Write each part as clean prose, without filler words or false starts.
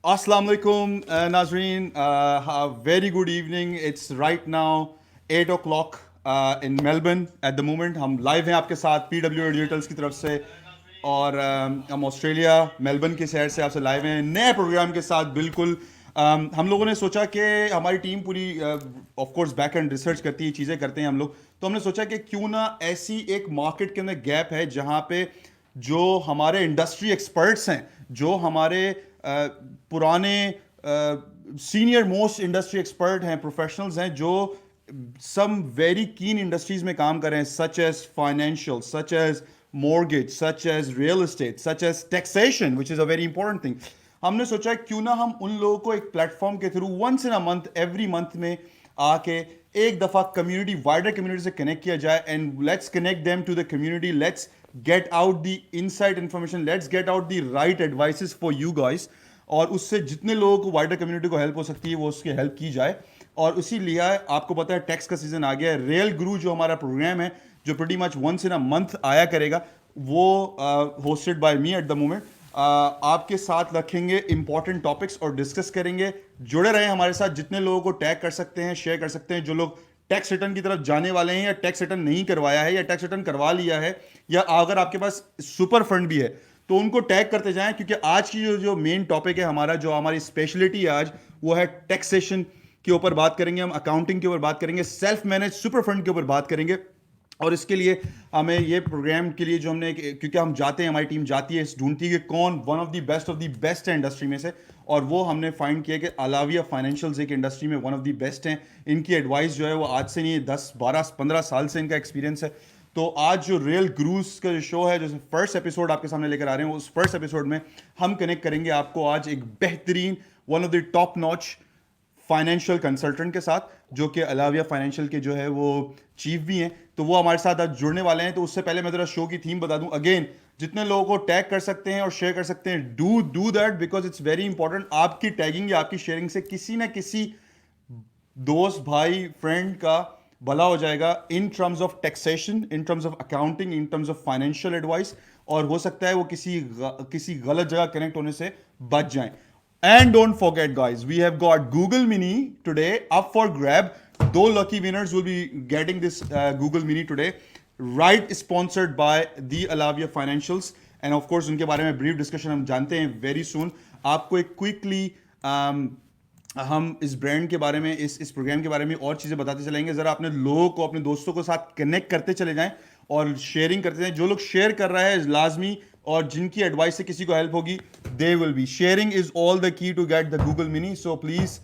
Assalamu alaikum, Nazreen. Very good evening. It's right now 8 o'clock in Melbourne at the moment. हम live हैं आपके साथ PW Digitals की तरफ से और हम ऑस्ट्रेलिया मेलबर्न के शहर से आपसे लाइव हैं नए प्रोग्राम के साथ बिल्कुल। हम लोगों ने सोचा कि हमारी टीम पूरी of course back and research करती है, चीज़ें करते हैं हम लोग, तो हमने सोचा कि क्यों ना ऐसी एक मार्केट के अंदर गैप है जहाँ पे जो हमारे इंडस्ट्री एक्सपर्ट्स हैं, जो हमारे पुराने सीनियर मोस्ट इंडस्ट्री एक्सपर्ट हैं, प्रोफेशनल्स हैं, जो सम वेरी कीन इंडस्ट्रीज में काम कर रहे हैं, such as financial, such as mortgage, such as real estate, such as taxation, which is a very important thing. हमने सोचा क्यों ना हम उन लोगों को एक प्लेटफॉर्म के through once in a month, every month में आके एक दफा कम्युनिटी, वाइडर कम्युनिटी से कनेक्ट किया जाए and let's connect them to the community, let's get out the inside information, let's get out the right advices for you guys, और उससे जितने लोगों को वाइडर कम्युनिटी को हेल्प हो सकती है वो उसकी हेल्प की जाए। और इसी लिए आपको पता है टैक्स का सीजन आ गया है। रियल गुरु जो हमारा प्रोग्राम है, जो pretty much once in a month आया करेगा, वो hosted by me at the moment, आपके साथ रखेंगे इंपॉर्टेंट टॉपिक्स और डिस्कस करेंगे। जुड़े रहे हमारे साथ, जितने लोगों को टैग कर सकते हैं शेयर कर सकते हैं, जो लोग टैक्स रिटर्न की तरफ जाने वाले हैं या टैक्स रिटर्न नहीं करवाया है या टैक्स रिटर्न करवा लिया है, या अगर आपके पास सुपर फंड भी है तो उनको टैग करते जाएं, क्योंकि आज की जो मेन टॉपिक है हमारा, जो हमारी स्पेशलिटी है आज, वो है टैक्सेशन के ऊपर बात करेंगे हम, अकाउंटिंग के ऊपर बात करेंगे, सेल्फ मैनेज सुपर फंड के ऊपर बात करेंगे। और इसके लिए हमें ये प्रोग्राम के लिए जो हमने, क्योंकि हम जाते हैं, हमारी टीम जाती है, ढूंढती है कि कौन वन ऑफ द बेस्ट है इंडस्ट्री में से, और वो हमने फाइंड किया कि अलाविया फाइनेंशियल्स एक इंडस्ट्री में वन ऑफ द बेस्ट हैं। इनकी एडवाइस जो है वो आज से नहीं, 10 12 15 साल से इनका एक्सपीरियंस है। तो आज जो रियल गुरूज का जो शो है, जो फर्स्ट एपिसोड आपके सामने लेकर आ रहे हैं, उस फर्स्ट एपिसोड में हम कनेक्ट करेंगे आपको आज एक बेहतरीन, one of the top notch financial consultant के साथ, जो कि अलाविया फाइनेंशियल के जो है वो चीफ भी हैं। तो वो हमारे साथ आज जुड़ने वाले हैं। तो उससे पहले मैं जरा शो की थीम बता दूं अगेन, जितने लोगों को टैग कर सकते हैं और शेयर कर सकते हैं, do that, because it's very important. आपकी टैगिंग या आपकी शेयरिंग से किसी ना किसी दोस्त, भाई, फ्रेंड का भला हो जाएगा, इन terms of taxation, in terms of accounting, in terms of financial advice, और हो सकता है वो किसी गलत जगह कनेक्ट होने से बच जाएं। And don't forget, guys, we have got Google Mini today up for grab. Two lucky winners will be getting this Google Mini today, right? Sponsored by the Alavia Financials, and of course, उनके बारे में brief discussion हम जानते हैं very soon. आपको एक quickly हम इस ब्रांड के बारे में, इस प्रोग्राम के बारे में और चीज़ें बताते चलेंगे। ज़रा अपने लोगों को, अपने दोस्तों के साथ कनेक्ट करते चले जाएं और शेयरिंग करते जाएं। जो लोग शेयर कर रहा है लाजमी, और जिनकी एडवाइस से किसी को हेल्प होगी, they will be sharing is all the key to get the Google Mini. So please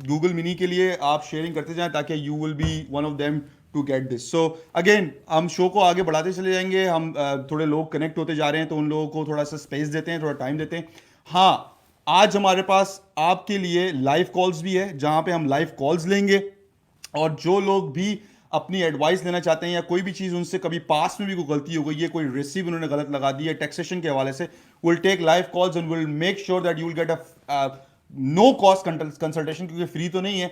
Google Mini के लिए आप शेयरिंग करते जाएं, ताकि you will be one of them to get this. So again हम शो को आगे बढ़ाते चले जाएंगे। हम थोड़े लोग कनेक्ट होते जा रहे हैं, तो उन लोगों को थोड़ा सा स्पेस देते हैं, थोड़ा टाइम देते हैं। हाँ, आज हमारे पास आपके लिए लाइव कॉल्स भी है, जहां पे हम लाइव कॉल्स लेंगे, और जो लोग भी अपनी एडवाइस लेना चाहते हैं, या कोई भी चीज़ उनसे कभी पास में भी कोई गलती हो गई है, कोई रिसीव उन्होंने गलत लगा दी है टैक्सेशन के हवाले से, will take live calls and will make sure that you will get a no cost consultation, क्योंकि फ्री तो नहीं है।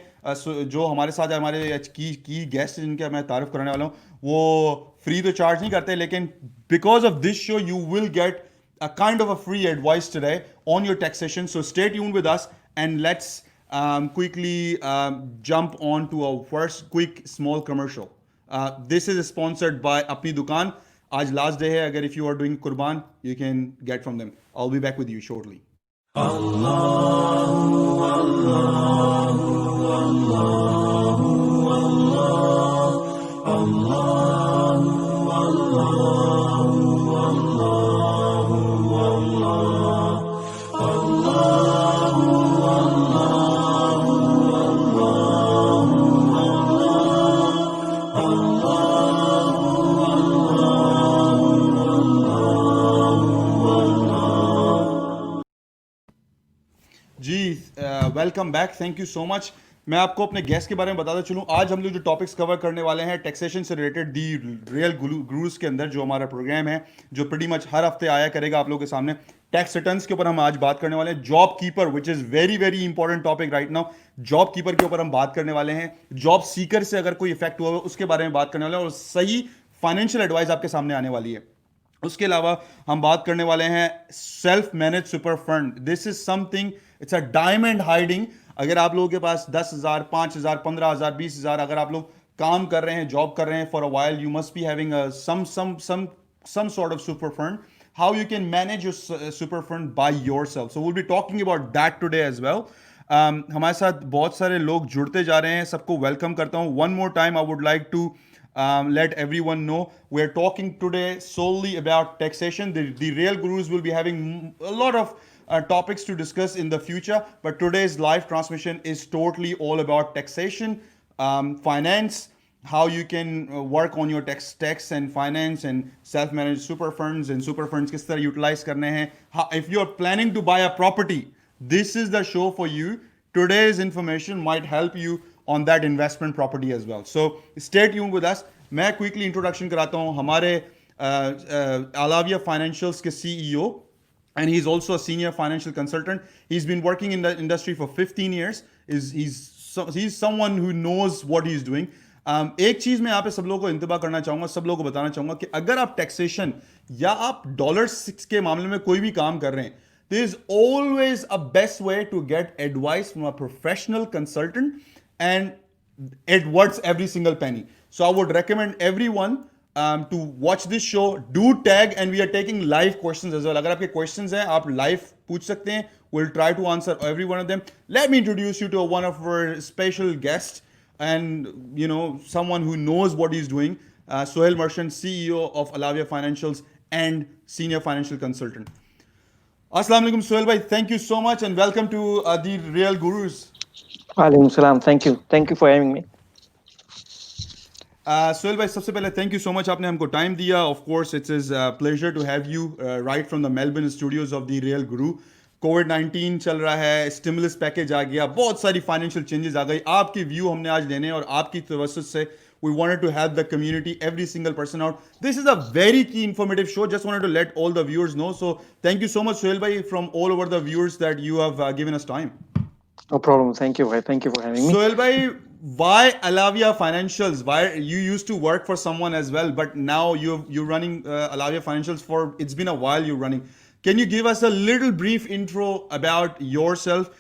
जो हमारे साथ हमारे आज की गेस्ट जिनके मैं तारुफ कराने वाला हूँ, वो फ्री तो चार्ज नहीं करते, लेकिन because of this show you will gate a kind of a free advice today on your taxation. So stay tuned with us, and let's quickly jump on to our first quick small commercial. This is sponsored by Apni Dukan. आज last day है, अगर if you are doing Qurban, you can get from them. I'll be back with you shortly. जी, welcome back, thank you so much. मैं आपको अपने guest के बारे में बताता चलूँ। आज हम लोग जो टॉपिक्स कवर करने वाले हैं टैक्सेशन से रिलेटेड, दी रियल गुरुज के अंदर जो हमारा प्रोग्राम है, जो प्रीटी मच हर हफ्ते आया करेगा आप लोगों के सामने, टैक्स रिटर्न्स के ऊपर हम आज बात करने वाले हैं। Job keeper, which is very very important topic right now, job keeper के ऊपर हम बात करने वाले हैं। जॉब सीकर से अगर कोई इफेक्ट हुआ हो उसके बारे में बात करने वाले हैं, और सही फाइनेंशियल एडवाइस आपके सामने आने वाली है। उसके अलावा हम बात करने वाले हैं self manage super fund. This is something it's a diamond hiding. अगर आप लोगों के पास 10,000, 5,000, 15,000, 20,000, अगर आप लोग काम कर रहे हैं, जॉब कर रहे हैं for a while, you must be having a some sort of super fund. How you can manage your super fund by yourself. So we'll be talking about that today as well. हमारे साथ बहुत सारे लोग जुड़ते जा रहे हैं, सबको वेलकम करता हूँ. One more time, I would like to let everyone know we're talking today solely about taxation. The real gurus will be having a lot of topics to discuss in the future, but today's live transmission is totally all about taxation, finance, how you can work on your tax and finance and self-managed super funds and super funds किस तरह utilize करने हैं. If you're planning to buy a property, this is the show for you. Today's information might help you on that investment property as well. So stay tuned with us. मैं quickly introduction कराता हूँ हमारे Alavia Financials के CEO, and he's also a senior financial consultant. He's been working in the industry for 15 years. He's someone who knows what he's doing. एक चीज मैं यहाँ पे सब लोगों को इंतबा करना चाहूंगा, सब लोगों को बताना चाहूंगा कि अगर आप टैक्सेशन या आप $6 के मामले में कोई भी काम कर रहे हैं, there is always a best way to get advice from a professional consultant, and it works every single penny. So I would recommend everyone to watch this show. Do tag, and we are taking live questions as well. अगर आपके questions हैं, आप live पूछ सकते हैं. We'll try to answer every one of them. Let me introduce you to one of our special guests, and someone who knows what he's doing. Sohail Merchant, CEO of Alavia Financials and senior financial consultant. Assalamu alaikum, Sohail bhai. Thank you so much and welcome to the Real Gurus. Alaikum salam. Thank you for having me. Sohail bhai, सबसे पहले thank you so much आपने हमको time दिया. Of course, it is a pleasure to have you right from the Melbourne studios of the Real Guru. कोविड-19 चल रहा है, stimulus package आ गया, बहुत सारी फाइनेंशियल चेंजेस आ गई. आपकी व्यू हमने आज लेने और आपकी तवज्जुह से we wanted to help the community, every single person out. This is a very key informative show. Just wanted to let all the viewers know. So thank you so much, Sohail bhai, from all over the viewers that you have given us time. No problem. Thank you, bhai. Thank you for having me. Sohail bhai, why Alavia Financials? Why you used to work for someone as well, but now you're running Alavia Financials for, it's been a while you're running. Can you give us a little brief intro about yourself?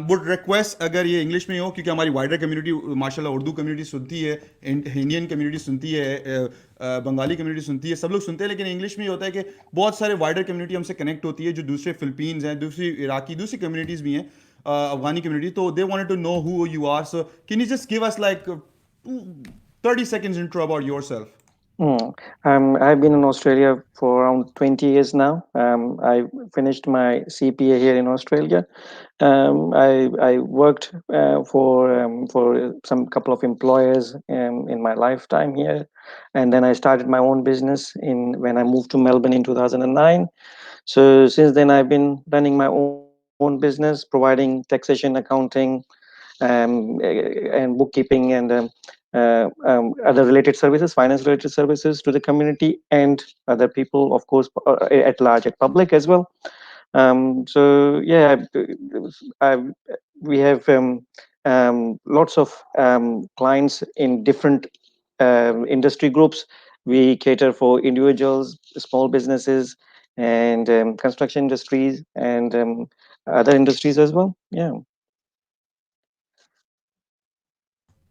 Would request अगर ये English में हो, क्योंकि हमारी wider community माशाल्लाह Urdu community सुनती है, Indian community सुनती है, बंगाली कम्युनिटी सुनती है, सब लोग सुनते हैं, लेकिन इंग्लिश में ये होता है कि बहुत सारे वाइडर कम्युनिटी हमसे कनेक्ट होती है जो दूसरे फिलिपींस हैं, दूसरी इराकी, दूसरी कम्युनिटीज़ भी हैं, अफगानी कम्युनिटी. तो they wanted to know who you are. So can you just give us like 30 seconds intro about yourself? I've been in Australia for around 20 years now. I finished my CPA here in Australia. I worked for some couple of employers in my lifetime here, and then I started my own business when I moved to Melbourne in 2009. So since then I've been running my own business, providing taxation, accounting, and bookkeeping, and other related services, finance related services to the community and other people, of course, at large, at public as well. So yeah, we have lots of clients in different industry groups. We cater for individuals, small businesses, and construction industries, and other industries as well. Yeah.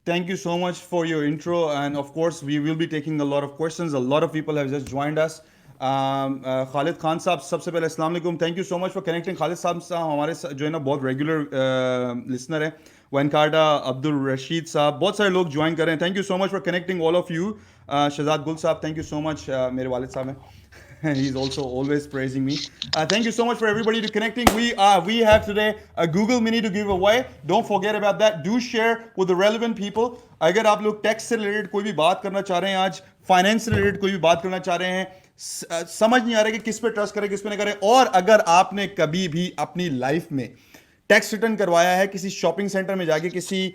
Thank you so much for your intro, and of course we will be taking a lot of questions. A lot of people have just joined us. Khalid Khan साहब, सबसे पहले अस्सलाम वालेकुम. Thank you so much for connecting. Khalid साहब हमारे जो है ना बहुत रेगुलर लिसनर है. वनकाडा, अब्दुल रशीद साहब, बहुत सारे लोग ज्वाइन कर रहे हैं. Thank you so much for connecting all of you. Shahzad गुल साहब, thank you so much. मेरे वालिद साहब हैं. He's also always praising me. Thank you so much for everybody to connecting. We have today a Google Mini to give away. Don't forget about that. Do share with the relevant people. अगर आप लोग tax से related कोई भी बात करना चाह रहे हैं, आज फाइनेंस से रिलेटेड कोई भी बात करना चाह रहे हैं, समझ नहीं आ रहा कि किस पे ट्रस्ट करें, किस पे नहीं करें, और अगर आपने कभी भी अपनी लाइफ में टैक्स रिटर्न करवाया है किसी शॉपिंग सेंटर में जाके, किसी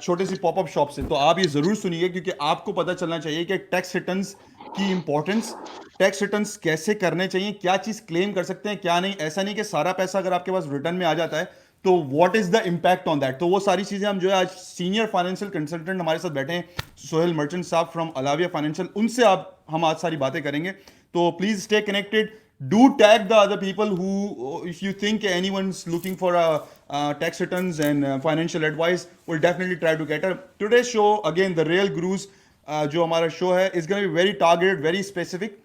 छोटे सी पॉपअप शॉप से, तो आप ये ज़रूर सुनिए, क्योंकि आपको पता चलना चाहिए कि टैक्स रिटर्न्स की इंपॉर्टेंस, टैक्स रिटर्न्स कैसे करने चाहिए, क्या चीज़ क्लेम कर सकते हैं, क्या नहीं. ऐसा नहीं कि सारा पैसा अगर आपके पास रिटर्न में आ जाता है तो what is the impact on that. तो वो सारी चीज़ें हम जो है आज सीनियर फाइनेंशियल कंसल्टेंट हमारे साथ बैठे हैं, सोहेल मर्चेंट साहब फ्रॉम अलाविया फाइनेंशियल, उनसे हम आज सारी बातें करेंगे. तो please stay connected. do tag the other people who, if you think anyone's looking for tax returns and financial advice, will definitely try to get her. Today's show, again, the Real Gurus, जो हमारा show है, is going to be very targeted, very specific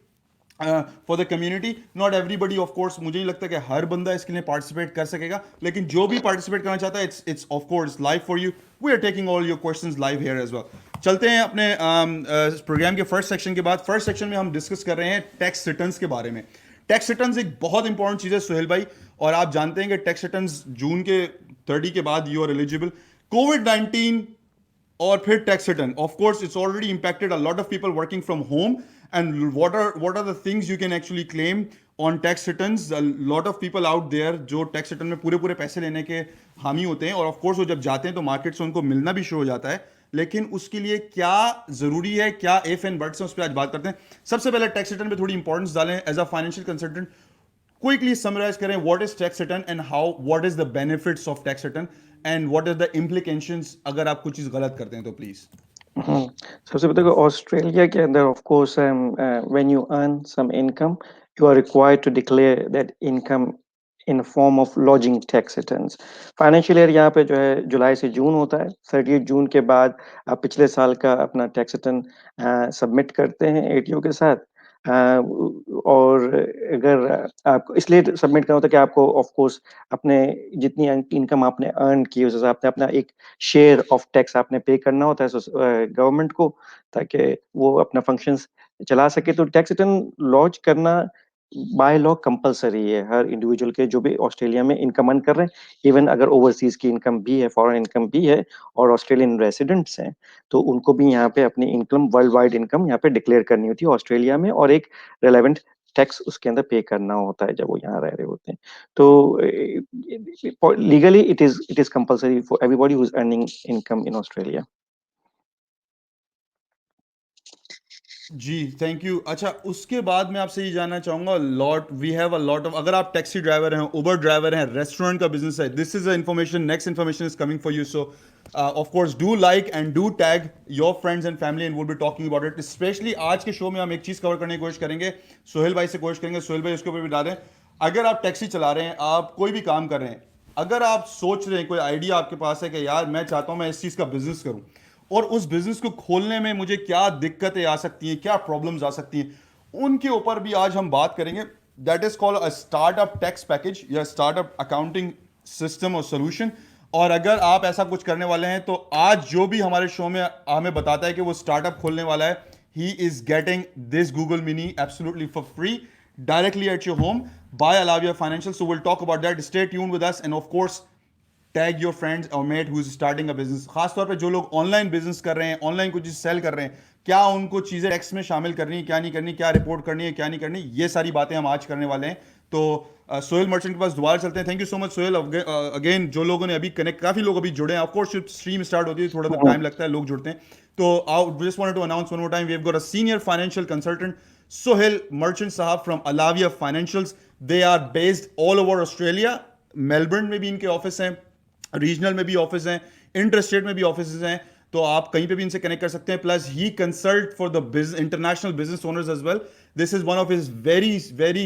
for the community. Not everybody of course, मुझे नहीं लगता कि हर बंदा इसके लिए पार्टिसिपेट कर सकेगा, लेकिन जो भी पार्टिसिपेट करना चाहता है, it's of course live for you. We are taking all your questions live here as well. चलते हैं अपने प्रोग्राम के फर्स्ट सेक्शन के बाद. फर्स्ट सेक्शन में हम डिस्कस कर रहे हैं टैक्स रिटर्न्स के बारे में. टैक्स रिटर्न्स एक बहुत इंपॉर्टेंट चीज़ है सुहेल भाई, और आप जानते हैं कि टैक्स रिटर्न्स जून के 30 के बाद यू आर एलिजिबल. कोविड-19 और फिर tax return, of course it's already impacted a lot of people working from home. And what are the things you can actually claim on tax returns? A lot of people out there जो tax return में पूरे पैसे लेने के हामी होते हैं, और of course वो जब जाते हैं तो मार्केट से उनको मिलना भी शुरू हो जाता है. लेकिन उसके लिए क्या जरूरी है, क्या इफ एंड बट्स हैं, उस पर आज बात करते हैं. सबसे पहले टैक्स रिटर्न पे थोड़ी इंपॉर्टेंस डालें. As a financial consultant quickly summarise करें what is tax return and how, what is the benefits of tax return and what is the implications अगर आप कुछ चीज गलत करते हैं तो प्लीज. सबसे पहले ऑस्ट्रेलिया के अंदर of course when you earn some income you are required to declare that income in form of lodging tax returns. Financial year यहाँ पे जो है जुलाई से जून होता है. 30 जून के बाद आप पिछले साल का अपना टैक्स रिटर्न सबमिट करते हैं एटीओ के साथ. और अगर आपको इसलिए सबमिट करना होता है कि आपको ऑफ कोर्स अपने जितनी इनकम आपने अर्न की उस हिसाब से अपना एक शेयर ऑफ टैक्स आपने पे करना होता है गवर्नमेंट को, ताकि वो अपना फंक्शंस चला सके. तो टैक्स रिटर्न लॉन्च करना बाय लॉ कंपलसरी है हर इंडिविजुअल के जो भी ऑस्ट्रेलिया में इनकम अर्न कर रहे हैं. इवन अगर ओवरसीज की इनकम भी है, फॉरेन इनकम भी है और ऑस्ट्रेलियन रेसिडेंट्स हैं, तो उनको भी यहाँ पे अपनी इनकम, वर्ल्ड वाइड इनकम यहाँ पे डिक्लेयर करनी होती है ऑस्ट्रेलिया में, और एक रेलेवेंट टैक्स उसके अंदर पे करना होता है जब वो यहाँ रह रहे होते हैं. तो legally it is compulsory for everybody who is earning income in Australia. जी थैंक यू. अच्छा, उसके बाद मैं आपसे ये जानना चाहूंगा, lot we have a lot of, अगर आप टैक्सी ड्राइवर हैं, उबर ड्राइवर हैं, रेस्टोरेंट का बिजनेस है, this is information, next information is coming for you. So of course do like and do tag your friends and family and will be talking about it. Specially आज के show में हम एक चीज़ cover करने की कोशिश करेंगे, सोहेल भाई से कोशिश करेंगे, सोहेल भाई उसके ऊपर भी डालें. अगर आप टैक्सी चला रहे हैं, आप कोई भी काम कर रहे हैं, अगर आप सोच रहे हैं, कोई आइडिया आपके पास है कि यार मैं चाहता हूं मैं इस चीज़ का बिजनेस करूं, और उस बिजनेस को खोलने में मुझे क्या दिक्कतें आ सकती हैं, क्या प्रॉब्लम्स आ सकती हैं, उनके ऊपर भी आज हम बात करेंगे. That is called a startup tax package या स्टार्टअप अकाउंटिंग सिस्टम और सोल्यूशन. और अगर आप ऐसा कुछ करने वाले हैं तो आज जो भी हमारे शो में हमें बताता है कि वो स्टार्टअप खोलने वाला है, he is getting this Google mini absolutely for free directly at your home by Alavia Financial. So we'll talk about that. Stay tuned with us, and of course tag your friends और mate who is starting a business. खासतौर पे जो लोग online business कर रहे हैं, online कुछ चीज सेल कर रहे हैं, क्या उनको चीजें टैक्स में शामिल करनी है, क्या नहीं करनी, क्या रिपोर्ट करनी है, क्या नहीं करनी, ये सारी बातें हम आज करने वाले हैं. तो सोहेल मर्चेंट के पास दोबारा चलते हैं. Thank you so much Sohail. Again जो लोगों ने अभी कनेक्ट, काफी लोग अभी जुड़े हैं. ऑफ कोर्स स्ट्रीम स्टार्ट होती है, थोड़ा सा टाइम लगता है, लोग जुड़ते हैं. तो I just wanted to announce one more time, we have got a senior financial consultant Sohail Merchant साहब from Alavia financials. They are based all over Australia. Melbourne में भी इनके ऑफिस हैं, रीजनल में भी ऑफिस हैं, इंटरस्टेट में भी ऑफिस हैं, तो आप कहीं पे भी इनसे कनेक्ट कर सकते हैं. Plus he consult for the international business owners as well. This is one of his very very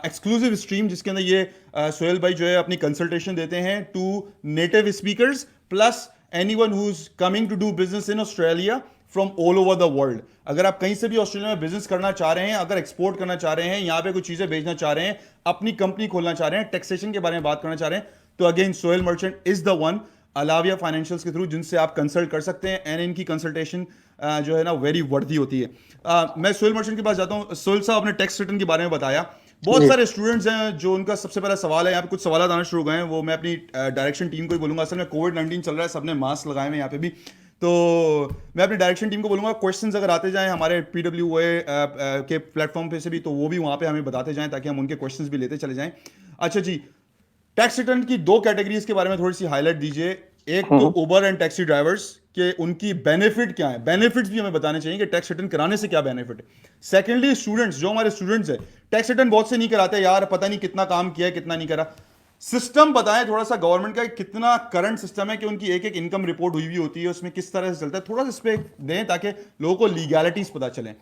exclusive stream, जिसके अंदर ये सोहेल भाई जो है अपनी कंसल्टेशन देते हैं to native speakers plus anyone who is coming to do business in Australia from all over the world. अगर आप कहीं से भी ऑस्ट्रेलिया में बिजनेस करना चाह रहे हैं, अगर एक्सपोर्ट करना चाह रहे हैं, यहाँ पे कुछ चीजें बेचना चाह रहे हैं, अपनी कंपनी खोलना चाह रहे हैं, टैक्सेशन के बारे में बात करना चाह रहे हैं, तो again Sohail Merchant is the one Alavia financials के थ्रू जिनसे आप कंसल्ट कर सकते हैं. एंड इनकी कंसल्टेशन जो है ना वेरी वर्दी होती है. मैं सोहेल मर्चेंट के पास जाता हूँ. सोहेल साहब, आपने टैक्स रिटर्न के बारे में बताया, बहुत सारे स्टूडेंट्स हैं जो उनका सबसे पहला सवाल है, यहाँ पे कुछ सवाल आना शुरू हो गए हैं, वो मैं अपनी डायरेक्शन टीम को ही बोलूंगा. असल में कोविड-19 चल रहा है, सबने मास्क लगाए हुए यहाँ पे भी, तो मैं अपनी डायरेक्शन टीम को बोलूंगा क्वेश्चंस अगर आते जाएं हमारे PWA के प्लेटफॉर्म पे से भी, तो वो भी वहाँ पे हमें बताते जाएं ताकि हम उनके क्वेश्चंस भी लेते चले जाएं. अच्छा जी, टैक्स रिटर्न की दो कैटेगरीज के बारे में थोड़ी सी हाईलाइट दीजिए. एक तो उबर एंड टैक्सी ड्राइवर्स के उनकी बेनिफिट क्या है, बेनिफिट्स भी हमें बताने चाहिए कि टैक्स रिटर्न कराने से क्या बेनिफिट है. सेकेंडली स्टूडेंट्स, जो हमारे स्टूडेंट्स हैं, टैक्स रिटर्न बहुत से नहीं कराते यार, पता नहीं कितना काम किया है कितना नहीं करा. सिस्टम बताएं थोड़ा सा गवर्नमेंट का, कितना करंट सिस्टम है कि उनकी एक एक इनकम रिपोर्ट हुई होती है, उसमें किस तरह से चलता है, थोड़ा सा इस पे दें ताकि लोगों को लीगैलिटीज पता चलें.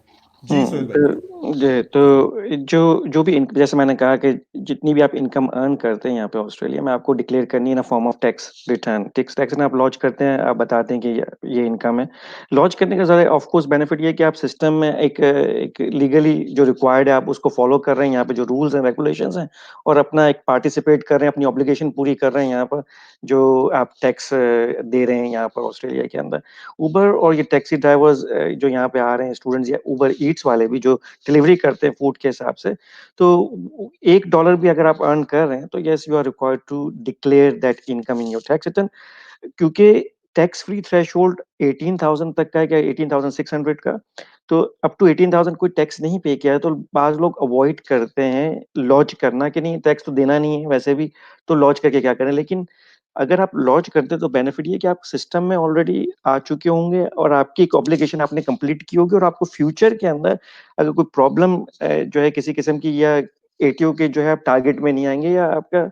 जी सोहेल भाई. जी, तो जो भी जैसे मैंने कहा कि जितनी भी आप इनकम अर्न करते हैं यहाँ पे ऑस्ट्रेलिया में, आपको डिक्लेयर करनी है इन form of tax return. Tax return आप लॉन्च करते हैं, आप बताते हैं कि ये इनकम है। लॉन्च करने का ज़रा ऑफ कोर्स बेनिफिट ये है कि आप सिस्टम में एक लीगली जो रिक्वायर्ड है, आप उसको फॉलो कर रहे हैं, यहाँ पे जो रूल्स एंड रेगुलेशंस हैं, और अपना एक पार्टिसिपेट कर रहे हैं, अपनी ऑब्लिगेशन पूरी कर रहे हैं यहाँ पर, जो आप टैक्स दे रहे हैं यहाँ पर ऑस्ट्रेलिया के अंदर। उबर और ये टैक्सी ड्राइवर्स जो यहाँ पे आ रहे हैं, स्टूडेंट्स या उबर ईट्स वाले भी जो डिलीवरी करते हैं फूड के हिसाब से, तो $1 भी अगर आप अर्न कर रहे हैं, तो yes you are required to declare that income in your tax return, क्योंकि टैक्स फ्री थ्रेशोल्ड 18,000 तक का है, क्या 18,600 का, तो अप टू 18,000 कोई टैक्स नहीं पे किया है, तो बाज लोग अवॉइड करते हैं लॉन्च करना कि नहीं टैक्स तो देना नहीं है वैसे भी, तो लॉन्च करके क्या करें। लेकिन अगर आप लॉन्च करते हैं तो बेनिफिट ये है कि आप सिस्टम में ऑलरेडी आ चुके होंगे और आपकी एक ऑब्लिगेशन आपने कंप्लीट की होगी, और आपको फ्यूचर के अंदर अगर कोई प्रॉब्लम जो है किसी किस्म की, या एटीओ के जो है आप टारगेट में नहीं आएंगे, या आपका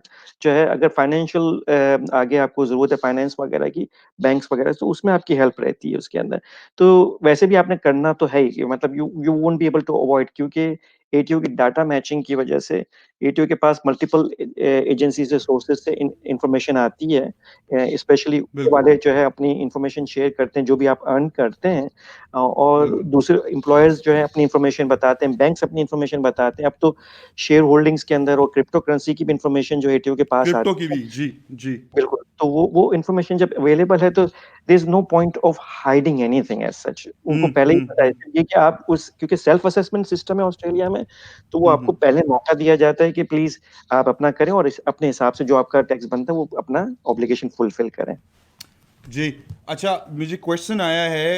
जो है अगर फाइनेंशियल आगे आपको जरूरत है फाइनेंस वगैरह की, बैंक्स वगैरह, तो उसमें आपकी हेल्प रहती है उसके अंदर। तो वैसे भी आपने करना तो है ही, मतलब you you won't be able to avoid, क्योंकि एटीओ की डाटा मैचिंग की वजह से एटीओ के पास मल्टीपल एजेंसी से सोर्सेज से इंफॉर्मेशन आती है, स्पेशली बिल्कुल वाले जो है अपनी इंफॉर्मेशन शेयर करते हैं जो भी आप अर्न करते हैं, और बिल्कुल। दूसरे एम्प्लॉयर्स जो है अपनी इंफॉर्मेशन बताते हैं, बैंक्स अपनी इंफॉर्मेशन बताते हैं, अब तो शेयर होल्डिंग्स के अंदर और क्रिप्टो करेंसी की भी इंफॉर्मेशन जो एटीओ के पास क्रिप्टो आती की है। भी, जी जी। बिल्कुल, तो वो इन्फॉर्मेशन जब अवेलेबल है, तो there is no point of hiding anything as such. उनको पहले ही पता है ये कि आप उस, क्योंकि सेल्फ असेसमेंट सिस्टम है ऑस्ट्रेलिया में, तो वो आपको पहले मौका दिया जाता है कि प्लीज़ आप अपना करें, और अपने हिसाब से जो आपका टैक्स बनता है वो अपना ऑब्लिगेशन फुलफिल करें। जी। अच्छा, मुझे क्वेश्चन आया है,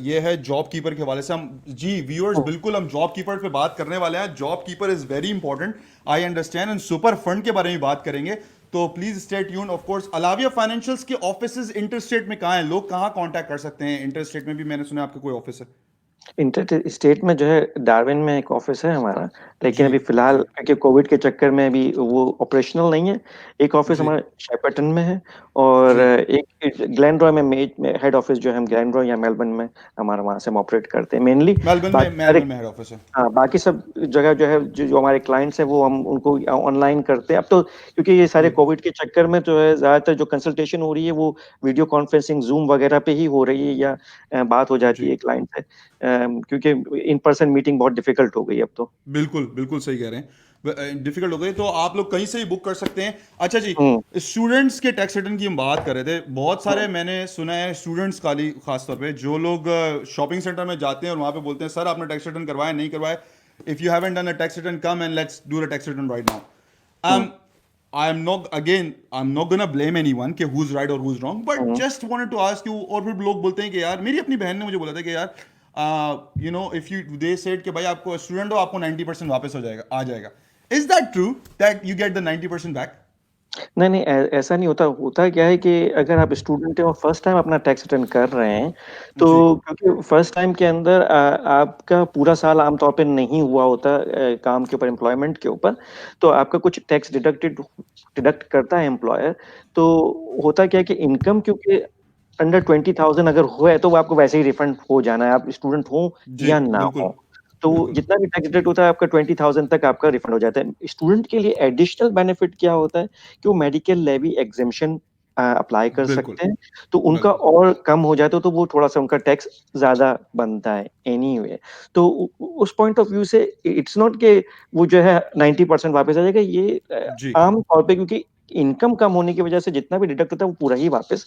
ये है जॉब कीपर के हवाले से। हम जी व्यूअर्स, हुँ, बिल्कुल हम जॉब कीपर पे बात करने वाले हैं। Job keeper is very important, I understand, and super fund के बारे में बात करेंगे। तो please stay tune. Of course Alavia financials के ऑफिसेज इंटरस्टेट में कहाँ हैं, लोग कहाँ कांटेक्ट कर सकते हैं? इंटरस्टेट में भी मैंने सुना है आपका कोई ऑफिस है। इंटर स्टेट में जो है डार्विन में एक ऑफिस है हमारा, लेकिन जी अभी फिलहाल जी क्योंकि कोविड के चक्कर में अभी वो ऑपरेशनल नहीं है। एक ऑफिस जी हमारा शेपर्टन में है, और जी। एक ग्लेनरॉय में हेड ऑफिस जो है हम ग्लेनरॉय या मेलबर्न में, हमारा वहां से हम ऑपरेट करते हैं मेनली। बाकी सारे, मेलबर्न में हेड ऑफिस है। हाँ, बाकी सब जगह जो है जो हमारे क्लाइंट्स हैं वो हम उनको ऑनलाइन करते हैं अब तो, क्योंकि ये सारे बिल्कुल। कोविड के चक्कर में जो है ज्यादातर जो कंसल्टेशन हो रही है वो वीडियो कॉन्फ्रेंसिंग जूम वगैरह पे ही हो रही है, या बात हो जाती जी, है क्लाइंट से, क्योंकि इन पर्सन मीटिंग बहुत डिफिकल्ट हो गई अब तो। बिल्कुल बिल्कुल सही कह रहे हैं। डिफिकल्ट हो गई तो आप लोग कहीं से ही बुक कर सकते हैं। अच्छा जी, हम्म स्टूडेंट्स के टैक्स रिटर्न की हम बात कर रहे थे। बहुत सारे हम्म मैंने सुना है स्टूडेंट्स खाली खास तौर पे जो लोग शॉपिंग सेंटर में जाते हैं और वहाँ पे बोलते हैं सर आपने टैक्स रिटर्न करवाया नहीं करवाया, if you haven't done a tax return come and let's do the tax return right now. Hmm I'm not gonna blame anyone कि who's right or who's wrong, but hmm just wanted to ask you। और फिर लोग बोलते हैं कि यार, मेरी अपनी बहन ने मुझे बोला था कि यार, you know, if you they said कि भाई आपको स्टूडेंट हो, आपको 90% वापस हो जाएगा, आ जाएगा। Is that true that you get the 90% back? नहीं नहीं, ऐसा नहीं होता। होता क्या है कि अगर आप स्टूडेंट हैं और फर्स्ट टाइम अपना टैक्स रिटर्न कर रहे हैं, तो जी क्योंकि फर्स्ट टाइम के अंदर आपका पूरा साल आमतौर पे नहीं हुआ होता काम के ऊपर, एम्प्लॉयमेंट के ऊपर, तो आपका कुछ टैक्स डिडक्ट करता है एम्प्लॉयर। तो होता क्या है कि इनकम क्योंकि अंडर 20,000 अगर हुआ है, तो वो आपको वैसे ही रिफंड हो जाना है, आप स्टूडेंट हो जी। या ना बिल्कुल हो। तो बिल्कुल जितना भी टैक्स डिडक्ट होता है आपका 20,000 तक आपका रिफंड हो जाता है। स्टूडेंट के लिए एडिशनल बेनिफिट क्या होता है कि वो मेडिकल लेवी एग्जेम्पशन अप्लाई कर बिल्कुल सकते हैं, तो उनका बिल्कुल। और कम हो जाता है, तो वो थोड़ा सा उनका टैक्स ज्यादा बनता है एनीवे। तो उस पॉइंट ऑफ व्यू से इट्स नॉट के वो जो है 90% वापस आ जाएगा, ये जी, आम तौर पे, क्योंकि इनकम कम होने की वजह से जितना भी डिडक्ट होता है वो पूरा ही वापस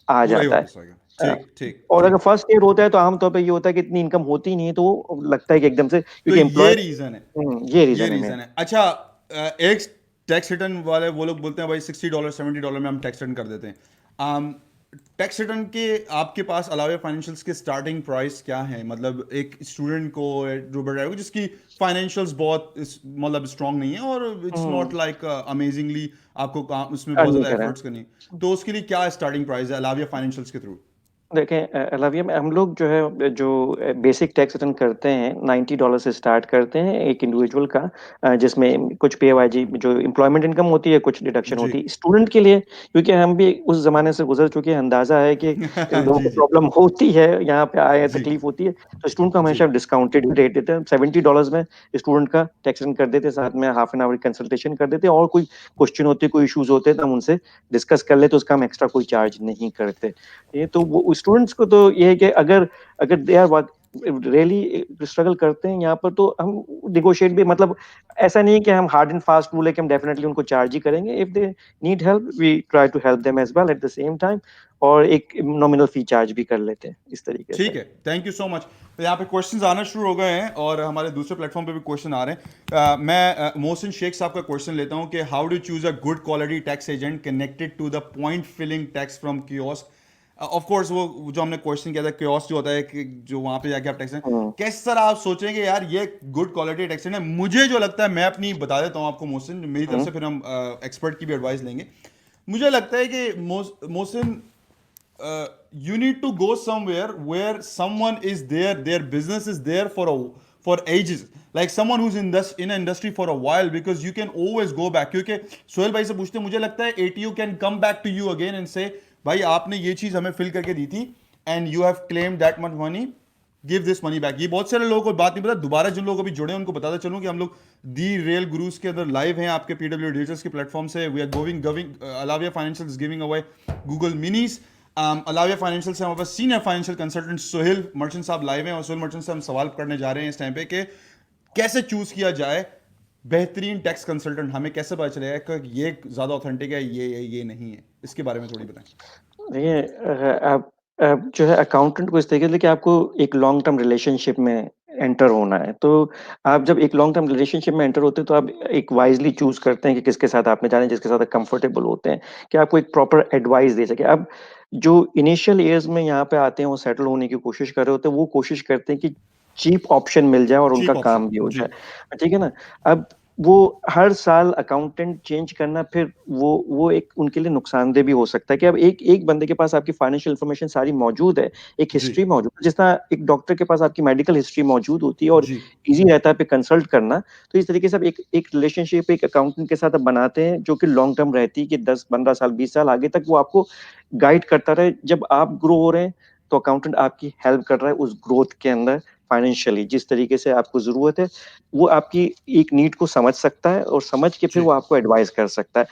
आ पूरा ही जाता है। वापस आ गया। अ, ठीक ठीक और अगर ठीक। फर्स्ट ईयर होता है तो आम तौर पे ये होता है कि इतनी इनकम होती नहीं है, तो वो लगता है कि एकदम से, तो क्योंकि ये एम्प्लॉयर, रीजन है, ये ये रीजन है मेन। रीजन है। अच्छा, एक टैक्स रिटर्न वाले वो लोग बोलते हैं भाई $60 $70 में हम टैक्स रिटर्न कर देते हैं। टैक्स रिटर्न के आपके पास अलावा फाइनेंशियल्स के स्टार्टिंग प्राइस क्या है? मतलब एक स्टूडेंट को, जो ड्राइवर जिसकी फाइनेंशियल्स बहुत मतलब स्ट्रांग नहीं है और इट्स नॉट लाइक अमेजिंगली, आपको काम उसमें बहुत अर्न नहीं ज़्यादा करा है। एफर्ट्स करनी है, तो उसके लिए क्या स्टार्टिंग प्राइस है अलावा फाइनेंशियल्स के थ्रू? देखें अलाविया में हम लोग जो है जो बेसिक टैक्स रिटर्न करते हैं $90 से स्टार्ट करते हैं एक इंडिविजुअल का, जिसमें कुछ पीएवाईजी जो एम्प्लॉयमेंट इनकम होती है, कुछ डिडक्शन जी होती है स्टूडेंट के लिए, क्योंकि हम भी उस जमाने से गुजर चुके हैं, अंदाजा है कि लोगों जी को जी प्रॉब्लम होती है, यहाँ पे आए जी तकलीफ होती है, तो स्टूडेंट को जी हमेशा डिस्काउंटेड रेट देते हैं। $70 में स्टूडेंट का टैक्स रिटर्न कर देते हैं, साथ में हाफ एन आवर कंसल्टेशन कर देते हैं, और कोई क्वेश्चन होते कोई इश्यूज होते हैं तो हम उनसे डिस्कस कर लेते, उसका हम एक्स्ट्रा कोई चार्ज नहीं करते। ये तो वो स्टूडेंट्स को तो ये है कि अगर अगर दे आर रियली स्ट्रगल करते हैं यहाँ पर, तो हम निगोशिएट भी, मतलब ऐसा नहीं है कि हम हार्ड एंड फास्ट रूल है कि हम डेफिनेटली उनको चार्ज ही करेंगे। If they need help we try to help them as well at the same time, और एक नॉमिनल फी चार्ज भी कर लेते हैं इस तरीके से। ठीक है, थैंक यू सो मच। तो यहाँ पे क्वेश्चंस आना शुरू हो गए हैं और हमारे दूसरे प्लेटफॉर्म पे भी क्वेश्चन आ रहे हैं। मैं मोहसिन शेख साहब का क्वेश्चन लेता हूँ कि how do choose a good quality tax agent connected to the point filing tax from kiosk. Of course वो जो हमने क्वेश्चन किया था कियोस्क जो होता है कि जो वहाँ पे जाके आप टैक्स हम्म किस तरह आप सोचेंगे यार ये गुड क्वालिटी टैक्स है। मुझे जो लगता है, मैं अपनी बता देता हूँ आपको मोहसिन, मेरी तरफ हम्म से, फिर हम एक्सपर्ट की भी एडवाइस लेंगे। मुझे लगता है कि Mohsin, you need to go somewhere where someone is there, their business is there for ages, like someone who's in an industry for a while, because you can always go back। क्योंकि सोहेल भाई से पूछते मुझे लगता है ATO can come back to you again and say भाई आपने ये चीज हमें फिल करके दी थी and you have claim that much money, give this money back. ये बहुत सारे लोगों को बात नहीं पता। दोबारा जिन लोगों को भी जुड़े हैं उनको बताता चलूं कि हम लोग दी रियल गुरुज के अंदर लाइव हैं आपके पीडब्ल्यू डिजिटल्स के प्लेटफॉर्म से। We are going Alavia financial is giving away Google minis. Alavia financial से हमारे पास senior financial consultant Sohail Merchant sahab live हैं और सोहेल मर्चेंट से हम सवाल करने जा रहे हैं इस टाइम पे कि कैसे चूज किया जाए बेहतरीन टैक्स कंसल्टेंट। हमें कैसे पता चलेगा कि ये ज्यादा ऑथेंटिक है, ये नहीं है। इसके बारे में थोड़ी बताएं। देखिए आप जो है अकाउंटेंट को इस तरीके से कि आपको एक लॉन्ग टर्म रिलेशनशिप में एंटर होना है, तो आप जब एक लॉन्ग टर्म रिलेशनशिप में एंटर होते हैं तो आप एक वाइजली चूज करते हैं कि किसके साथ आपने जाना है, जिसके साथ कंफर्टेबल होते हैं, कि आपको एक प्रॉपर एडवाइस दे सके। अब जो इनिशियल ईयर्स में यहाँ पे आते हैं वो सेटल होने की कोशिश कर रहे होते हैं, वो कोशिश करते हैं कि चीप ऑप्शन मिल जाए और उनका चीप ऑप्शन। काम भी हो जी जाए, ठीक है ना। अब वो हर साल अकाउंटेंट चेंज करना, फिर वो एक उनके लिए नुकसानदेह भी हो सकता है कि अब एक एक बंदे के पास आपकी फाइनेंशियल इंफॉर्मेशन सारी मौजूद है, एक जी हिस्ट्री मौजूद है, जिस तरह एक डॉक्टर के पास आपकी मेडिकल हिस्ट्री मौजूद होती है और जी इजी रहता है पे कंसल्ट करना। तो इस तरीके से आप एक एक रिलेशनशिप एक अकाउंटेंट के साथ आप बनाते हैं जो कि लॉन्ग टर्म रहती है, कि 10-15 साल 20 साल आगे तक वो आपको गाइड करता रहे। जब आप ग्रो हो रहे हैं तो अकाउंटेंट आपकी हेल्प कर रहा है उस ग्रोथ के अंदर, फाइनेंशियली जिस तरीके से आपको जरूरत है वो आपकी एक नीड को समझ सकता है, और समझ के फिर जी वो आपको एडवाइस कर सकता है।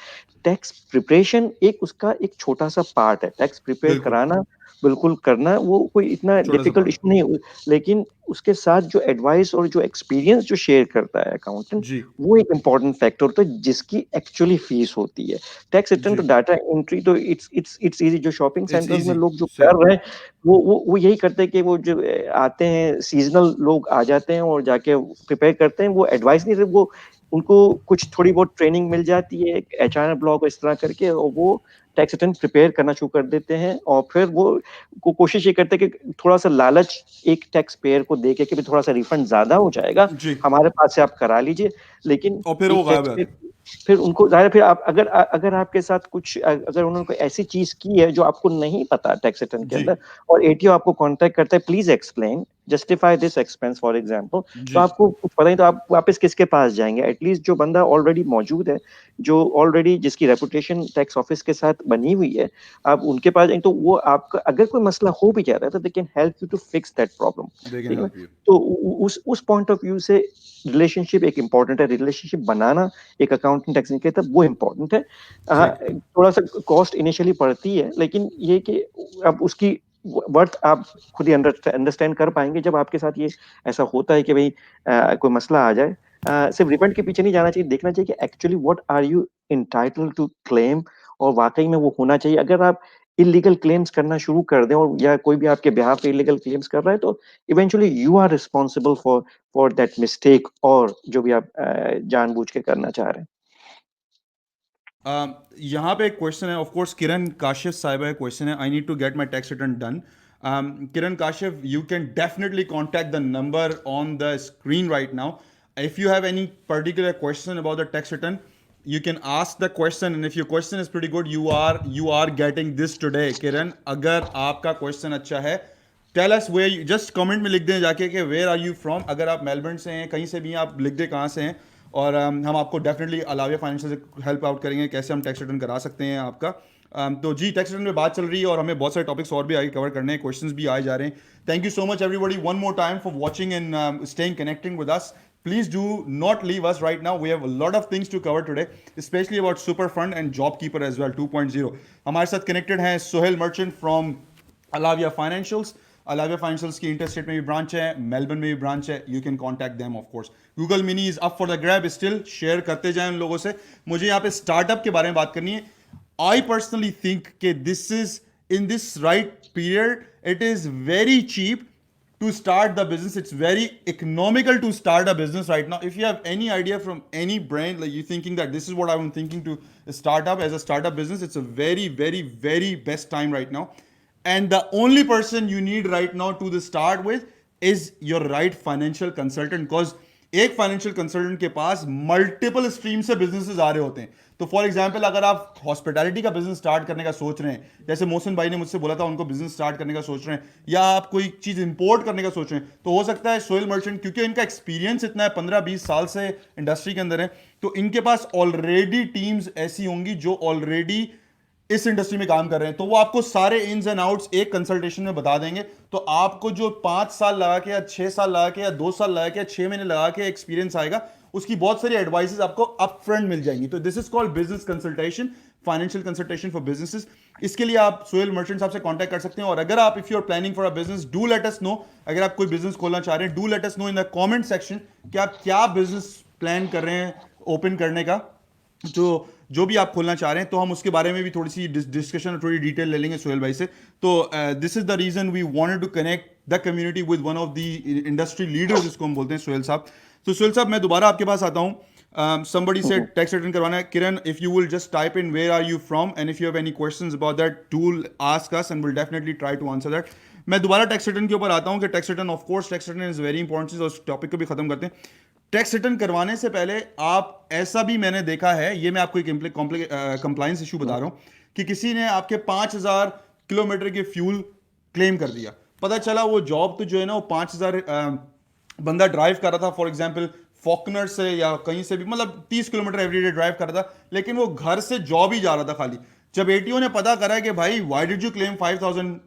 टैक्स प्रिपरेशन एक उसका एक छोटा सा पार्ट है, टैक्स प्रिपेयर बिल्कुल, कराना, बिल्कुल करना, वो कोई इतना छोटा सा डिफिकल्ट पार्ट। इशू नहीं है, लेकिन उसके साथ जो एडवाइस और जो एक्सपीरियंस जो शेयर करता है अकाउंटेंट, जी वो एक इंपॉर्टेंट फैक्टर होता है जिसकी एक्चुअली फीस होती है। टैक्स रिटर्न तो जी डाटा एंट्री तो इट्स इजी, जो शॉपिंग इट्स सेंटर्स में इजी। लोग जो सही। कर रहे हैं वो यही करते हैं कि वो जो आते हैं सीजनल लोग आ जाते हैं और जाके प्रिपेयर करते हैं, वो एडवाइस नहीं, वो उनको कुछ थोड़ी बहुत ट्रेनिंग मिल जाती है एचआर ब्लॉग इस तरह करके, और वो टैक्स रिटर्न प्रिपेयर करना शुरू कर देते हैं, और फिर वो को कोशिश ये करते हैं कि थोड़ा सा लालच एक टैक्स पेयर को दे के कि भी थोड़ा सा रिफंड ज्यादा हो जाएगा, जी हमारे पास से आप करा लीजिए। लेकिन और फिर वो एक गायब टैक्स हो जाते पेयर हैं। फिर उनको जाहिर है, फिर आप अगर अगर आपके साथ कुछ अगर उन्होंने कोई ऐसी चीज की है जो आपको नहीं पता टैक्स रिटर्न के जी अंदर, और एटीओ आपको कांटेक्ट करता है, please explain justify this expense for example, तो जी आपको कुछ पता नहीं, तो आप वापस किसके पास जाएंगे? एटलीस्ट जो बंदा ऑलरेडी मौजूद है, जो ऑलरेडी जिसकी रेपुटेशन टैक्स ऑफिस के साथ बनी हुई है, आप उनके पास जाएंगे तो वो आपका अगर कोई मसला हो भी जा रहा है तो they can help you to fix that problem, they can ठीक है ना। Help you. तो उस पॉइंट ऑफ व्यू से रिलेशनशिप एक इंपॉर्टेंट है, रिलेशनशिप बनाना एक अकाउंटिंग टैक्स के तब वो इम्पोर्टेंट है। हाँ, ठीक। थोड़ा सा कॉस्ट इनिशियली पड़ती है, लेकिन ये कि अब उसकी वर्थ आप खुद ही अंडरस्टैंड कर पाएंगे जब आपके साथ ये ऐसा होता है कि भाई कोई मसला आ जाए। सिर्फ रिफंड के पीछे नहीं जाना चाहिए, देखना चाहिए कि actually what are you entitle to claim, और वाकई में वो होना चाहिए। अगर आप इलीगल क्लेम्स करना शुरू कर दें, और या कोई भी आपके बिहाफ पे इलीगल क्लेम्स कर रहा है, तो eventually you are responsible for that mistake, और जो भी आप जानबूझ के करना चाह रहे हैं। यहाँ पे एक क्वेश्चन है, ऑफ कोर्स किरण काशिफ साहिबा का क्वेश्चन है, I need to get my tax return done. Kiran Kashif, you can definitely contact the number on the screen right now if you have any particular question about the tax return. you can ask the question, and if your question is pretty good, you are getting this today. Kiran, अगर आपका question अच्छा है, tell us where you, just comment में लिख दें जाके कि where are you from. अगर आप मेलबर्न से हैं, कहीं से भी हैं, आप लिख दें कहाँ से हैं, और हम आपको डेफिनेटली अलाविया फाइनेंशियल से हेल्प आउट करेंगे कैसे हम टैक्स रिटर्न करा सकते हैं आपका। तो जी, टैक्स रिटर्न में बात चल रही है और हमें बहुत सारे टॉपिक्स और भी आगे कवर करने हैं, क्वेश्चंस भी आए जा रहे हैं। Thank you so much everybody one more time for watching and staying connecting with us. Please do not leave us right now. We have a lot of things to cover today, especially about Super Fund and JobKeeper as well 2.0. हमारे साथ connected हैं Sohail merchant from Alavia Financials. Alavia Financials की interstate में भी branch है, Melbourne में भी branch है. You can contact them of course. Google Mini is up for the grab still. Share करते जाएं उन लोगों से. मुझे यहाँ पे स्टार्टअप के बारे में बात करनी है. I personally think कि this is in this right period, it is very cheap to start the business. It's very economical to start a business right now. If you have any idea from any brand, like you thinking that this is what I'm thinking to start up as a startup business, it's a very, very, very best time right now. And the only person you need right now to the start with is your right financial consultant, because एक financial consultant के पास multiple stream से businesses आ रहे होते हैं. तो for example, अगर आप हॉस्पिटैलिटी का बिजनेस स्टार्ट करने का सोच रहे हैं, जैसे मोहसिन भाई ने मुझसे बोला था उनको बिजनेस स्टार्ट करने का सोच रहे हैं, या आप कोई चीज इंपोर्ट करने का सोच रहे हैं, तो हो सकता है सोहेल मर्चेंट, क्योंकि इनका एक्सपीरियंस इतना है, 15-20 साल से इंडस्ट्री के अंदर है, तो इनके पास ऑलरेडी टीम्स ऐसी होंगी जो ऑलरेडी इस इंडस्ट्री में काम कर रहे हैं, तो वो आपको सारे इन्स एंड आउट्स एक कंसल्टेशन में बता देंगे. तो आपको जो 5 साल लगा के या 6 साल लगा के या 2 साल लगा के या 6 महीने लगा के एक्सपीरियंस आएगा, उसकी बहुत सारी एडवाइसेस आपको अप फ्रंट मिल जाएंगी. तो this is called business consultation, financial consultation for businesses. इसके लिए आप सोहेल मर्चेंट साहब से कांटेक्ट कर सकते हैं. और अगर आप, if you are planning for a business, do let us know. अगर आप कोई बिजनेस खोलना चाह रहे हैं, do let us know in the comment section कि आप क्या बिजनेस प्लान कर रहे हैं ओपन करने का, जो भी आप खोलना चाह रहे हैं, तो हम उसके बारे में भी थोड़ी सी डिस्कशन, थोड़ी डिटेल ले लेंगे सोहेल भाई से. तो this is the reason we wanted to connect the community with one of the industry leaders, जिसको हम बोलते हैं सोहेल साहब. तो सोहेल साहब, मैं दोबारा आपके पास आता हूँ. Somebody said टैक्स रिटर्न करवाना है. Kiran, if you will just type in where are you from, and if you have any questions about that, do ask us and we'll definitely try to answer that. मैं दोबारा tax return के ऊपर आता हूँ कि tax return, of course tax return is very important. और उस topic को भी खत्म करते हैं. टैक्स रिटर्न करवाने से पहले आप, ऐसा भी मैंने देखा है, ये मैं आपको एक कंप्लाइंस इशू बता रहा हूँ, कि किसी ने आपके 5,000 किलोमीटर के फ्यूल क्लेम कर दिया. पता चला वो जॉब तो जो है ना, वो 5,000 बंदा ड्राइव कर रहा था, फॉर एग्जाम्पल फॉकनर से या कहीं से भी, मतलब 30 किलोमीटर एवरीडे ड्राइव कर रहा था, लेकिन वो घर से जॉब ही जा रहा था खाली. जब एटीओ ने पता करा कि भाई why did you claim 5,000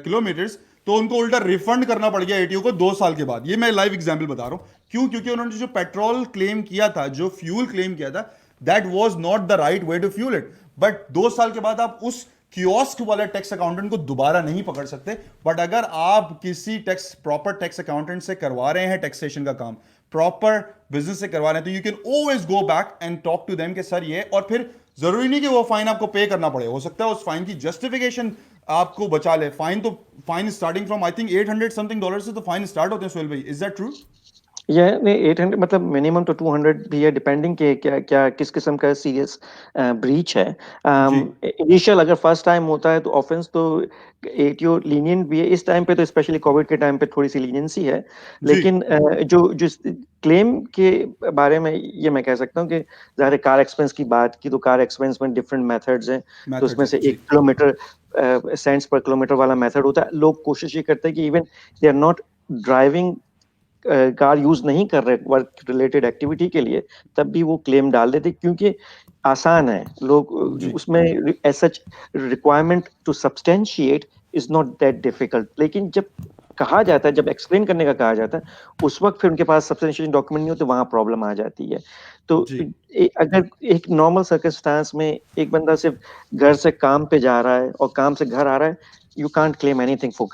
kilometres, तो उनको उल्टा रिफंड करना पड़ गया एटीओ को 2 साल के बाद. ये मैं लाइव एग्जांपल बता रहा हूं. क्यों? क्योंकि उन्होंने जो पेट्रोल क्लेम किया था, जो फ्यूल क्लेम किया था, that was not the right way to fuel it. But 2 साल के बाद आप उस कियोस्क वाले टैक्स अकाउंटेंट को दोबारा नहीं पकड़ सकते. बट अगर आप किसी प्रॉपर टैक्स अकाउंटेंट से करवा रहे हैं टैक्सेशन का काम, प्रॉपर बिजनेस से करवा रहे हैं, तो you can always go back and talk to them कि सर ये, और फिर जरूरी नहीं कि वो फाइन आपको पे करना पड़े. हो सकता है उस फाइन की जस्टिफिकेशन आपको बचा ले. Fine starting from I think 800 something dollar से तो फाइन स्टार्ट होते हैं सोहेल भाई. Is that true? नहीं, 800 मतलब मिनिमम तो 200 भी है, डिपेंडिंग के क्या क्या किस किस्म का सीरियस ब्रीच है. इनिशियल अगर फर्स्ट टाइम होता है तो ऑफेंस तो एटीओ लीनियंट भी है. इस टाइम पे तो स्पेशली कोविड के टाइम पे थोड़ी सी लीनियंसी है, लेकिन जो क्लेम के बारे में ये मैं कह सकता हूँ कि ज़ाहिर कार एक्सपेंस की बात की तो कार एक्सपेंस में डिफरेंट मेथड्स हैं. तो उसमें से 1 किलोमीटर सेंट्स पर किलोमीटर वाला मेथड होता है. लोग कोशिश ये करते हैं कि even they are not driving, car use नहीं कर रहे वर्क रिलेटेड एक्टिविटी के लिए, तब भी वो क्लेम डाल देते क्योंकि आसान है. लोग उसमें as such requirement to substantiate is not that difficult. लेकिन जब कहा जाता है, जब एक्सप्लेन करने का कहा जाता है, उस वक्त फिर उनके पास सब्सटेंशिएशन डॉक्यूमेंट नहीं होते, वहां प्रॉब्लम आ जाती है. तो अगर एक नॉर्मल सर्कमस्टांस में एक बंदा सिर्फ घर से काम पे जा रहा है और काम से घर आ रहा है, you can't claim anything for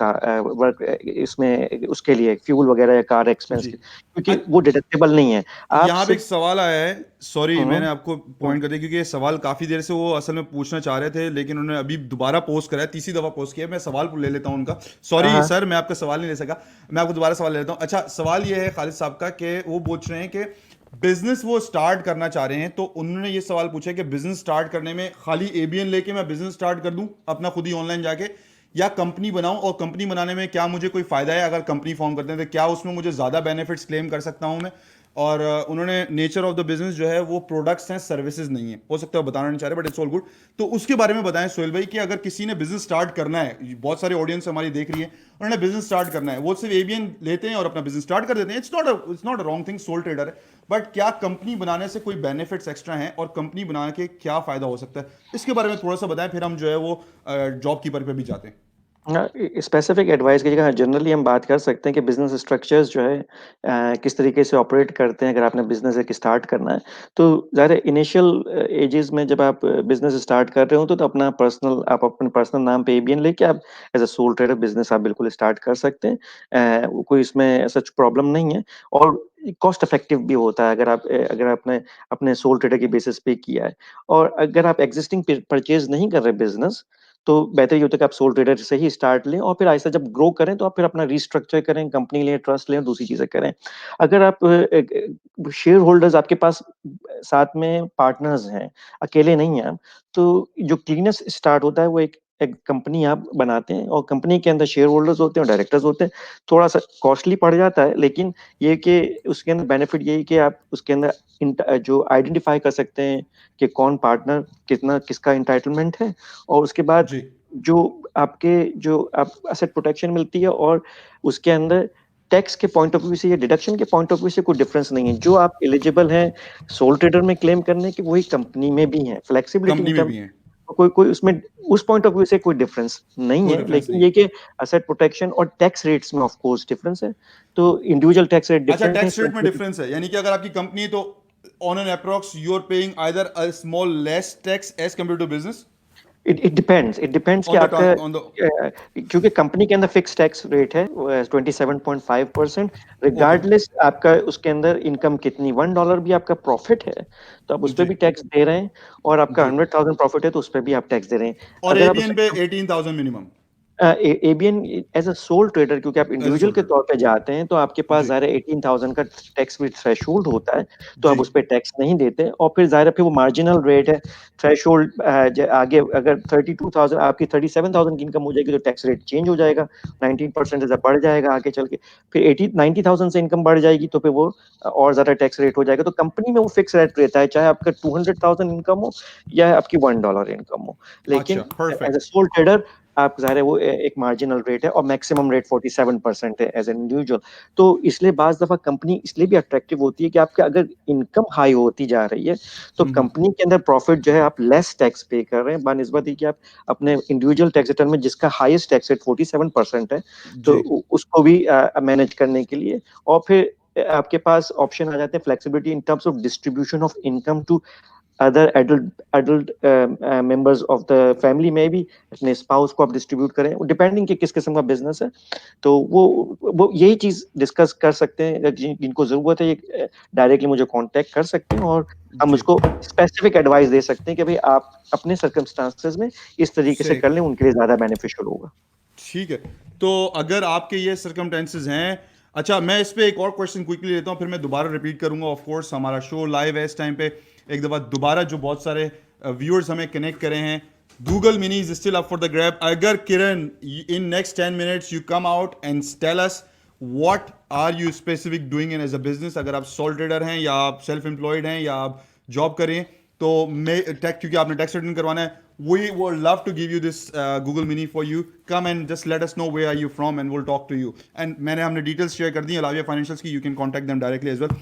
work, इसमें उसके लिए फ्यूल वगैरह या कार एक्सपेंस, क्योंकि वो डिडक्टेबल नहीं है. यहाँ पे एक सवाल आया है, सॉरी मैंने आपको पॉइंट कर दिया, क्योंकि ये सवाल काफी देर से वो असल में पूछना चाह रहे थे, लेकिन उन्होंने अभी दोबारा पोस्ट करा है, तीसरी दफा पोस्ट किया. मैं सवाल ले लेता हूँ उनका. सॉरी सर, मैं आपका सवाल नहीं ले सका, मैं आपको दोबारा सवाल ले लेता हूँ. अच्छा, सवाल ये है खालिद साहब का कि वो पूछ रहे हैं कि बिजनेस वो स्टार्ट करना चाह रहे हैं, तो उन्होंने ये सवाल पूछा कि बिजनेस स्टार्ट करने में खाली एबीएन लेके मैं बिजनेस स्टार्ट कर दूं अपना खुद ही ऑनलाइन जाके, या कंपनी बनाऊं, और कंपनी बनाने में क्या मुझे कोई फायदा है? अगर कंपनी फॉर्म करते हैं तो क्या उसमें मुझे ज्यादा बेनिफिट्स क्लेम कर सकता हूं मैं? और उन्होंने नेचर ऑफ द बिजनेस जो है वो प्रोडक्ट्स हैं, सर्विसेज नहीं है, हो सकता है बताना नहीं चाह रहे बट इट्स ऑल गुड। तो उसके बारे में बताएं सोहेल भाई कि अगर किसी ने बिजनेस स्टार्ट करना है, बहुत सारे ऑडियंस हमारी देख रही है, उन्होंने बिजनेस स्टार्ट करना है, वो सिर्फ एबीएन लेते हैं और अपना बिजनेस स्टार्ट कर देते हैं, it's not a wrong thing, soul trader है, बट क्या कंपनी बनाने से कोई बेनिफिट्स एक्स्ट्रा हैं और कंपनी बना के क्या फायदा हो सकता है, इसके बारे में थोड़ा सा बताएं, फिर हम जो है वो जॉब कीपर पे भी जाते हैं। स्पेसिफिक एडवाइस की जगह जनरली हम बात कर सकते हैं कि बिजनेस स्ट्रक्चर्स जो है किस तरीके से ऑपरेट करते हैं अगर आपने बिजनेस एक स्टार्ट करना है। तो ज़्यादा इनिशियल एजेस में जब आप बिजनेस स्टार्ट कर रहे हो तो अपना पर्सनल आप अपने पर्सनल नाम पे एबीएन लेके आप as a sole trader business आप बिल्कुल स्टार्ट कर सकते हैं। कोई इसमें सच प्रॉब्लम नहीं है और कॉस्ट इफेक्टिव भी होता है अगर आपने अपने सोल ट्रेडर के बेसिस पे किया है। और अगर आप एग्जिस्टिंग परचेज नहीं कर रहे बिजनेस तो बेहतर ये होता है कि आप सोल ट्रेडर से ही स्टार्ट लें और फिर ऐसा जब ग्रो करें तो आप फिर अपना रीस्ट्रक्चर करें, कंपनी लें, ट्रस्ट लें और दूसरी चीजें करें। अगर आप शेयर होल्डर्स आपके पास साथ में पार्टनर्स हैं, अकेले नहीं हैं आप, तो जो क्लीनेस्ट स्टार्ट होता है वो एक एक कंपनी आप बनाते हैं और कंपनी के अंदर शेयर होल्डर्स होते हैं और डायरेक्टर्स होते हैं। थोड़ा सा कॉस्टली पड़ जाता है लेकिन ये कि उसके अंदर बेनिफिट यही कि आप उसके अंदर जो आइडेंटिफाई कर सकते हैं कि कौन पार्टनर कितना किसका इंटाइटलमेंट है और उसके बाद जी। जो जो आप एसेट प्रोटेक्शन मिलती है और उसके अंदर टैक्स के पॉइंट ऑफ व्यू से या डिडक्शन के पॉइंट ऑफ व्यू से कोई डिफरेंस नहीं है। जो आप एलिजिबल हैं सोल ट्रेडर में क्लेम करने की वही कंपनी में भी है। फ्लेक्सिबिलिटी इन कंपनी में टर्म भी हैं। कोई कोई उसमें उस पॉइंट ऑफ व्यू से कोई डिफरेंस नहीं कोई है डिफरेंस लेकिन नहीं। ये कि एसेट प्रोटेक्शन और टैक्स रेट्स में ऑफ कोर्स डिफरेंस है। तो इंडिविजुअल टैक्स रेट अच्छा, डिफरेंट है। टैक्स रेट में डिफरेंस है, यानी कि अगर आपकी कंपनी है तो on an approx you are paying either a small less tax as compare to business it depends कि ऑन द आपका ऑन द क्योंकि कंपनी के अंदर फिक्स टैक्स रेट है 27.5%। ओके। रिगार्डलेस आपका उसके अंदर इनकम कितनी $1 भी आपका प्रॉफिट है तो आप उस पर जी। भी टैक्स दे रहे हैं और आपका जी। 100,000 प्रॉफिट है तो उस पर भी आप टैक्स दे रहे हैं। और अगर आप एबीएन पे उसे 18,000 minimum ABN as a sole trader क्योंकि आप एज ए इंडिविजुअल सोल के ट्रेडर। तौर पे जाते हैं तो आपके पास जी। ज़ाहिर है 18,000 का टैक्स फ्री थ्रेशोल्ड होता है तो जी। आप उस पे टैक्स नहीं देते और फिर ज़ाहिर है फिर वो मार्जिनल रेट है थ्रेशोल्ड आगे अगर 32,000 आपकी 37,000 की इनकम हो जाएगी तो टैक्स रेट चेंज हो जाएगा 19% ऐसा बढ़ जाएगा आगे चल के। फिर 90,000 से इनकम बढ़ जाएगी तो फिर वो और ज़्यादा टैक्स रेट हो जाएगा। तो कंपनी में वो फिक्स रेट रहता है चाहे आपका 200,000 इनकम हो या आपकी $1 इनकम हो। अच्छा, लेकिन as a perfect. Sole trader आप ज़ाहिर है वो एक मार्जिनल रेट है और मैक्सिमम रेट 47% है एज एन इंडिविजुअल। तो इसलिए बाज दफा कंपनी इसलिए भी अट्रैक्टिव होती है कि आपका अगर इनकम हाई होती जा रही है तो कंपनी के अंदर प्रॉफिट जो है आप लेस टैक्स पे कर रहे हैं बानिस्बत ही कि आप अपने इंडिविजुअल टैक्स रिटर्न में जिसका हाईएस्ट टैक्स रेट 47% है तो जी। उसको भी मैनेज करने के लिए और फिर आपके पास ऑप्शन आ जाते हैं flexibility in terms of distribution of income to other adult members of the family में भी अपने स्पाउस को आप डिस्ट्रीब्यूट करें डिपेंडिंग कि किस किस्म का बिजनेस है। तो वो यही चीज डिस्कस कर सकते हैं जिनको जरूरत है ये डायरेक्टली मुझे कांटेक्ट कर सकते हैं और हम जी। उसको स्पेसिफिक एडवाइस दे सकते हैं कि भाई आप अपने सर्कमस्टांसेस में इस तरीके से से कर लें उनके लिए ज्यादा बेनिफिशियल होगा। ठीक है। तो अगर आपके ये सर्कमटेंसेस हैं, अच्छा मैं इस पे एक और क्वेश्चन क्विकली लेता हूँ, फिर मैं दोबारा रिपीट करूंगा। ऑफ कोर्स हमारा शो लाइव है इस टाइम पे, एक दफ़ा दोबारा जो बहुत सारे व्यूअर्स हमें कनेक्ट करे हैं, Google mini is still up for the grab. अगर Kiran in next 10 minutes you come out and tell us what are you specific doing in as a business, अगर आप सोल ट्रेडर हैं या आप सेल्फ एम्प्लॉयड हैं या आप जॉब करें, तो मैं टैक्स, क्योंकि आपने टैक्स रिटर्न करवाना है, we would love to give you this Google Mini for you. Come and just let us know where are you from and we'll talk to you. And मैंने हमने details share कर दी हैं लाविया financials की, you can contact them directly as well.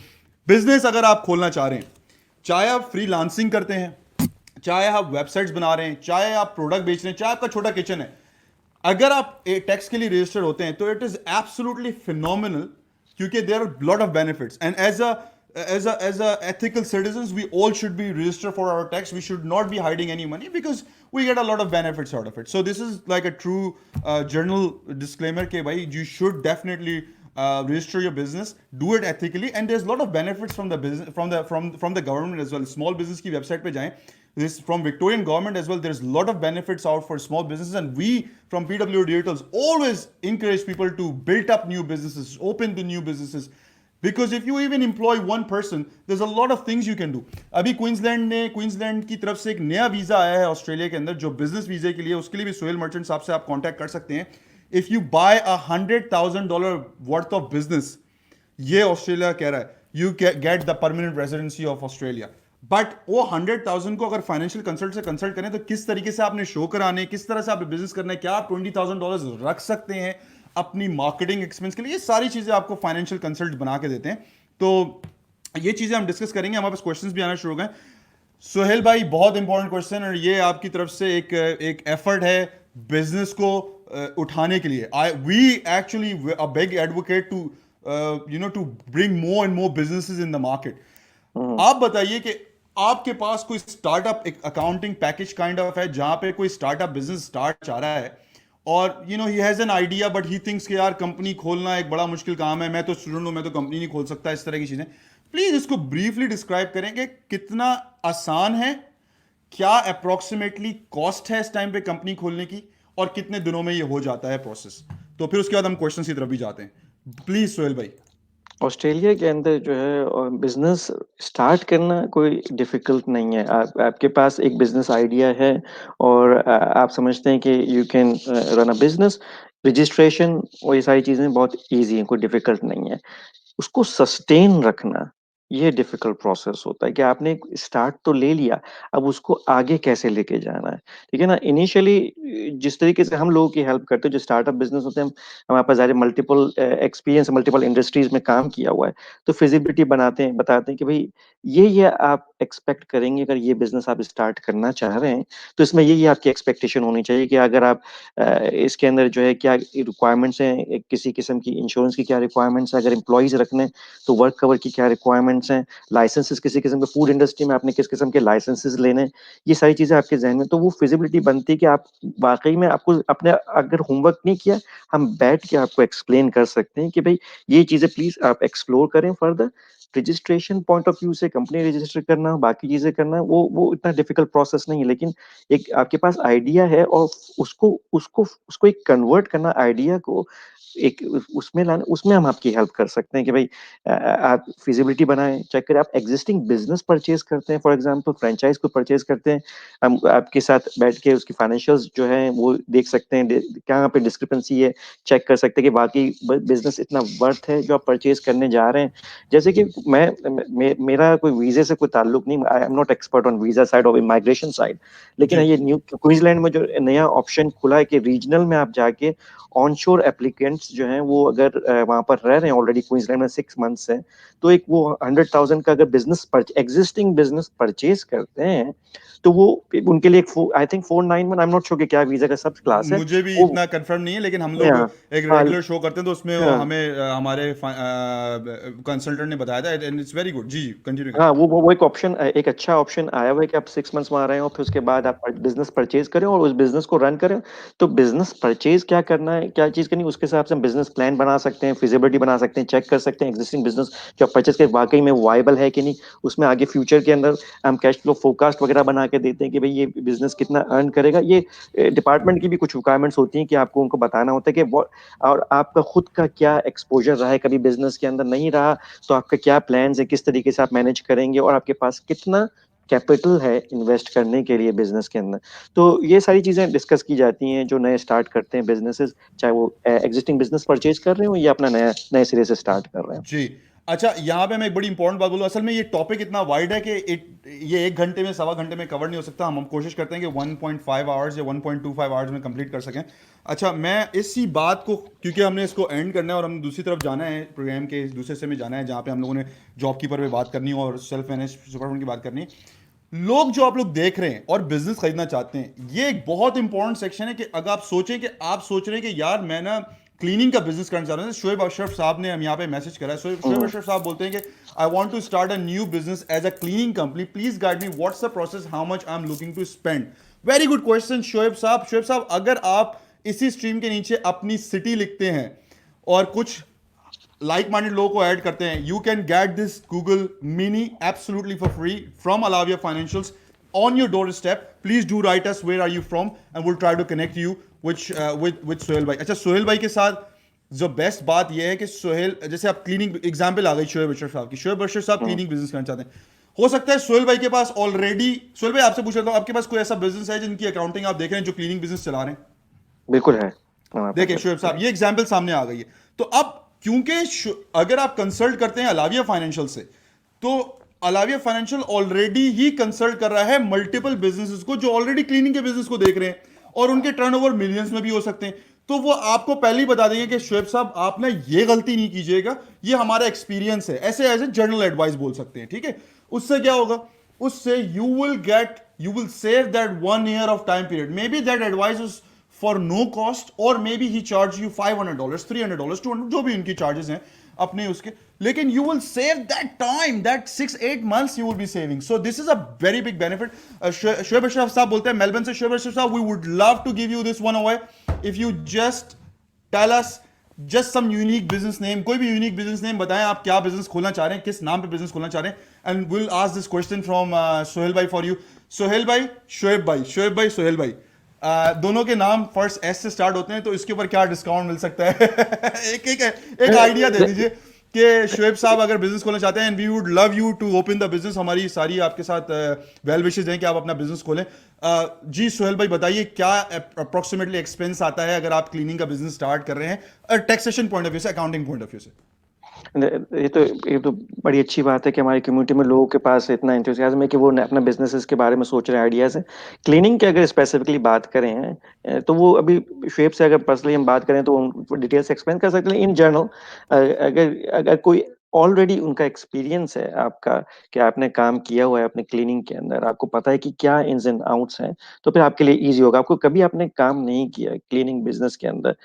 Business अगर आप खोलना चाह रहे हैं, चाहे आप फ्रीलांसिंग करते हैं, चाहे आप वेबसाइट्स बना रहे हैं, चाहे आप प्रोडक्ट बेच रहे हैं, चाहे आपका छोटा किचन है, अगर आप टैक्स के लिए रजिस्टर्ड होते हैं तो इट इज एब्सोल्युटली फिनोमिनल, क्योंकि there are lot of benefits and as a ethical citizens we all should be registered for our tax. We should not be hiding any money because we get a lot of benefits out of it. So this is like a true journal disclaimer ke bhai you should definitely register your business, do it ethically, and there's a lot of benefits from the business, from the government as well. Small business की website पे जाएं, this from Victorian government as well, there's a lot of benefits out for small businesses, and we from PW Digitals always encourage people to build up new businesses, open the new businesses, because if you even employ one person there's a lot of things you can do. अभी Queensland की तरफ से एक नया visa आया है Australia के अंदर जो बिजनेस वीज़े के लिए, उसके लिए भी सोहेल मर्चेंट साहब से आप कांटेक्ट कर सकते हैं। If you buy $100,000 worth of business, ये ऑस्ट्रेलिया कह रहा है, you get the permanent residency of Australia. But वो 100,000 को अगर फाइनेंशियल कंसल्ट से कंसल्ट करें तो किस तरीके से आपने शो कराने, किस तरह से आपने बिजनेस करना है, क्या आप $20,000 रख सकते हैं अपनी मार्केटिंग एक्सपेंस के लिए, ये सारी चीजें आपको फाइनेंशियल कंसल्ट बना के देते हैं. तो ये चीजें हम डिस्कस करेंगे. हमारे पास क्वेश्चंस भी आना शुरू हो गए. सुहेल भाई, बहुत इंपॉर्टेंट क्वेश्चन, और ये आपकी तरफ से एक एफर्ट है बिजनेस को उठाने के लिए. We actually a big advocate to to bring more and more businesses in the market. आप बताइए कि आपके पास कोई स्टार्टअप एक अकाउंटिंग पैकेज काइंड ऑफ है जहां पे कोई स्टार्टअप बिजनेस स्टार्ट चाह रहा है, और he has an idea but he thinks कि यार कंपनी खोलना एक बड़ा मुश्किल काम है, मैं तो स्टूडेंट हूं, मैं तो कंपनी नहीं खोल सकता, इस तरह की चीजें. प्लीज इसको ब्रीफली डिस्क्राइब करें कि कितना आसान है, क्या अप्रोक्सीमेटली कॉस्ट है इस टाइम पे कंपनी खोलने की, और कितने दिनों में ये हो जाता है प्रोसेस. तो फिर उसके बाद हम क्वेश्चन की तरफ भी जाते हैं. प्लीज सोहेल भाई. ऑस्ट्रेलिया के अंदर जो है बिजनेस स्टार्ट करना कोई डिफिकल्ट नहीं है. आपके पास एक बिजनेस आइडिया है और आप समझते हैं कि you can run a business. Registration और ये सारी चीजें बहुत इजी हैं, कोई डिफिकल्ट नहीं है. उसको सस्टेन रखना, ये डिफिकल्ट प्रोसेस होता है कि आपने स्टार्ट तो ले लिया, अब उसको आगे कैसे लेके जाना है. ठीक है ना. इनिशियली जिस तरीके से हम लोगों की हेल्प करते हैं, जो स्टार्टअप बिजनेस होते हैं, हमारे पास ज़ाहिर मल्टीपल एक्सपीरियंस, मल्टीपल इंडस्ट्रीज में काम किया हुआ है, तो फिजिबिलिटी बनाते हैं, बताते हैं कि भाई ये आप एक्सपेक्ट करेंगे अगर ये बिजनेस आप स्टार्ट करना चाह रहे हैं, तो इसमें ये आपकी एक्सपेक्टेशन होनी चाहिए कि अगर आप इसके अंदर जो है क्या रिक्वायरमेंट्स हैं, किसी किस्म की इंश्योरेंस की क्या रिक्वायरमेंट्स है, अगर एम्प्लॉयज रखने तो वर्क कवर की क्या रिक्वायरमेंट्स हैं, लाइसेंसेस किसी किस्म के, फूड इंडस्ट्री में आपने किस किस्म के लाइसेंसेस लेने, ये सारी चीजें आपके जहन में, तो वो फिजिबिलिटी बनती है कि आप वाकई में, आपको अपने अगर होमवर्क नहीं किया, हम बैठ के आपको एक्सप्लेन कर सकते हैं कि भाई ये चीजें प्लीज आप एक्सप्लोर करें further. Registration point of view से कंपनी रजिस्टर करना, बाकी चीजें करना, वो इतना डिफिकल्ट प्रोसेस नहीं है, लेकिन एक आपके पास आइडिया है और उसको उसको उसको एक कन्वर्ट करना, आइडिया को एक उसमें लाना, उसमें हम आपकी हेल्प कर सकते हैं कि भाई आप फिजिबिलिटी बनाएं, चेक करें. आप एग्जिस्टिंग बिजनेस परचेज करते हैं, फॉर एग्जांपल फ्रेंचाइज को परचेज करते हैं, हम आपके साथ बैठ के उसकी फाइनेंशियल्स जो है वो देख सकते हैं, कहाँ पे डिस्क्रिपेंसी है, चेक कर सकते हैं कि बाकी बिजनेस इतना वर्थ है जो आप परचेज करने जा रहे हैं. जैसे कि मेरा कोई वीजे से कोई ताल्लुक नहीं, I am not expert on visa side और इमिग्रेशन साइड, लेकिन जी. ये न्यू क्वींसलैंड में जो नया ऑप्शन खुला है कि रीजनल में आप जाके ऑनशोर एप्लीकेंट्स जो हैं वो अगर वहां पर रह रहे हैं ऑलरेडी क्वींसलैंड में 6 मंथ्स है, तो एक वो 100,000 का अगर बिजनेस एग्जिस्टिंग बिजनेस परचेज करते हैं, तो वो उनके लिए I think 491, I am not sure कि क्या वीजा का सब क्लास है मुझे भी वो. इतना कंफर्म नहीं है, लेकिन हम लोग हाँ एक हाँ रेगुलर शो करते हैं तो उसमें हाँ हमें हमारे कंसल्टेंट ने बताया था, एंड इट्स वेरी गुड. जी, कंटिन्यू करें. हाँ, वो एक ऑप्शन, एक अच्छा ऑप्शन आया हुआ है कि आप 6 मंथ्स वहाँ रहे हो, फिर उसके बाद आप बिजनेस परचेज करें और उस बिजनेस को रन करें. तो बिजनेस परचेज क्या करना है, क्या चीज करनी है, उसके हिसाब से हम बिजनेस प्लान बना सकते हैं, फिजिबिलिटी बना सकते हैं, चेक कर सकते हैं एग्जिस्टिंग बिजनेस जो आप परचेज कर वाकई में वाइबल है कि नहीं. उसमें आगे फ्यूचर के अंदर हम कैश फ्लो फोरकास्ट वगैरह बना के देते हैं कि भाई ये बिजनेस कितना अर्न करेगा. ये डिपार्टमेंट की भी कुछ रिक्वायरमेंट्स होती हैं कि आपको उनको बताना होता है कि और आपका खुद का क्या एक्सपोजर रहा है कभी बिजनेस के अंदर, नहीं रहा तो आपका क्या प्लान्स है, किस तरीके से आप मैनेज करेंगे, और आपके पास कितना कैपिटल है इन्वेस्ट करने के लिए बिजनेस के अंदर. तो ये सारी चीजें डिस्कस की जाती हैं जो नए स्टार्ट करते हैं बिजनेसेस, चाहे वो एग्जिस्टिंग बिजनेस परचेज कर रहे हो या अपना नया नए सिरे से स्टार्ट कर रहे हो. जी. अच्छा, यहाँ पे मैं एक बड़ी इंपॉर्टेंट बात बोलूँ. असल में ये टॉपिक इतना वाइड है कि ये 1 घंटे में, सवा घंटे में कवर नहीं हो सकता. हम कोशिश करते हैं कि 1.5 आवर्स या 1.25 आवर्स में कंप्लीट कर सकें. अच्छा, मैं इसी बात को, क्योंकि हमने इसको एंड करना है और हम दूसरी तरफ जाना है, प्रोग्राम के दूसरे हिस्से में जाना है जहाँ पे हम लोगों ने जॉब कीपर पे बात करनी है और सेल्फ मैनेज सुपरफंड की बात करनी है. लोग जो आप लोग देख रहे हैं और बिजनेस खरीदना चाहते हैं, ये एक बहुत इंपॉर्टेंट सेक्शन है कि अगर आप सोचें कि आप सोच रहे हैं कि यार मैं ना क्लीनिंग का बिजनेस करना चाह रहा हूँ. शोएब अशरफ साहब ने हम यहाँ पे मैसेज करा है. शोएब अशरफ साहब बोलते हैं कि I want to start a new business as a cleaning company, please guide me what's the process, how much I am looking to spend. Very good question Shoaib साहब. शोएब साहब, अगर आप इसी स्ट्रीम के नीचे अपनी सिटी लिखते हैं और कुछ लाइक माइंडेड लोगों को ऐड करते हैं, you can get this Google mini absolutely for free from Alavia financials on your doorstep. Please do write us where are you from and we'll try to connect you with Sohail भाई. अच्छा, सोहेल भाई के साथ जो बेस्ट बात यह है कि सोहेल, जैसे आप क्लीनिंग एग्जांपल आ गई शोएब अशरफ साहब की. शोएब अशरफ साहब क्लीनिंग बिजनेस करना चाहते हैं. हो सकता है सोहेल भाई के पास ऑलरेडी, सोहेल भाई आपसे पूछ रहा हूँ, आपके पास कोई ऐसा बिजनेस है जिनकी अकाउंटिंग आप देख रहे हैं जो क्लीनिंग बिजनेस चला रहे हैं? बिल्कुल है हमारे पास देखिए शोएब साहब, ये एग्जाम्पल सामने आ गई है. तो अब क्योंकि अगर आप कंसल्ट करते हैं अलाविया फाइनेंशियल से, तो अलाविया फाइनेंशियल ऑलरेडी ही कंसल्ट कर रहा है मल्टीपल बिजनेसेस को जो ऑलरेडी क्लीनिंग के बिजनेस को देख रहे हैं, और उनके टर्नओवर मिलियंस में भी हो सकते हैं। तो वो आपको पहले ही बता देंगे कि शोएब साहब आप ना ये गलती नहीं कीजिएगा, ये हमारा एक्सपीरियंस है, ऐसे एज ए जनरल एडवाइस बोल सकते हैं, ठीक है। उससे क्या होगा, उससे you will save that 1 year of time period. Maybe that advice is for no cost, or maybe he charge you $500, $300, $200, जो भी उनकी charges हैं अपने उसके, लेकिन you will save that time, that 6-8 months you will be saving. So this is a very big benefit. Shoaib Ashraf साहब बोलते हैं मेलबर्न से, शोएब अशरफ साहब, we would love to give you this one away if you just tell us just some unique business name, कोई भी unique business name बताएं, आप क्या business खोलना चाह रहे हैं, किस नाम पे business खोलना चाह रहे हैं, and we'll ask this question from Sohail भाई for you. सोहेल भाई, शोएब भाई, शोएब भाई, सोहेल भाई, दोनों के नाम फर्स्ट एस से स्टार्ट होते हैं, तो इसके ऊपर क्या डिस्काउंट मिल सकता है? एक आइडिया दे दीजिए कि शोएब साहब अगर बिजनेस खोलना चाहते हैं, and we would love you to open the business, हमारी सारी आपके साथ वेल विशेज हैं कि आप अपना बिजनेस खोलें। जी सोहेल भाई बताइए, क्या अप्रोक्सीमेटली एक्सपेंस आता है अगर आप क्लीनिंग का बिजनेस स्टार्ट कर रहे हैं, टैक्सेशन पॉइंट ऑफ व्यू से, अकाउंटिंग पॉइंट ऑफ व्यू से? ये तो बड़ी अच्छी बात है कि हमारी कम्युनिटी में लोगों के पास इतना एंथुसियाज्म है कि वो अपना बिजनेसेस के बारे में सोच रहे हैं, आइडियाज हैं। क्लीनिंग की अगर स्पेसिफिकली बात करें हैं, तो वो अभी शेप से अगर पर्सनली हम बात करें तो डिटेल से एक्सप्लेन कर सकते हैं। इन जनरल अगर अगर कोई ऑलरेडी उनका एक्सपीरियंस है आपका, कि आपने काम किया हुआ है अपने क्लीनिंग के अंदर, आपको पता है कि क्या इन्स एंड आउट्स हैं, तो फिर आपके लिए इजी होगा। आपको कभी आपने काम नहीं किया क्लीनिंग बिजनेस के अंदर,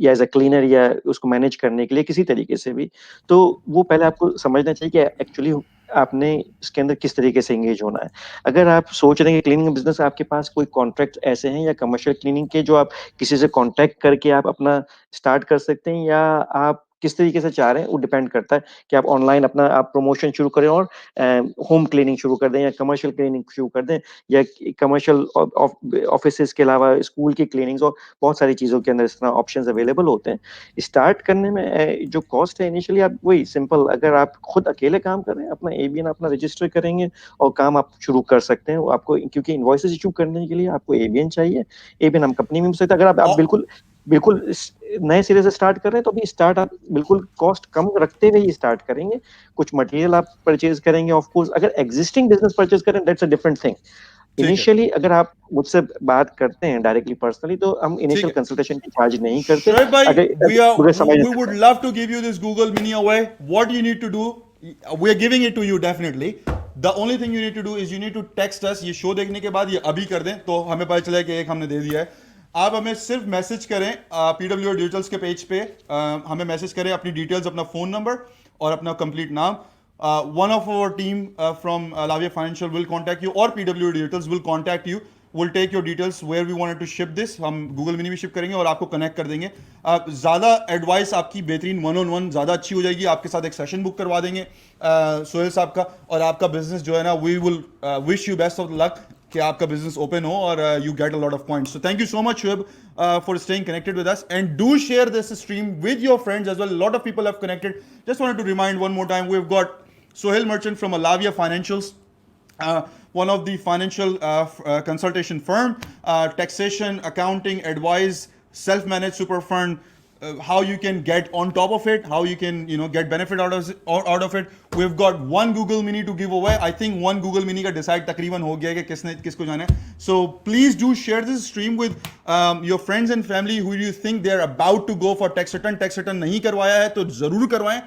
या एज अ क्लीनर, या उसको मैनेज करने के लिए किसी तरीके से भी, तो वो पहले आपको समझना चाहिए कि एक्चुअली आपने इसके अंदर किस तरीके से एंगेज होना है। अगर आप सोच रहे हैं कि क्लीनिंग बिजनेस, आपके पास कोई कॉन्ट्रैक्ट ऐसे हैं या कमर्शियल क्लीनिंग के जो आप किसी से कॉन्ट्रैक्ट करके आप अपना स्टार्ट कर सकते हैं, या आप किस तरीके से चाह रहे हैं, वो डिपेंड करता है कि आप ऑनलाइन अपना आप प्रमोशन शुरू करें और होम क्लीनिंग शुरू कर दें, या कमर्शियल क्लीनिंग शुरू कर दें, या कमर्शियल ऑफिसेज के अलावा स्कूल की क्लीनिंग्स, और बहुत सारी चीज़ों के अंदर इस तरह ऑप्शंस अवेलेबल होते हैं। स्टार्ट करने में जो कॉस्ट है इनिशियली, आप वही सिंपल, अगर आप खुद अकेले काम कर रहे हैं, अपना एबीएन अपना रजिस्टर करेंगे और काम आप शुरू कर सकते हैं। वो आपको, क्योंकि इनवॉइसेस इशू करने के लिए आपको एबीएन चाहिए, एबीएन हम कंपनी में मिल सकते हैं। अगर आप बिल्कुल बिल्कुल नए सिरे से स्टार्ट कर रहे हैं, तो भी स्टार्ट आप बिल्कुल कॉस्ट कम रखते हुए ही स्टार्ट करेंगे। कुछ मटेरियल आप परचेज करेंगे, ऑफ कोर्स। अगर एग्जिस्टिंग बिजनेस परचेज करें, that's a different thing. Initially अगर आप मुझसे बात करते हैं डायरेक्टली पर्सनली, तो हम इनिशियल कंसल्टेशन की चार्ज नहीं करते। शोएब भाई, we would अगर love to give you this Google Mini away. What you need to do, we are giving it to you definitely. The only thing you need to do is you need to text us. ये show देखने के बाद ये अभी कर दें, तो हमें पता चले कि एक हमने दे दिया है। आप हमें सिर्फ मैसेज करें PWO डिजिटल्स के पेज पे, हमें मैसेज करें अपनी डिटेल्स, अपना फ़ोन नंबर और अपना कंप्लीट नाम। One of our team from Lavia Financial will contact you, or PWO Digitals will contact you. We'll take your details where we wanted to ship this. हम Google Mini भी ship करेंगे और आपको connect कर देंगे। ज़्यादा advice आपकी बेहतरीन 1-on-1 ज़्यादा अच्छी हो जाएगी। आपके साथ एक सेशन बुक करवा देंगे सोहेल साहब का, और आपका बिजनेस जो है ना, we will wish you best of luck कि आपका बिजनेस ओपन हो और you get a lot of points. So thank you so much Shoaib for staying connected with us, and do share this stream with your friends as well. A lot of people have connected. Just wanted to remind one more time, we've got Sohail Merchant from Alavia Financials, one of the financial consultation firm, taxation, accounting, advice, self-managed super fund, how you can get on top of it, how you can get benefit out of it. We've got one Google Mini to give away. I think one Google Mini का decide तकरीबन हो गया है कि किसने किसको जाना है. So please do share this stream with your friends and family who you think they're about to go for tax return. Tax return नहीं करवाया है तो जरूर करवाएं.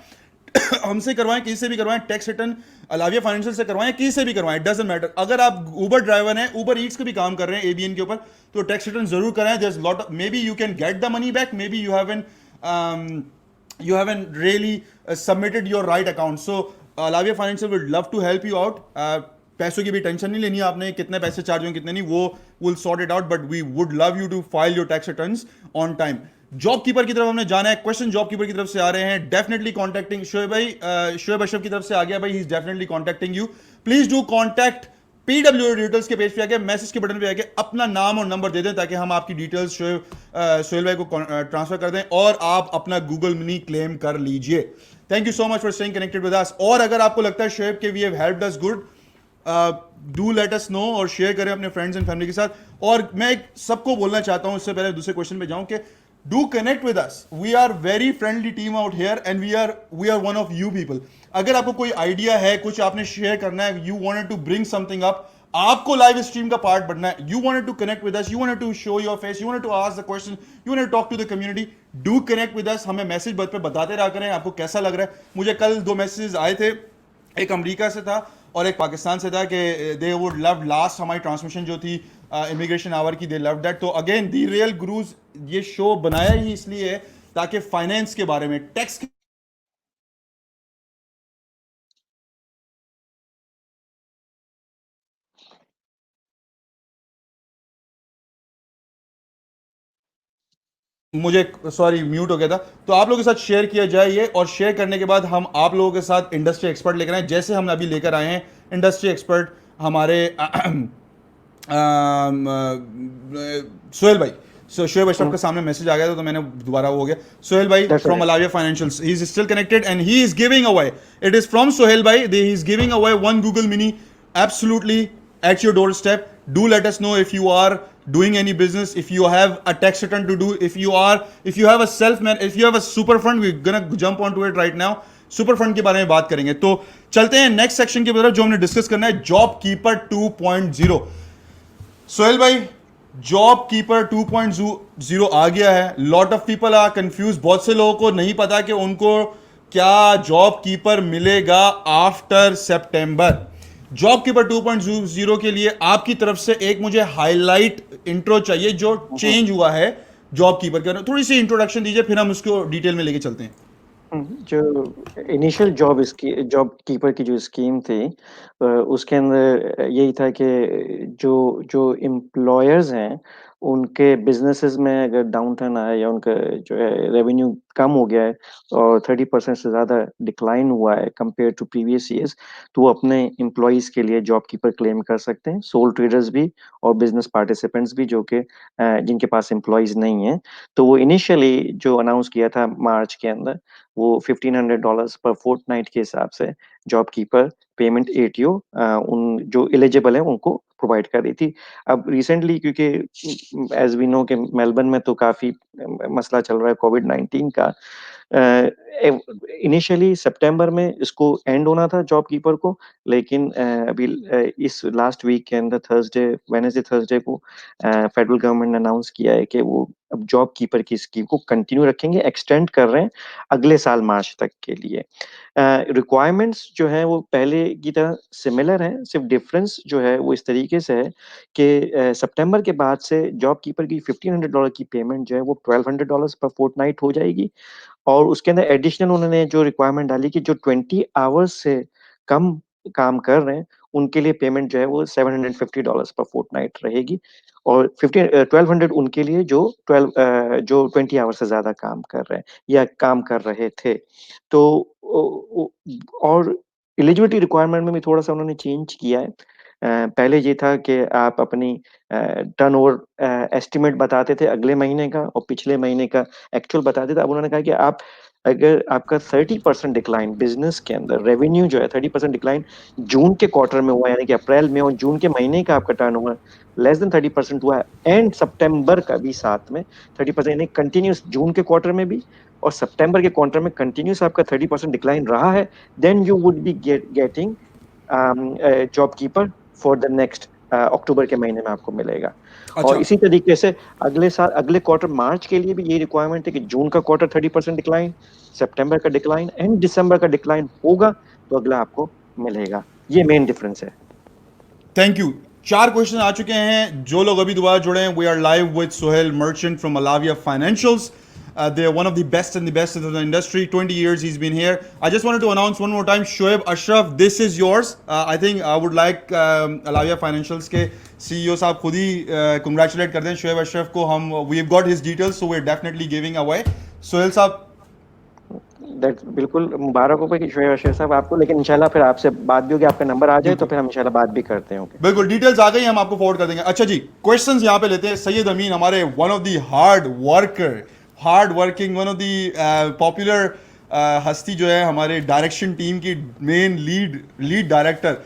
हमसे करवाएं, किसी से भी करवाएं, टैक्स रिटर्न अलाविया फाइनेंशियल से करवाएं, किसी से भी करवाएं, डजंट मैटर. अगर आप ऊबर ड्राइवर हैं, ऊबर ईट्स के भी काम कर रहे हैं एबीएन के ऊपर, तो टैक्स रिटर्न जरूर कराएं. There is lot of, maybe you can get the money back, maybe you haven't really submitted your right account. So Alavia Financial would love to help you out. पैसों की भी tension नहीं लेनी आपने, कितने पैसे charge होंगे कितने नहीं, वो will sort it out, but we would love you to file your tax returns on time. Job keeper की तरफ हमने जाना है. क्वेश्चन जॉब कीपर की तरफ से आ रहे हैं. डेफिनेटली कॉन्टैक्टिंग शोएब भाई, शोएब अशरफ की तरफ से आ गया भाई, he is definitely contacting you. Please do contact PWO details के पेज पे आके, मैसेज के बटन पे आके अपना नाम और नंबर दे दें, ताकि हम आपकी डिटेल्स सोहेल भाई को ट्रांसफर कर दें और आप अपना गूगल मिनी क्लेम कर लीजिए. Thank you so much for staying connected with us. और अगर आपको लगता है शोएब के we have helped us good, do let us know और शेयर करें अपने फ्रेंड्स एंड फैमिली के साथ. और मैं सबको बोलना चाहता हूं, इससे पहले दूसरे क्वेश्चन पे जाऊं, कि do connect with us. We are very friendly team out here and we are one of you people. अगर आपको कोई आइडिया है, कुछ आपने शेयर करना है, you wanted to bring something up, आपको लाइव स्ट्रीम का पार्ट बनना है, you wanted to connect with us, you wanted to show your face, you wanted to ask the question, you wanted to talk to the community, do connect with us. हमें message पे बताते रहा करें आपको कैसा लग रहा है. मुझे कल 2 मैसेजेस आए थे, एक अमेरिका से था और एक पाकिस्तान से था कि दे वुड लव लास्ट हमारी ट्रांसमिशन जो थी इमिग्रेशन आवर की, दे लव दैट. तो अगेन दी रियल गुरुज ये शो बनाया ही इसलिए है ताकि फाइनेंस के बारे में, टैक्स के मुझे सॉरी म्यूट हो गया था. तो आप लोगों के साथ शेयर किया जाए ये, और शेयर करने के बाद हम आप लोगों के साथ इंडस्ट्री एक्सपर्ट लेकर आए, जैसे हम अभी लेकर आए हैं इंडस्ट्री एक्सपर्ट हमारे सोहेल भाई. सो शोएब अशरफ के सामने मैसेज आ गया था तो मैंने दोबारा वो हो गया. सोहेल भाई from Alavia financials, he is still connected and he is giving away, it is from Sohail भाई, he is giving away 1 Google Mini absolutely at your doorstep. Do let us know if you are doing any business, if you have a tax return to do, if you have a if you have a super fund, we're gonna jump onto it right now. Super fund के बारे में बात करेंगे. तो चलते हैं next section की तरफ जो हमने डिस्कस करना है, जॉब कीपर 2.0. सोहेल भाई, जॉब कीपर 2.0 आ गया है. Lot of people are confuse, बहुत से लोगों को नहीं पता कि उनको क्या जॉब कीपर मिलेगा आफ्टर सितंबर. जॉब कीपर 2.0 के लिए आपकी तरफ से एक मुझे हाईलाइट इंट्रो चाहिए जो चेंज हुआ है जॉब कीपर के. थोड़ी सी इंट्रोडक्शन दीजिए, फिर हम उसको डिटेल में लेके चलते हैं. जो इनिशियल जॉब कीपर की जो स्कीम थी, उसके अंदर यही था कि जो जो एम्प्लॉयर्स हैं उनके बिजनेसेस में अगर डाउन टर्न आया या उनका जो है रेवेन्यू कम हो गया है और 30% से ज़्यादा डिक्लाइन हुआ है कंपेयर टू प्रीवियस ईयर्स, तो वो अपने एम्प्लॉयज़ के लिए जॉब कीपर क्लेम कर सकते हैं, सोल ट्रेडर्स भी और बिजनेस पार्टिसिपेंट्स भी जो कि जिनके पास एम्प्लॉयज़ नहीं हैं. तो वो इनिशियली जो अनाउंस किया था मार्च के अंदर, वो $1,500 पर फोर्टनाइट के हिसाब से जॉब कीपर पेमेंट एटीओ उन जो एलिजिबल है उनको प्रोवाइड कर रही थी. अब रिसेंटली क्योंकि एज वी नो कि मेलबर्न में तो काफी मसला चल रहा है कोविड-19 का, इनिशियली सितंबर में इसको एंड होना था जॉब कीपर को, लेकिन अभी इस लास्ट वीक के अंदर वेडनेसडे थर्सडे को फेडरल गवर्नमेंट ने अनाउंस किया है कि वो अब जॉब कीपर की स्कीम को कंटिन्यू रखेंगे, एक्सटेंड कर रहे हैं अगले साल मार्च तक के लिए. रिक्वायरमेंट्स जो है वो पहले की तरह सिमिलर है, सिर्फ डिफरेंस जो है वो इस तरीके से है कि सितंबर के बाद से जॉब कीपर की $1,500 की पेमेंट जो है वो $1,200 पर फोर्टनाइट हो जाएगी. और उसके अंदर एडिशनल उन्होंने जो रिक्वायरमेंट डाली कि जो 20 आवर्स से कम काम कर रहे हैं उनके लिए पेमेंट जो है वो $750 पर फोर्टनाइट रहेगी, और 1200 उनके लिए जो 20 आवर्स से ज्यादा काम कर रहे हैं या काम कर रहे थे. तो और एलिजिबिलिटी रिक्वायरमेंट में भी थोड़ा सा उन्होंने चेंज किया है. पहले ये था कि आप अपनी टर्नओवर एस्टिमेट बताते थे अगले महीने का और पिछले महीने का एक्चुअल बताते थे. अब उन्होंने कहा कि आप अगर आपका 30% डिक्लाइन बिजनेस के अंदर रेवेन्यू जो है 30% डिक्लाइन जून के क्वार्टर में हुआ, यानी कि अप्रैल में और जून के महीने का आपका टर्नओवर लेस देन 30% हुआ है, एंड सितंबर का भी साथ में 30%, यानी कंटिन्यूस जून के क्वार्टर में भी और सितंबर के क्वार्टर में कंटिन्यूस आपका 30% डिक्लाइन रहा है, then you would be getting job keeper for the next October के महीने में आपको मिलेगा. अच्छा. और इसी तरीके से अगले साल अगले क्वार्टर मार्च के लिए भी ये रिक्वायरमेंट है कि जून का क्वार्टर 30% डिक्लाइन, सितंबर का डिक्लाइन एंड दिसंबर का डिक्लाइन होगा तो अगला आपको मिलेगा. ये मेन डिफरेंस है. Thank you. 4 क्वेश्चन आ चुके हैं. जो लोग अभी दोबारा जुड़े हैं, we are live with Sohail Merchant from Alavia financials. They are one of the best and the best in the industry. 20 years he's been here. I just wanted to announce one more time, Shoaib Ashraf, this is yours. I think I would like Alavia Financials के CEO साहब खुद ही congratulate कर दें Shoaib Ashraf को. हम we've got his details, so we're definitely giving away. Sohail साहब, बिल्कुल मुबारक हो कि शोएब अशरफ साहब आपको, लेकिन इंशाल्लाह फिर आपसे बात भी होगी, आपका नंबर आ जाए तो फिर हम इंशाल्लाह बात भी करते हैं. बिल्कुल डिटेल्स आ गई, हम आपको फॉरवर्ड कर देंगे. अच्छा जी, क्वेश्चंस यहाँ पे लेते हैं. सैयद अमीन, हमारे one of the hard working one of the popular हस्ती जो है हमारे डायरेक्शन टीम की मेन लीड डायरेक्टर,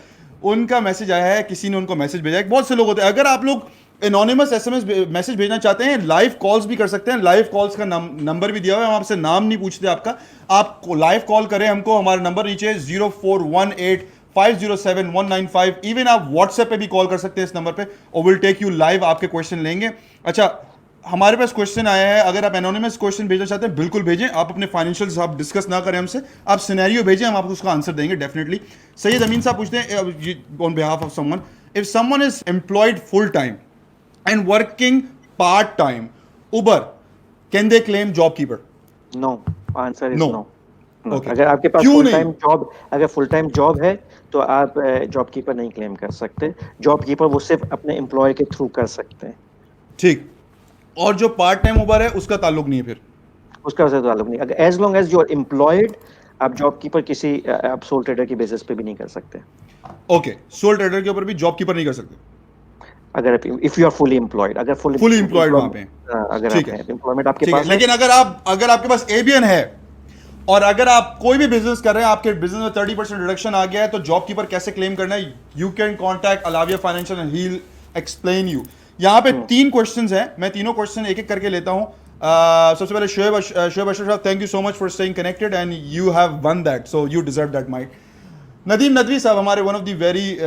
उनका मैसेज आया है. किसी ने उनको मैसेज भेजा है. बहुत से लोग होते हैं, अगर आप लोग एनोनिमस एसएमएस मैसेज भेजना चाहते हैं, लाइव कॉल्स भी कर सकते हैं, लाइव कॉल्स का नंबर भी दिया हुआ है, हम आपसे नाम नहीं पूछते आपका, आप लाइव कॉल करें हमको, हमारा नंबर नीचे 0418507195, इवन आप व्हाट्सएप पे भी कॉल कर सकते हैं इस नंबर पे, और विल टेक यू लाइव, आपके क्वेश्चन लेंगे। अच्छा, हमारे पास क्वेश्चन आया है, अगर आप एनोनिमस क्वेश्चन भेजना चाहते हैं बिल्कुल भेजें, आप अपने फाइनेंशियल आप डिस्कस ना करें हमसे, आप सिनेरियो भेजें, हम आपको उसका आंसर देंगे डेफिनेटली। सैयद अमीन साहब पूछते हैं on behalf of someone, if someone is employed full time and working part time, Uber, can they claim job keeper? No, answer is No. no. No. Okay. अगर आपके पास क्यों फुल नहीं? टाइम जॉब, अगर full time job है तो आप job keeper नहीं claim कर सकते। जॉब कीपर वो सिर्फ अपने एम्प्लॉयर के थ्रू कर सकते हैं। ठीक, और जो पार्ट टाइम उबर है उसका ताल्लुक नहीं है फिर? उसका उससे ताल्लुक नहीं। अगर as long as you are employed, आप जॉब कीपर किसी आप सोल ट्रेडर की बेसिस पे भी नहीं कर सकते। ओके, सोल ट्रेडर के ऊपर भी जॉब कीपर नहीं कर सकते अगर if you are fully employed, अगर फुली एम्प्लॉयड वहां पे? अगर ठीक आप है, हैं एम्प्लॉयमेंट आपके ठीक है, पास है, लेकिन अगर आपके पास एबीएन है और अगर आप कोई भी बिजनेस कर रहे हैं, आपके बिजनेस में 30% रिडक्शन आ गया है, तो जॉब कीपर कैसे क्लेम करना है? You can contact Alavia financial and he will explain you. यहाँ पे 3 क्वेश्चंस हैं, मैं तीनों क्वेश्चन एक एक करके लेता हूँ। सबसे पहले शोएब अशरफ साहब, thank you so much for staying connected and you have one that, so you deserve that might. Nadeem Nadvi साहब, हमारे one of the very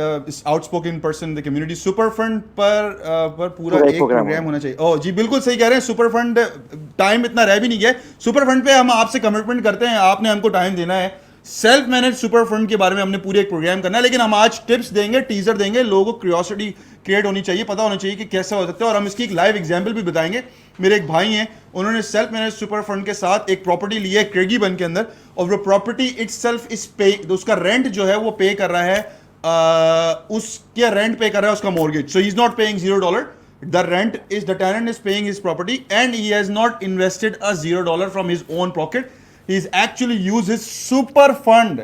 outspoken person in the community, super fund पर पूरा एक प्रोग्राम होना चाहिए। ओह जी, बिल्कुल सही कह रहे हैं, सुपर फंड टाइम इतना रह भी नहीं गया, सुपर फंड पे हम आपसे कमिटमेंट करते हैं, आपने हमको टाइम देना है। सेल्फ मैनेज सुपर फंड के बारे में हमने पूरे एक प्रोग्राम करना है, लेकिन हम आज टिप्स देंगे, टीजर देंगे, लोगों को क्यूरियोसिटी क्रिएट होनी चाहिए, पता होना चाहिए कि कैसे हो सकता है, और हम इसकी एक लाइव एग्जाम्पल भी बताएंगे। मेरे एक भाई हैं, उन्होंने सेल्फ मैनेज सुपर फंड के साथ एक प्रॉपर्टी ली है क्रेगी बन के अंदर, और वो प्रॉपर्टी इटसेल्फ इज पे, उसका रेंट जो है वो पे कर रहा है, उसके रेंट पे कर रहा है उसका mortgage, so he is not paying $0, the rent is the tenant is paying his property and he has not invested a $0 from his own pocket, he is actually used his super fund।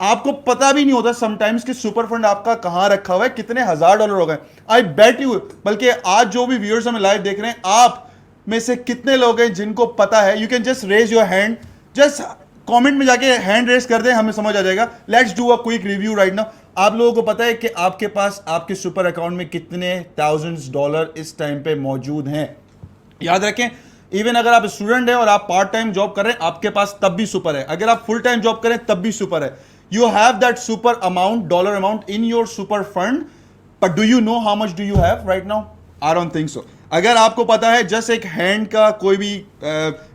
आपको पता भी नहीं होता sometimes कि super fund आपका कहां रखा हुआ है, कितने $1000 हो गए। आई बेट यू, बल्कि आज जो भी व्यूअर्स हमें लाइव देख रहे हैं, आप में से कितने लोग हैं जिनको पता है? You can just raise your hand, just comment में जाके हैंड रेज कर दें, हमें समझ आ जाएगा। Let's do a quick review right now. आप लोगों को पता है कि आपके पास आपके सुपर अकाउंट में कितने $1000 इस टाइम पे मौजूद हैं? याद रखें, इवन अगर आप स्टूडेंट हैं और आप पार्ट टाइम जॉब कर रहे हैं, आपके पास तब भी सुपर है, अगर आप फुल टाइम जॉब करें तब भी सुपर है। You have that super amount, dollar amount in your super fund, but do you know how much do you have right now? I don't think so. अगर आपको पता है, जस्ट एक hand का कोई भी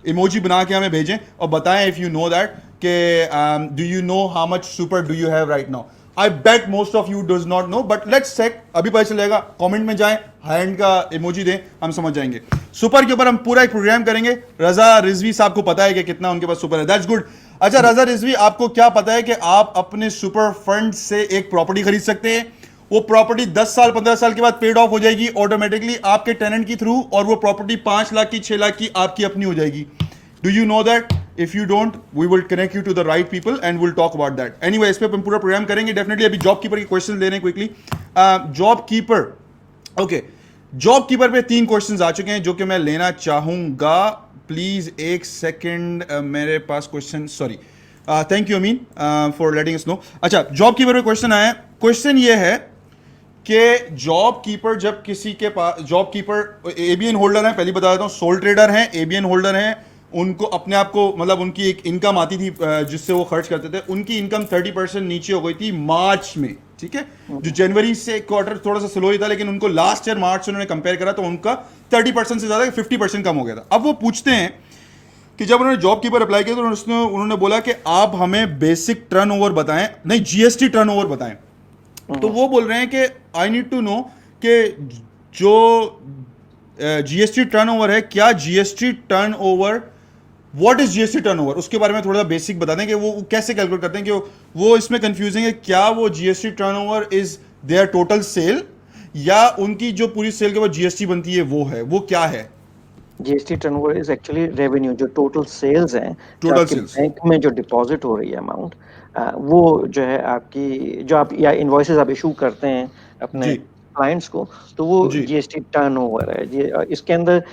इमोजी बना के हमें भेजें और बताएं इफ यू नो दैट कि do you know how much super do you have right now. I bet most of you does not know, but let's check, अभी पता चलेगा। कमेंट में जाएं, हैंड का इमोजी दें, हम समझ जाएंगे। सुपर के ऊपर हम पूरा एक प्रोग्राम करेंगे। रजा रिजवी साहब को पता है कि कितना उनके पास सुपर है, दैट्स गुड। अच्छा रजा रिजवी, आपको क्या पता है कि आप अपने सुपर फंड से एक प्रॉपर्टी खरीद सकते हैं? वो प्रॉपर्टी 10 साल 15 साल के बाद पेड ऑफ हो जाएगी ऑटोमेटिकली आपके टेनेंट के थ्रू, और वो प्रॉपर्टी 5 लाख की 6 लाख की आपकी अपनी हो जाएगी। Do you know that? If you don't, we will connect you to the right people and will talk about that. Anyway, इस पे हम पूरा प्रोग्राम करेंगे डेफिनेटली। अभी जॉब कीपर के क्वेश्चन ले रहे हैं quickly. Job keeper, okay, job keeper पे 3 क्वेश्चंस आ चुके हैं जो कि मैं लेना चाहूंगा। प्लीज एक सेकेंड, मेरे पास question, sorry, thank you Amin for letting us know. अच्छा, जॉब कीपर पे क्वेश्चन आया। क्वेश्चन ये है कि जॉब कीपर, जब किसी के पास जॉब कीपर एबीएन होल्डर है, पहले बता देता हूँ, सोल ट्रेडर हैं, एबीएन होल्डर हैं, उनको अपने आप को, मतलब उनकी एक इनकम आती थी जिससे वो खर्च करते थे, उनकी इनकम 30% नीचे हो गई थी मार्च में, ठीक है? जो जनवरी से क्वार्टर थोड़ा सा स्लो ही था, लेकिन उनको लास्ट ईयर मार्च से उन्होंने कंपेयर करा तो उनका 30% से ज़्यादा 50% कम हो गया था। अब वो पूछते हैं कि जब उन्होंने जॉब कीपर अप्लाई किया तो उन्होंने बोला कि आप हमें बेसिक टर्नओवर बताएं, नहीं जीएसटी टर्नओवर बताएं। तो वो बोल रहे हैं कि आई नीड टू नो कि जो जीएसटी टर्नओवर है, क्या GST turnover, what is GST turnover, उसके बारे में थोड़ा सा बेसिक बता दें कि वो कैसे कैलकुलेट करते हैं, कि वो इसमें कंफ्यूजिंग है। क्या वो GST turnover is their total sale, या उनकी जो पूरी सेल के बाद जीएसटी बनती है वो है, वो क्या है? GST turnover is actually revenue, जो टोटल सेल्स हैं, टोटल सेल्स, बैंक में जो डिपॉजिट हो रही है अमाउंट, वो जो है आपकी, जो आप या इनवॉइसेस आप इशू करते हैं अपने क्लाइंट्स को, तो वो जीएसटी टर्नओवर है। इसके अंदर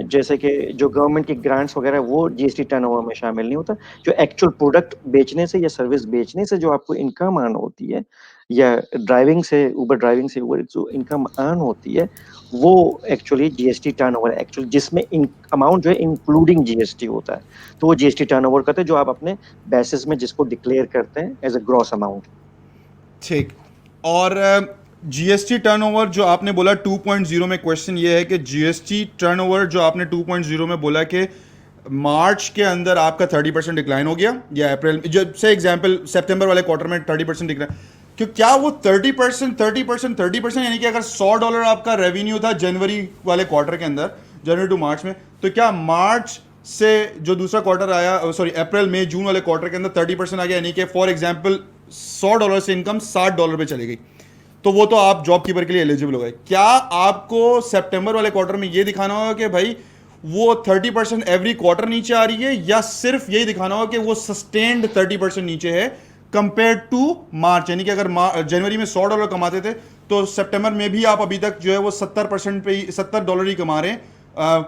जैसे कि जो गवर्नमेंट की ग्रांट्स वगैरह, वो जीएसटी टर्नओवर में शामिल नहीं होता। जो एक्चुअल प्रोडक्ट बेचने से या सर्विस बेचने से जो आपको इनकम अर्न होती है, या ड्राइविंग से ऊबर ड्राइविंग से वो जो इनकम अर्न होती है वो एक्चुअली जीएसटी टर्नओवर एक्चुअली जिसमें अमाउंट जो है इंक्लूडिंग जीएसटी होता है, तो वो जीएसटी टर्नओवर करते हैं जो आप अपने बेसिस में जिसको डिक्लेयर करते हैं एज अ ग्रॉस अमाउंट। ठीक। और जीएसटी टर्नओवर जो आपने बोला 2.0 में, क्वेश्चन ये है कि जीएसटी टर्नओवर जो आपने 2.0 में बोला कि मार्च के अंदर आपका 30% डिक्लाइन हो गया, या अप्रैल जब से एग्जांपल सितंबर वाले क्वार्टर में 30% डिक्लाइन, क्यों क्या वो 30% यानी कि अगर $100 आपका रेवेन्यू था जनवरी वाले क्वार्टर के अंदर, जनवरी टू मार्च में, तो क्या मार्च से जो दूसरा क्वार्टर आया, सॉरी अप्रैल मई जून वाले क्वार्टर के अंदर 30% आ गया, यानी कि फॉर एग्जांपल $100 से इनकम $60 पे चली गई, तो वो तो आप जॉब कीपर के लिए एलिजिबल हो गए। क्या आपको सितंबर वाले क्वार्टर में ये दिखाना होगा कि भाई वो 30% एवरी क्वार्टर नीचे आ रही है, या सिर्फ यही दिखाना होगा कि वो सस्टेन्ड 30% नीचे है कंपेयर टू मार्च, यानी कि अगर जनवरी में $100 कमाते थे तो सितंबर में भी आप अभी तक जो है वो 70% पे ही $70 ही कमा रहे हैं,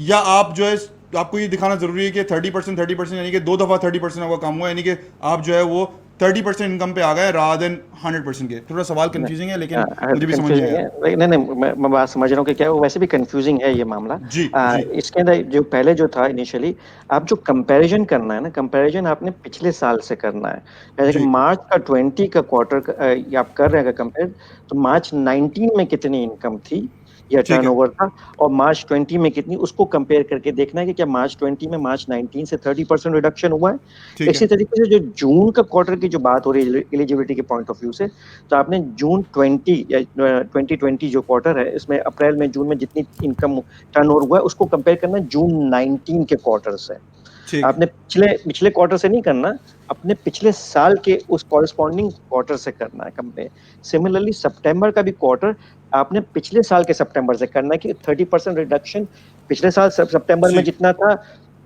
या आप जो है आपको ये दिखाना जरूरी है कि 30% यानी कि 2 दफा 30% आपका कम हुआ, यानी कि आप जो है वो 30% इनकम पे आ गए रादर देन 100% के। थोड़ा सवाल कंफ्यूजिंग है लेकिन मुझे भी समझ नहीं कंफ्यूजिंग आया। है, नहीं नहीं मैं बात समझ रहा हूँ कि क्या वो वैसे भी कंफ्यूजिंग है ये मामला। जी जी इसके अंदर जो पहले जो था इनिशियली, आप जो कंपैरिजन करना है ना, कंपैरिजन आपने पिछले साल से करना है। जैसे कि जी मार्च का 20 का क्वार्टर आप कर रहे हैं कंपेयर, तो मार्च 19 में कितनी इनकम थी या ठीक है टर्नओवर था, और मार्च 20 में कितनी, उसको कंपेयर करके देखना है कि क्या मार्च 20 में मार्च 19 से 30% रिडक्शन हुआ है। ठीक इसी है तरीके से जो जून का क्वार्टर की जो बात हो रही है एलिजिबिलिटी के पॉइंट ऑफ व्यू से, तो आपने जून 20 या 2020 जो क्वार्टर है इसमें अप्रैल में जून में जितनी इनकम टर्नओवर हुआ है उसको कंपेयर करना है जून 19 के क्वार्टर से। ठीक है आपने पिछले पिछले क्वार्टर से नहीं करना, अपने पिछले साल के उस कॉरेस्पॉन्डिंग क्वार्टर से करना है कंपेयर। सिमिलरली सितंबर का भी क्वार्टर आपने पिछले साल के सितंबर से करना है कि 30% रिडक्शन पिछले साल सितंबर में ठीक जितना था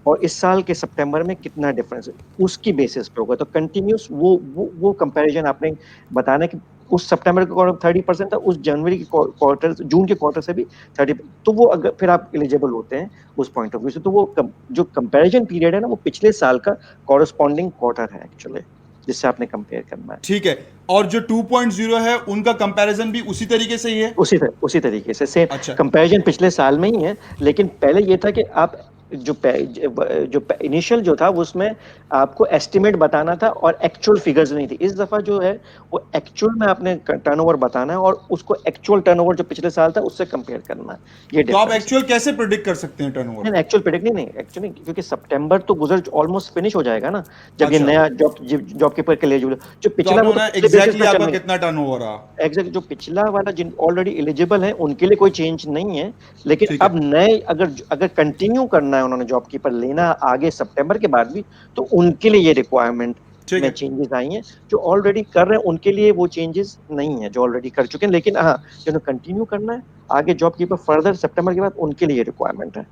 और इस साल के सितंबर में कितना डिफरेंस है, उसकी बेसिस पे होगा। तो कंटिन्यूस वो कंपैरिजन आपने बताना है कि उस सितंबर के क्वार्टर 30% था, उस जनवरी के क्वार्टर जून के क्वार्टर से भी 30, तो वो अगर फिर आप एलिजिबल होते हैं उस पॉइंट ऑफ व्यू से। तो वो जो कंपैरिजन पीरियड है ना, वो पिछले साल का कॉरेस्पॉन्डिंग क्वार्टर है एक्चुअली, जिससे आपने कंपेयर करना है। ठीक है। और जो 2.0 है उनका कंपैरिजन भी उसी तरीके से ही है? उसी तरीके से सेम अच्छा कंपैरिजन पिछले साल में ही है, लेकिन पहले ये था कि आप जो इनिशियल जो था उसमें आपको एस्टिमेट बताना था और एक्चुअल फिगर्स नहीं थी। इस दफा जो है वो एक्चुअल में आपने टर्नओवर बताना है और उसको एक्चुअल टर्नओवर जो पिछले साल था उससे कंपेयर करना है। ये तो आप डिफरेंस है। एक्चुअल कैसे प्रिडिक्ट कर सकते हैं टर्नओवर नहीं को? एक्चुअल प्रेडिक्ट नहीं नहीं एक्चुअली, क्योंकि सितंबर तो गुजर ऑलमोस्ट फिनिश हो जाएगा ना, जब ये अच्छा, नया जॉब कीपर के लिए जो तो पिछला आपने वो तो बोला पिछले बेसिस एग्जैक्टली पे आपका चलेंगे। कितना टर्नओवर रहा? एग्जैक्ट जो पिछला वाला जिन ऑलरेडी एलिजिबल है उनके लिए कोई चेंज नहीं है, लेकिन ठीक अब है नए अगर अगर कंटिन्यू करना है उन्होंने जॉब कीपर लेना आगे सितंबर के बाद भी, तो उनके लिए ये रिक्वायरमेंट ठीक में है चेंजेस आई हैं। जो ऑलरेडी कर रहे हैं उनके लिए वो चेंजेस नहीं है जो ऑलरेडी कर चुके हैं, लेकिन हाँ जिन्हें कंटिन्यू करना है आगे जॉब कीपर फर्दर सितंबर के बाद उनके लिए रिक्वायरमेंट है।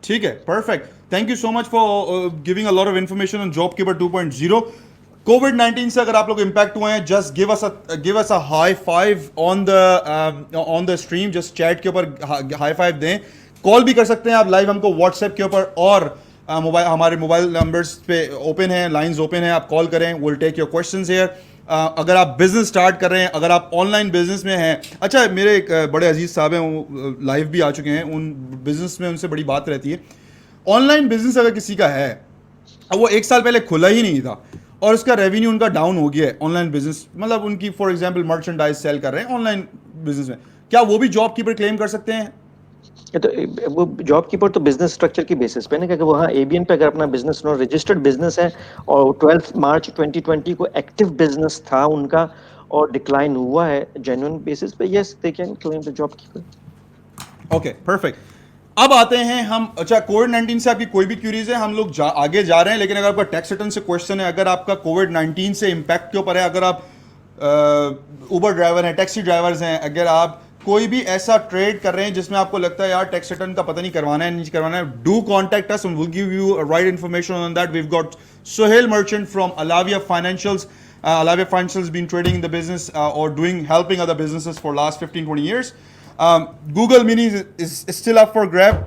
ठीक है perfect. Thank you so much for giving a lot of information on job keeper 2.0। Covid 19 से अगर आप लोग इंपैक्ट हुए हैं, just give us a high five on the stream, just chat के ऊपर हाई फाइव दें। कॉल भी कर सकते हैं आप लाइव हमको व्हाट्सएप के ऊपर, और मोबाइल हमारे मोबाइल नंबर्स पे ओपन है, लाइंस ओपन है, आप कॉल करें, will take your questions here. अगर आप बिजनेस स्टार्ट कर रहे हैं, अगर आप ऑनलाइन बिजनेस में हैं, अच्छा मेरे एक बड़े अजीज साहब हैं, वो लाइव भी आ चुके हैं, उन बिजनेस में उनसे बड़ी बात रहती है। ऑनलाइन बिजनेस अगर किसी का है, अब वो 1 साल पहले खुला ही नहीं था और उसका रेवेन्यू उनका डाउन हो गया है, ऑनलाइन बिजनेस मतलब उनकी फॉर एग्जांपल मर्चेंडाइज सेल कर रहे हैं ऑनलाइन बिजनेस में, क्या वो भी जॉब कीपर क्लेम कर सकते हैं? ये तो वो जॉब कीपर तो बिजनेस स्ट्रक्चर की बेसिस पे ना, क्योंकि वहाँ एबीएन पे अगर अपना बिजनेस रजिस्टर्ड बिजनेस है और 12 मार्च 2020 को एक्टिव बिजनेस था उनका और डिक्लाइन हुआ है जेन्युइन बेसिस पे, yes they can claim the job keeper. Okay perfect. अब आते हैं हम, अच्छा कोविड 19 से आपकी कोई भी क्यूरीज है, हम लोग आगे जा रहे हैं, लेकिन अगर आपका टैक्स रिटर्न से क्वेश्चन है, अगर आपका कोविड 19 से इम्पैक्ट के ऊपर है, अगर आप उबर ड्राइवर हैं, टैक्सी ड्राइवर्स हैं, अगर आप कोई भी ऐसा ट्रेड कर रहे हैं जिसमें आपको लगता है यार टैक्स रिटर्न का पता नहीं करवाना है नहीं करवाना है, do contact us and will give you right information on that. We got Sohail Merchant from Alavia Financials. Alavia Financials has been trading in the business or helping other businesses for last 15-20 years. Google Mini is still up for grab.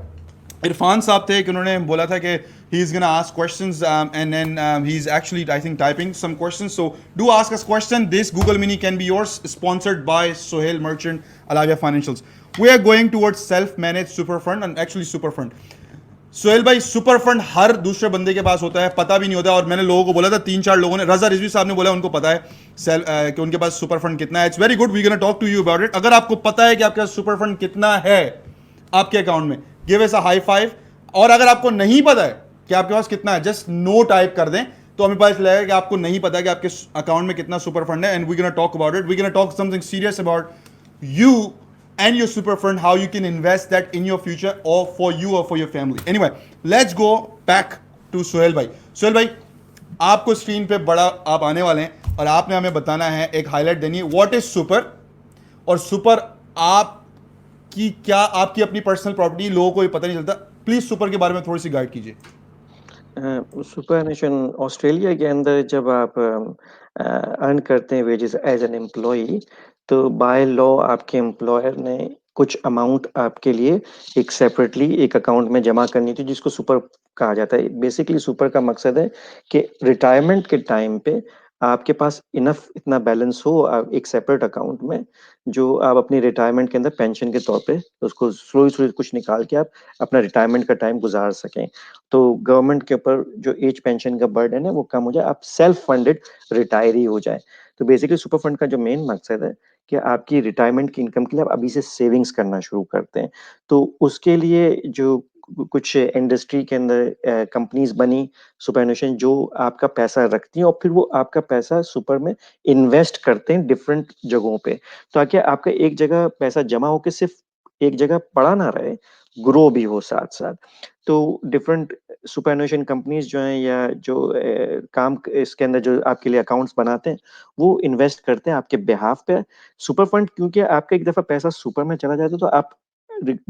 Irfan sahab थे कि उन्होंने बोला था कि he is gonna ask questions and then he is actually I think typing some questions, so do ask us question. This Google mini can be yours, sponsored by Sohail Merchant, Alavia financials. We are going towards self manage super fund and actually super fund. Sohail भाई, super fund हर दूसरे बंदे के पास होता है, पता भी नहीं होता. और मैंने लोगों को बोला था, 3-4 लोगों ने, रजा रिजवी साहब ने बोला उनको पता है कि उनके पास सुपर फंड कितना है. It's very good, we gonna talk to you about it. अगर आपको पता है कि आपके पास सुपर फंड कितना है आपके अकाउंट में, give us a high five. और अगर आपको नहीं पता है कि आपके पास कितना है, जस्ट नो टाइप कर दें, तो हमें पता चलेगा कि आपको नहीं पता कि आपके अकाउंट में कितना सुपर फंड है. And we gonna talk about it, we gonna talk something serious about you and your super fund, how you can invest that in your future or for you or for your family. Anyway, let's go back to Sohail bhai. Sohail bhai, आपको screen पे बड़ा आप आने वाले हैं और आपने हमें बताना है, एक हाईलाइट देनी है, व्हाट इज सुपर. और सुपर आप की क्या, आपकी अपनी पर्सनल प्रॉपर्टी, लोगों को ये पता नहीं चलता. प्लीज सुपर के बारे में थोड़ी सी गाइड कीजिए. सुपर नेशन ऑस्ट्रेलिया के अंदर जब आप अर्न करते हैं वेजेस एज एन एम्प्लॉई, तो बाय लॉ आपके एम्प्लॉयर ने कुछ अमाउंट आपके लिए एक सेपरेटली एक अकाउंट में जमा करनी थी, जिसको सुपर कहा जाता है. बेसिकली सुपर का मकसद है कि रिटायरमेंट के टाइम पे आपके पास इनफ इतना बैलेंस हो एक सेपरेट अकाउंट में, जो आप अपनी रिटायरमेंट के अंदर पेंशन के तौर पे उसको स्लोली स्लोली कुछ निकाल के आप अपना रिटायरमेंट का टाइम गुजार सकें. तो गवर्नमेंट के ऊपर जो एज पेंशन का बर्डन है वो कम हो जाए, आप सेल्फ फंडेड रिटायरी हो जाए. तो बेसिकली सुपर फंड का जो मेन मकसद है कि आपकी रिटायरमेंट की इनकम के लिए आप अभी से सेविंग्स करना शुरू करते हैं. तो उसके लिए जो कुछ इंडस्ट्री के अंदर कंपनीज बनी सुपरनेशन, जो आपका पैसा रखती हैं और फिर वो आपका पैसा सुपर में इन्वेस्ट करते हैं डिफरेंट जगहों पे, ताकि आपका एक जगह पैसा जमा होकर सिर्फ एक जगह पड़ा ना रहे, ग्रो भी हो साथ साथ. तो डिफरेंट सुपरनेशन कंपनीज जो हैं या जो काम इसके अंदर जो आपके लिए अकाउंट्स बनाते हैं, वो इन्वेस्ट करते हैं आपके बिहाफ पे. सुपर फंड क्योंकि आपका एक दफा पैसा सुपर में चला जाता है, तो आप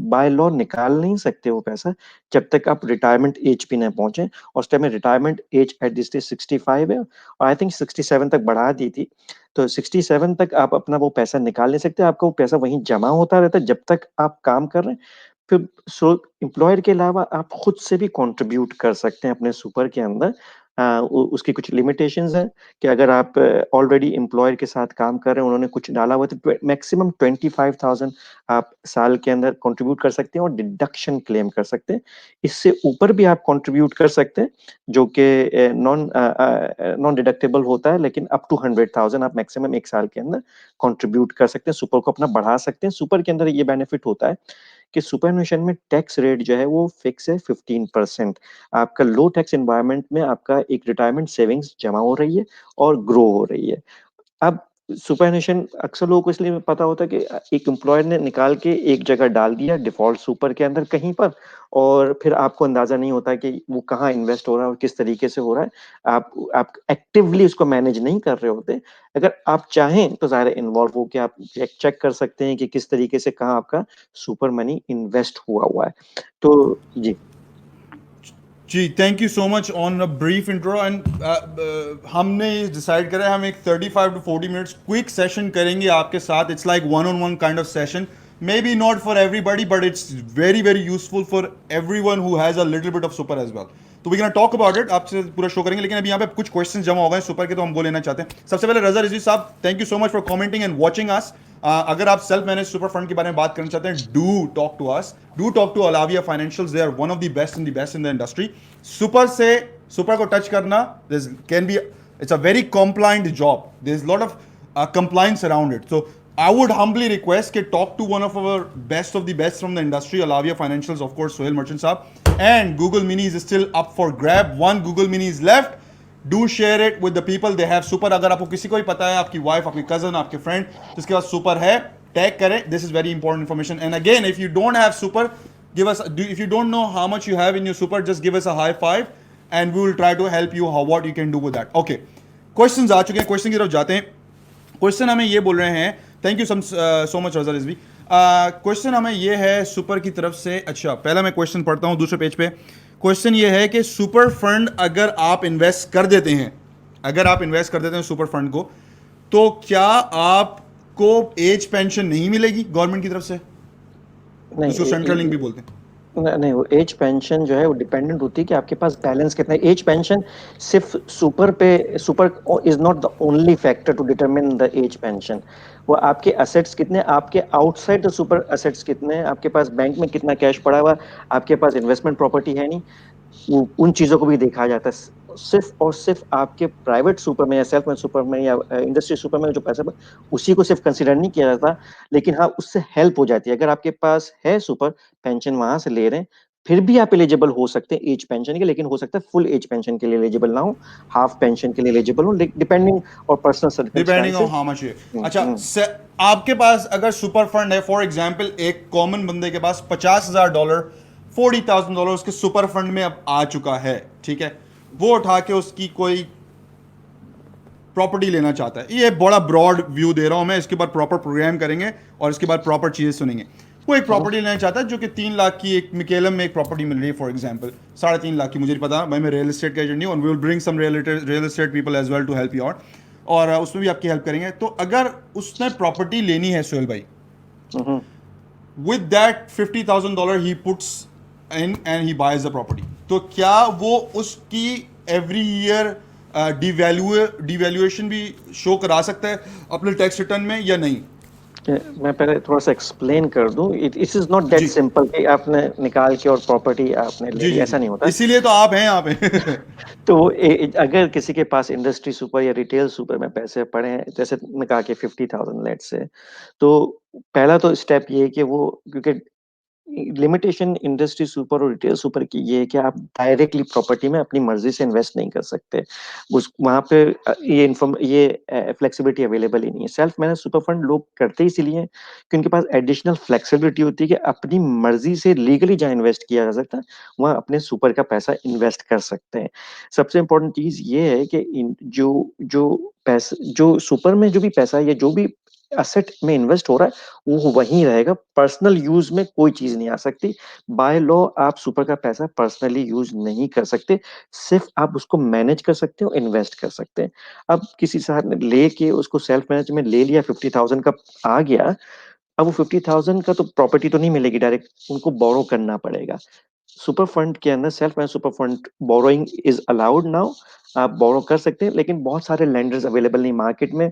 बाय लॉ निकाल नहीं सकते वो पैसा जब तक आप रिटायरमेंट एज पे न पहुंचे. उस टाइम में रिटायरमेंट एज एट दिस 65 है, और आई थिंक 67 तक बढ़ा दी थी. तो 67 तक आप अपना वो पैसा निकाल नहीं सकते, आपका वो पैसा वहीं जमा होता रहता है जब तक आप काम कर रहे हैं. फिर एम्प्लॉयर के अलावा आप खुद से भी कंट्रीब्यूट कर सकते हैं अपने सुपर के अंदर. उसकी कुछ लिमिटेशंस हैं कि अगर आप ऑलरेडी एम्प्लॉयर के साथ काम कर रहे हैं, उन्होंने कुछ डाला हुआ, तो मैक्सिमम 25,000 आप साल के अंदर कंट्रीब्यूट कर सकते हैं और डिडक्शन क्लेम कर सकते हैं. इससे ऊपर भी आप कंट्रीब्यूट कर सकते हैं, जो कि नॉन डिडक्टेबल होता है, लेकिन अप टू 100,000 आप मैक्सिमम एक साल के अंदर कंट्रीब्यूट कर सकते हैं, सुपर को अपना बढ़ा सकते हैं. सुपर के अंदर ये बेनिफिट होता है कि सुपरन्यूशन में टैक्स रेट जो है वो फिक्स है 15%. आपका लो टैक्स एनवायरनमेंट में आपका एक रिटायरमेंट सेविंग्स जमा हो रही है और ग्रो हो रही है. अब सुपरनेशन अक्सर लोगों को इसलिए पता होता है कि एक एम्प्लॉयर ने निकाल के एक जगह डाल दिया डिफॉल्ट सुपर के अंदर कहीं पर, और फिर आपको अंदाजा नहीं होता कि वो कहाँ इन्वेस्ट हो रहा है और किस तरीके से हो रहा है. आप एक्टिवली उसको मैनेज नहीं कर रहे होते. अगर आप चाहें तो ज़ाहिर इन्वॉल्व हो के आप चेक कर सकते हैं कि किस तरीके से कहाँ आपका सुपर मनी इन्वेस्ट हुआ है. तो जी. जी, thank you so much on a brief intro. And हमने डिसाइड करा है हम एक 35 to 40 मिनट्स क्विक सेशन करेंगे आपके साथ. It's like one on one kind of session, may be not for everybody but it's very very useful for everyone who has a little bit of super as well. तो we can talk about it, आपसे पूरा show करेंगे. लेकिन अभी यहाँ पे कुछ questions जमा हो गए सुपर के, तो हम वो लेना चाहते हैं. सबसे पहले रजा रिजवी साहब, thank you so much for commenting and watching us. अगर आप सेल्फ मैनेज सुपर फंड के बारे में बात करना चाहते हैं, do talk to us, do talk to Alavia financials. They are one of the best in the industry. Super से सुपर को टच करना, this can be, it's a very compliant job. There is lot of compliance around it. So I would humbly request to talk to one of our best of the best from the industry, Alavia Financials, of course, Sohail Merchant Saab. And Google Mini is still up for grab. One Google Mini is left. Do share it with the people. They have super. अगर आपको किसी को ही पता है, आपकी wife, आपके cousin, आपके friend जिसके पास सुपर है, टैग करें. This is very important information. And again, if you don't have super, give us. If you don't know how much you have in your super, just give us a high five, and we will try to help you what you can do with that. Okay. Questions आ चुके हैं. Question की तरफ जाते हैं. Question हमें ये बोल रहे हैं, thank you so much Raza Rizvi. Question हमें ये है सुपर की तरफ से. अच्छा, पहला मैं क्वेश्चन पढ़ता हूँ दूसरे पेज पे. क्वेश्चन ये है कि सुपर फंड अगर आप इन्वेस्ट कर देते हैं सुपर फंड को, तो क्या आपको एज पेंशन नहीं मिलेगी गवर्नमेंट की तरफ से? नहीं, उसको सेंट्रल लिंक भी बोलते हैं. नहीं, वो एज पेंशन जो है वो डिपेंडेंट होती है कि आपके पास बैलेंस कितना है। एज पेंशन सिर्फ super is not the only factor to determine the age pension. वो आपके असेट्स कितने, आपके आउटसाइड द सुपर असेट्स कितने हैं, आपके पास बैंक में कितना कैश पड़ा हुआ, आपके पास इन्वेस्टमेंट प्रॉपर्टी है नहीं, उन चीजों को भी देखा जाता है। सिर्फ और सिर्फ आपके प्राइवेट सुपर में या सेल्फ में सुपर में या इंडस्ट्री सुपर में जो पैसा उसी को सिर्फ कंसिडर नहीं किया जाता। लेकिन हाँ, उससे हेल्प हो जाती है। अगर आपके पास है सुपर, पेंशन वहां से ले रहे हैं, फिर भी आप एलिजिबल हो सकते हैं एज पेंशन के। लेकिन हो सकता है फुल एज पेंशन के लिए एलिजिबल ना हो, हाफ पेंशन के लिए एलिजिबल हो, डिपेंडिंग और personal depending on circumstances. How much. अच्छा, आपके पास अगर सुपर फंड है, फॉर एग्जांपल एक कॉमन बंदे के पास $50,000, $40,000 उसके सुपर फंड में अब आ चुका है, ठीक है, वो उठा के उसकी कोई प्रॉपर्टी लेना चाहता है। ये बड़ा ब्रॉड व्यू दे रहा हूं मैं, इसके बाद प्रॉपर प्रोग्राम करेंगे और इसके बाद प्रॉपर चीजें सुनेंगे। वो एक प्रॉपर्टी लेना चाहता है जो कि 3 लाख की, एक मिकेलम में एक प्रॉपर्टी मिल रही है फॉर एग्जांपल 3.5 लाख की, मुझे नहीं पता भाई, मैं रियल एस्टेट का एजेंट नहीं हूं, we will bring some real estate people as well to help you out, और उसमें भी आपकी हेल्प करेंगे। तो अगर उसने प्रॉपर्टी लेनी है सोहेल भाई, with that $50,000 he puts in and he buys the property, तो क्या वो उसकी एवरी ईयर डिवैल्यूएशन भी शो करा सकता है अपने टैक्स रिटर्न में या नहीं? मैं पहले थोड़ा सा एक्सप्लेन कर दूं। इट इज नॉट दैट जी सिंपल कि आपने निकाल के और प्रॉपर्टी आपने ले जी ली, जी ऐसा जी, नहीं होता। इसीलिए तो आप हैं यहाँ पे। तो अगर किसी के पास इंडस्ट्री सुपर या रिटेल सुपर में पैसे पड़े हैं, जैसे मैं कहा कि 50,000 लेट से, तो पहला तो स्टेप ये है कि वो, क्योंकि लिमिटेशन इंडस्ट्री सुपर और रिटेल सुपर की ये है कि आप डायरेक्टली प्रॉपर्टी में अपनी मर्जी से इन्वेस्ट नहीं कर सकते। उस वहां पे ये फ्लेक्सिबिलिटी अवेलेबल ही नहीं है। सेल्फ मैनेज सुपर फंड लोग करते ही इसीलिए हैं कि उनके पास एडिशनल फ्लेक्सिबिलिटी होती है कि अपनी मर्जी से लीगली जहां इन्वेस्ट किया जा सकता है वहां अपने सुपर का पैसा इन्वेस्ट कर सकते हैं। सबसे इंपॉर्टेंट चीज ये है कि जो जो पैसा, जो सुपर में जो भी पैसा है या जो भी असेट में इन्वेस्ट हो रहा है वो वहीं रहेगा। पर्सनल यूज में कोई चीज नहीं आ सकती। बाय लॉ आप सुपर का पैसा पर्सनली यूज नहीं कर सकते, सिर्फ आप उसको मैनेज कर सकते हो, इन्वेस्ट कर सकते हैं। अब किसी साहब ने लेके उसको सेल्फ मैनेज में ले लिया, 50,000 का आ गया। अब वो 50,000 का तो प्रॉपर्टी तो नहीं मिलेगी डायरेक्ट, उनको बोरो करना पड़ेगा। सुपर फंड के अंदर self manage super fund borrowing is allowed now. आप बोरो कर सकते हैं, लेकिन बहुत सारे लेंडर्स अवेलेबल नहीं मार्केट में।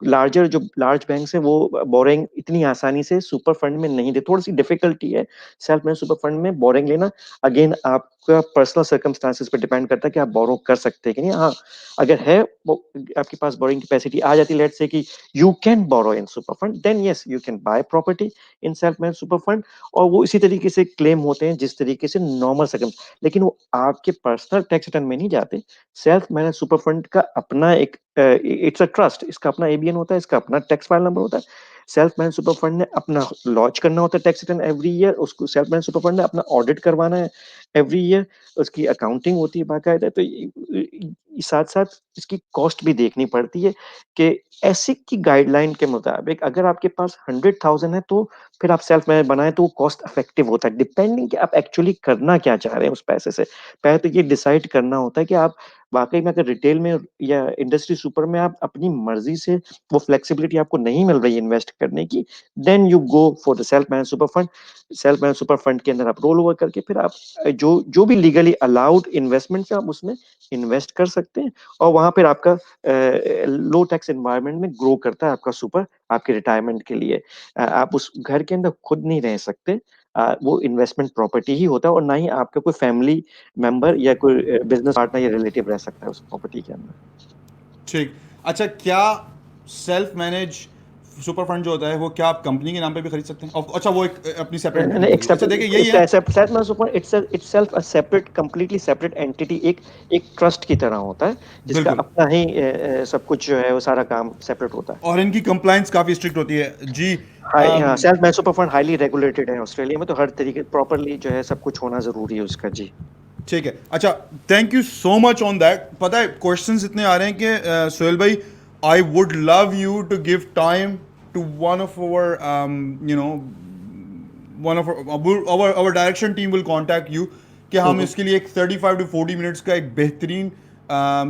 जो लार्ज बैंक है वो बोरिंग इतनी आसानी से सुपर फंड में नहीं दे, थोड़ी सी डिफिकल्टी है सेल्फ मैनेज सुपर फंड में बोरिंग लेना। अगेन आपका पर्सनल सर्कमस्टांसेस पे डिपेंड करता है कि आप बोरो कर सकते हैं कि नहीं। हाँ, अगर है वो आपके पास बोरिंग कैपेसिटी आ जाती है, लेट्स से कि you can borrow in super fund, then yes you can buy property in self manage super fund. और वो इसी तरीके से क्लेम होते हैं जिस तरीके से नॉर्मल सर्कम, लेकिन वो आपके पर्सनल टैक्स रिटर्न में नहीं जाते। सेल्फ मैनेज सुपर फंड का अपना एक, इट्स अ ट्रस्ट, इसका अपना एबीएन होता है, इसका अपना टैक्स फाइल नंबर होता है। सेल्फ मैनेज सुपर फंड ने अपना लॉन्च करना होता है टैक्स रिटर्न एवरी ईयर, उसको सेल्फ मैनेज सुपर फंड ने अपना ऑडिट करवाना है एवरी ईयर, उसकी अकाउंटिंग होती है बाकायदा। तो साथ साथ इसकी कॉस्ट भी देखनी पड़ती है कि ऐसे की गाइडलाइन के मुताबिक अगर आपके पास 100,000 है तो फिर आप सेल्फ मैनेज बनाए तो वो कॉस्ट इफेक्टिव होता है, डिपेंडिंग कि आप एक्चुअली करना क्या चाह रहे हैं उस पैसे से। पहले तो ये डिसाइड करना होता है कि आप वाकई में अगर रिटेल में या इंडस्ट्री सुपर में आप अपनी मर्जी से, वो फ्लेक्सिबिलिटी आपको नहीं मिल रही है इन्वेस्ट करने की, then you go for the self manage super fund. Self manage super fund के अंदर आप रोल ओवर करके फिर आप जो जो भी लीगली अलाउड इन्वेस्टमेंट है आप उसमें इन्वेस्ट कर सकते हैं। और वहां फिर आपका लो टैक्स एनवायरनमेंट में ग्रो करता है आपका सुपर आपके रिटायरमेंट के लिए। आप उस घर के अंदर खुद नहीं रह सकते, वो इन्वेस्टमेंट प्रॉपर्टी ही होता है, और ना ही आपका कोई फैमिली मेंबर या कोई बिजनेस पार्टनर या रिलेटिव रह सकता है उस प्रॉपर्टी के अंदर। ठीक। अच्छा, क्या सेल्फ मैनेज सुपर फंड जो होता है वो क्या आप कंपनी के नाम पे भी खरीद सकते हैं? अच्छा, वो एक अपनी सेपरेट एंटिटी होगी। अच्छा देखिए, यही है। Self manage super itself a separate, completely separate entity, एक एक ट्रस्ट की तरह होता है जिसका बिल्कुल। अपना ही सब कुछ जो है वो सारा काम सेपरेट होता है। और इनकी कंप्लाइंस काफ़ी स्ट्रिक्ट होती है जी। हाई, हाँ, self manage super fund highly regulated है ऑस्ट्रेलिया में, तो हर तरीके प्रॉपरली जो है सब कुछ होना जरूरी है उसका जी। ठीक है। अच्छा, thank you so much on that. पता है क्वेश्चंस इतने आ रहे हैं कि सोहेल भाई, I would love you to give time to one of our you know one of our direction team will contact you कि हम इसके लिए एक 35 to 40 मिनट्स का एक बेहतरीन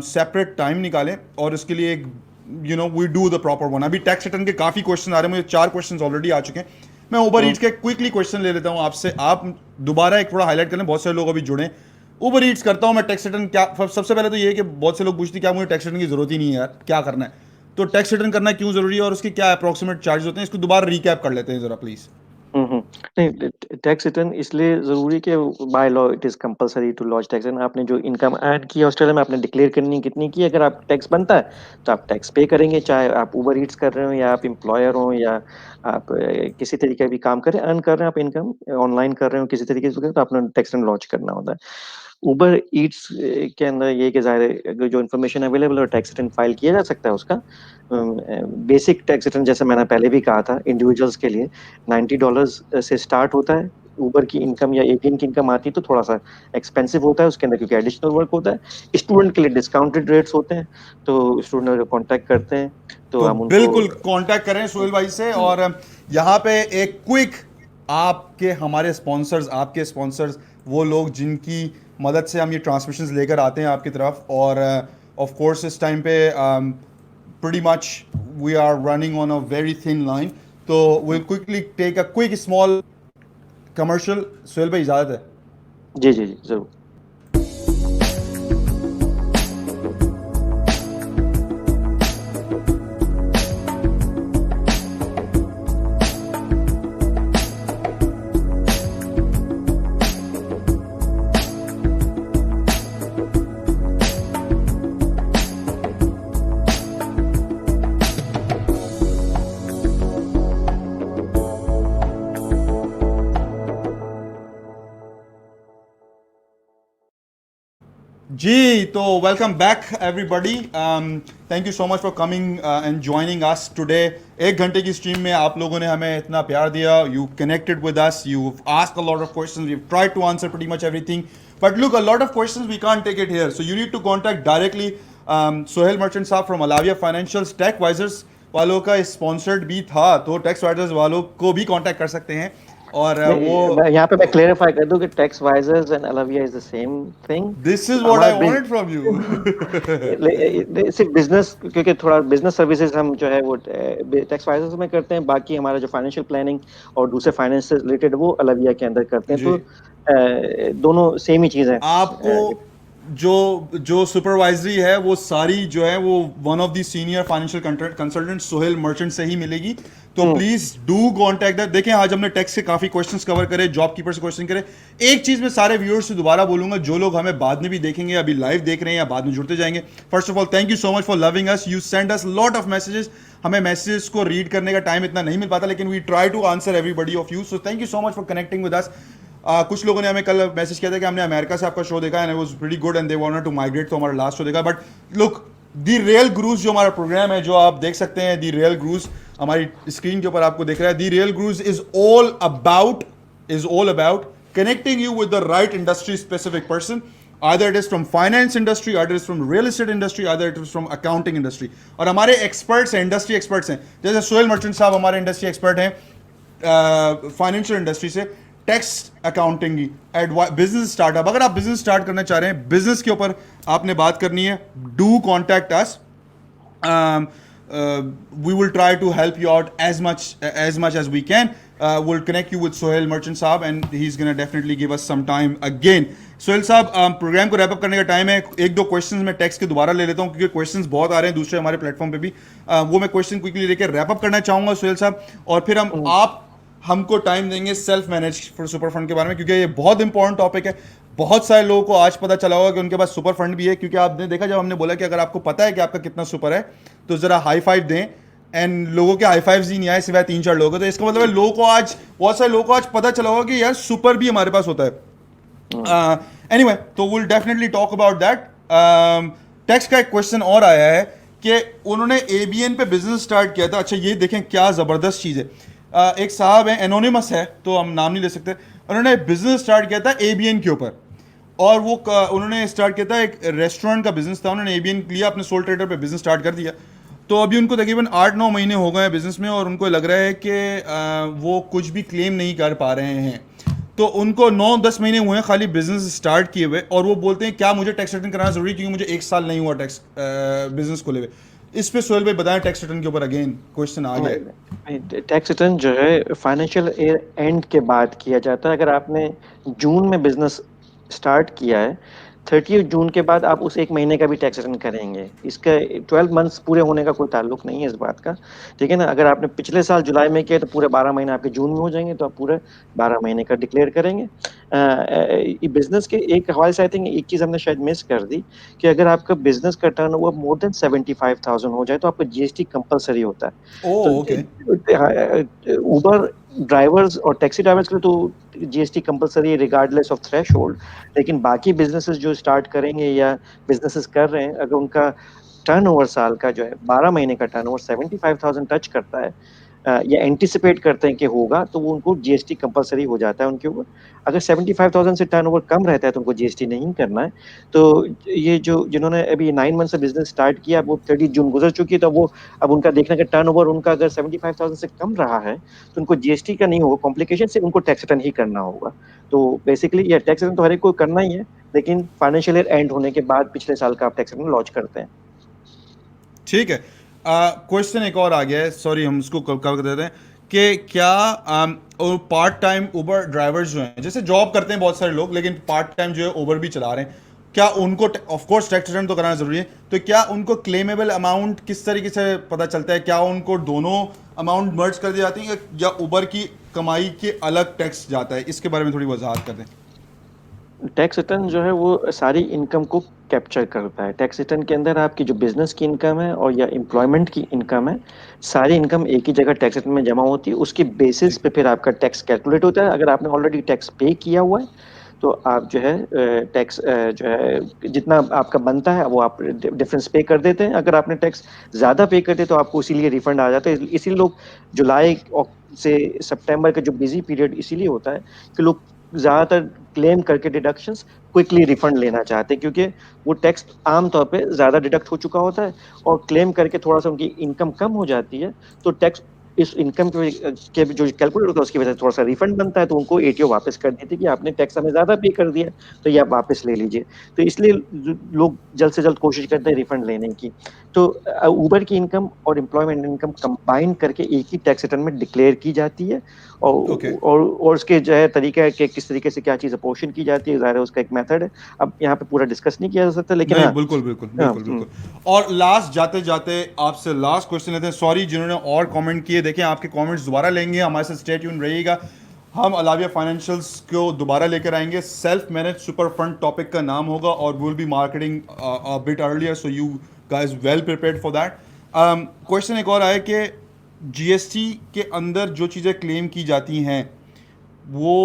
सेपरेट टाइम निकालें और इसके लिए एक we do the proper one. अभी टैक्स रिटर्न के काफ़ी क्वेश्चन आ रहे हैं, मुझे 4 क्वेश्चन ऑलरेडी आ चुके हैं। मैं उबर ईट्स के क्विकली क्वेश्चन ले लेता हूँ आपसे, आप दोबारा एक थोड़ा हाईलाइट करें, बहुत सारे लोग अभी जुड़े। उबर ईट्स करता हूँ मैं, टैक्स रिटर्न क्या, सबसे पहले तो ये है कि बहुत से लोग पूछते हैं क्या मुझे टैक्स रिटर्न की जरूरत ही नहीं है यार, क्या करना है? तो टैक्स रिटर्न करना क्यों जरूरी है और उसके क्या अप्रोक्सीमेट चार्जेस होते हैं, इसको दोबारा रिकैप कर लेते हैं जरा प्लीज। नहीं, टैक्स रिटर्न इसलिए जरूरी कि by law it is compulsory to launch tax return. आपने जो इनकम ऐड की है ऑस्ट्रेलिया में, आपने डिक्लेयर करनी है कितनी की। अगर आप टैक्स बनता है तो आप टैक्स पे करेंगे, चाहे आप उबर ईट्स कर रहे हो या आप एम्प्लॉयर हो या आप किसी तरीके का भी काम कर रहे हैं, अर्न कर रहे हैं, आप इनकम ऑनलाइन कर रहे हो किसी तरीके से, तो आपने टैक्स रिटर्न लॉन्च करना होता है। उबर ईट्स के अंदर ये कि ज़ाहिर है अगर जो इन्फॉर्मेशन अवेलेबल है टैक्स रिटर्न फाइल किया जा सकता है उसका। बेसिक टैक्स रिटर्न जैसे मैंने पहले भी कहा था इंडिविजुअल्स के लिए $90 से स्टार्ट होता है। उबर की इनकम या एटीन की इनकम आती है तो थोड़ा सा एक्सपेंसिव होता है उसके अंदर, क्योंकि एडिशनल वर्क होता है। स्टूडेंट के लिए डिस्काउंटेड रेट्स होते हैं, तो स्टूडेंट अगर कॉन्टैक्ट करते हैं तो तो हम उनको। बिल्कुल कांटेक्ट करें सोहेल भाई से। और यहाँ पे एक क्विक, आपके हमारे स्पॉन्सर्स, आपके स्पॉन्सर्स वो लोग जिनकी मदद से हम ये ट्रांसमिशंस लेकर आते हैं आपकी तरफ, और ऑफ कोर्स इस टाइम पे pretty much we are running on a very thin line, तो we'll quickly take a quick small commercial। Sohail भाई इजाज़त है? जी जी जी जरूर। जी, तो welcome back everybody. Thank you so much for coming and joining us today. 1 घंटे की stream में आप लोगों ने हमें इतना प्यार दिया, you connected with us, you asked a lot of questions, we have tried to answer pretty much everything, but look, a lot of questions we can't take it here, so you need to contact directly Sohail Merchant साहब from Alavia financials. Tax wisers वालों का sponsored भी था, तो tax wisers वालों को भी contact कर सकते हैं। और वो यहाँ पे मैं क्लेरिफाई कर दूं कि tax wisers and Alavia is the same thing. This is what हमारा आई वांटेड फ्रॉम यू। सिर्फ बिजनेस, क्योंकि थोड़ा बिजनेस सर्विसेज हम जो है वो टैक्स वाइजर्स में करते हैं, बाकी हमारा जो फाइनेंशियल प्लानिंग और दूसरे फाइनेंस से रिलेटेड वो अलाविया के अंदर करते हैं। जी, तो दोनों सेम ही चीज है। आपको जो जो सुपरवाइजरी है वो सारी जो है वो one of the senior financial consultant Sohail merchant से ही मिलेगी। तो प्लीज डू कॉन्टैक्ट दैट। देखें, आज हमने टैक्स के काफी क्वेश्चंस कवर करे, जॉब कीपर से क्वेश्चन करे। एक चीज मैं सारे व्यूअर्स से दोबारा बोलूंगा, जो लोग हमें बाद में भी देखेंगे, अभी लाइव देख रहे हैं या बाद में जुड़ते जाएंगे, first of all thank you so much for loving us, you send us lot of messages. हमें मैसेजेस को रीड करने का टाइम इतना नहीं मिल पाता, लेकिन we try to answer everybody of you, so thank you so much for connecting with us. कुछ लोगों ने हमें कल मैसेज किया था कि हमने अमेरिका से आपका शो देखा and it was pretty good and they wanted to migrate, तो हमारा लास्ट शो देखा। But look, the real gurus जो हमारा प्रोग्राम है, जो आप देख सकते हैं, द रियल गुरुज हमारी स्क्रीन के ऊपर आपको दिख रहा है, the real gurus is all about connecting you with the right industry specific person, either it is from finance industry, either it is from real estate industry, either it is from accounting industry। और हमारे experts हैं, industry experts हैं, जैसे सोहेल मर्चेंट साहब हमारे industry expert हैं financial industry से, tax, accounting की, बिजनेस स्टार्टअप। अगर आप बिजनेस स्टार्ट करना चाह रहे हैं, बिजनेस के ऊपर आपने बात करनी है, do contact us. We will try to help you out as much as we can। We'll connect you with Sohail Merchant साहब and he's gonna definitely give us some time again। Sohail साहब, programme को wrap up करने का time है। एक दो questions मैं tax के दोबारा ले लेता हूँ, क्योंकि क्वेश्चंस बहुत आ रहे हैं दूसरे हमारे प्लेटफॉर्म पे भी। वो मैं क्वेश्चन क्विकली लेकर रैप अप करना चाहूँगा सोहेल साहब, और फिर आप हमको टाइम देंगे self manage for super fund के बारे में, क्योंकि ये बहुत इंपॉर्टेंट टॉपिक है। बहुत सारे लोगों को आज पता चला होगा कि उनके पास सुपर फंड भी है, क्योंकि आपने देखा जब हमने बोला कि अगर आपको पता है कि आपका कितना सुपर है तो जरा हाई फाइव दें, एंड लोगों के हाई फाइव्स ही नहीं आए सिवाय 3-4 लोगों। तो इसका मतलब है लोगों को आज, बहुत सारे लोगों को आज पता चला होगा कि यार सुपर भी हमारे पास होता है। एनीवे, तो will definitely talk about that. Tax का एक क्वेश्चन और आया है कि उन्होंने एबीएन पे बिजनेस स्टार्ट किया था। अच्छा, ये देखें क्या ज़बरदस्त चीज़ है। एक साहब है, एनोनिमस है तो हम नाम नहीं ले सकते, उन्होंने बिजनेस स्टार्ट किया था एबीएन के ऊपर, और वो उन्होंने स्टार्ट किया था, एक रेस्टोरेंट का बिजनेस था, उन्होंने एबीएन लिया, अपने सोल ट्रेडर पे बिजनेस स्टार्ट कर दिया। तो अभी उनको तकरीबन 8-9 महीने हो गए हैं बिजनेस में, और उनको लग रहा है कि वो कुछ भी क्लेम नहीं कर पा रहे हैं। तो उनको 9-10 महीने हुए हैं खाली बिजनेस स्टार्ट किए हुए, और वो बोलते हैं क्या मुझे टैक्स रिटर्न कराना जरूरी, क्योंकि मुझे 1 साल नहीं हुआ टैक्स बिजनेस खोले हुए। इस पे सोहेल भाई बताएं, टैक्स रिटर्न के ऊपर अगेन क्वेश्चन आ गया है। टैक्स रिटर्न जो है फाइनेंशियल ईयर एंड के बाद किया जाता है। अगर आपने जून में बिजनेस स्टार्ट किया है, 30 जून के बाद आप उस एक महीने का भी टैक्स रिटर्न करेंगे। इसका 12 मंथ्स पूरे होने का कोई ताल्लुक नहीं है इस बात का, ठीक है ना। अगर आपने पिछले साल जुलाई में किया तो पूरे 12 महीने आपके जून में हो जाएंगे, तो आप पूरे 12 महीने का डिक्लेयर करेंगे। बिजनेस के एक हवाले से आई थिंक एक चीज हमने शायद मिस कर दी, कि अगर आपका बिजनेस का टर्नओवर मोर देन 75,000 हो जाए तो आपका जीएसटी कंपलसरी होता है। ओ तो ओके। उबर ड्राइवर्स और टैक्सी ड्राइवर्स के लिए तो जीएसटी कंपलसरी है रिगार्डलेस ऑफ थ्रेशोल्ड। लेकिन बाकी बिजनेसेस जो स्टार्ट करेंगे या बिजनेसेस कर रहे हैं, अगर उनका टर्नओवर साल का जो है 12 महीने का टर्नओवर 75,000 टच करता है, या एंटिसिपेट करते हैं कि होगा, तो वो उनको जीएसटी कंपलसरी हो जाता है उनके ऊपर। अगर 75,000 से टर्नओवर कम रहता है तो उनको जीएसटी नहीं करना है। तो ये जो जिन्होंने अभी 9 मंथ से बिजनेस स्टार्ट किया, वो 30 जून गुजर चुकी है, तो वो अब उनका देखना कि टर्नओवर उनका अगर 75,000 से कम रहा है तो उनको जीएसटी का नहीं होगा कॉम्प्लिकेशन से, उनको टैक्स रिटर्न ही करना होगा। तो बेसिकली ये टैक्स रिटर्न तो हर एक को करना ही है, लेकिन फाइनेंशियल ईयर एंड होने के बाद पिछले साल का आप टैक्स रिटर्न लॉन्च करते हैं। ठीक है। क्वेश्चन एक और आ गया है, सॉरी हम उसको कवर कर देते हैं कि क्या पार्ट टाइम उबर ड्राइवर्स जो हैं, जैसे जॉब करते हैं बहुत सारे लोग लेकिन पार्ट टाइम जो है उबर भी चला रहे हैं, क्या उनको ऑफ कोर्स टैक्स रिटर्न तो कराना जरूरी है, तो क्या उनको क्लेमेबल अमाउंट किस तरीके से पता चलता है? क्या उनको दोनों अमाउंट मर्ज कर दी जाती है या उबर की कमाई के अलग टैक्स जाता है? इसके बारे में थोड़ी वजाहत कर दें। टैक्स रिटर्न जो है वो सारी इनकम को कैप्चर करता है। टैक्स रिटर्न के अंदर आपकी जो बिजनेस की इनकम है और या एम्प्लॉयमेंट की इनकम है, सारी इनकम एक ही जगह टैक्स रिटर्न में जमा होती है। उसके बेसिस ठीक पे फिर आपका टैक्स कैलकुलेट होता है। अगर आपने ऑलरेडी टैक्स पे किया हुआ है तो आप जो है टैक्स जो है जितना आपका बनता है वो आप डिफरेंस पे कर देते हैं। अगर आपने टैक्स ज्यादा पे कर दिया तो आपको इसीलिए रिफंड आ जाता है। इसीलिए लोग जुलाई से सितंबर का जो बिजी पीरियड इसीलिए होता है कि लोग ज्यादातर क्लेम करके डिडक्शंस क्विकली रिफंड लेना चाहते हैं, क्योंकि वो टैक्स आमतौर पे ज्यादा डिडक्ट हो चुका होता है और क्लेम करके थोड़ा सा उनकी इनकम कम हो जाती है, तो टैक्स इस इनकम के जो कैलकुलेट होता है उसकी वजह से थोड़ा सा रिफंड बनता है, तो उनको एटीओ वापस कर देती है कि आपने टैक्स हमें ज्यादा पे कर दिया, तो ये आप वापस ले लीजिए। तो इसलिए लोग जल्द से जल्द कोशिश करते हैं रिफंड लेने की। तो उबर की इनकम और एम्प्लॉयमेंट इनकम कंबाइन करके एक ही टैक्स रिटर्न में डिक्लेयर की जाती है। ओके। और उसके जो है तरीका है कि किस तरीके से क्या चीज अपोर्शन की जाती है, ज़ाहिर है उसका एक मेथड है। अब यहाँ पे पूरा डिस्कस नहीं किया जा सकता, लेकिन नहीं, हाँ। बिल्कुल बिल्कुल हाँ, बिल्कुल बिल्कुल। और लास्ट जाते जाते आपसे लास्ट क्वेश्चन लेते हैं, सॉरी जिन्होंने और कमेंट किए, देखें आपके कमेंट्स दोबारा लेंगे, हमारे साथ स्टे ट्यून रहिएगा। हम अलाविया फाइनेंशियल्स को दोबारा लेकर आएंगे। Self manage super fund topic का नाम होगा और will be marketing a bit earlier, so you guys well prepared for that. Question एक और आया कि जीएसटी के अंदर जो चीज़ें क्लेम की जाती हैं वो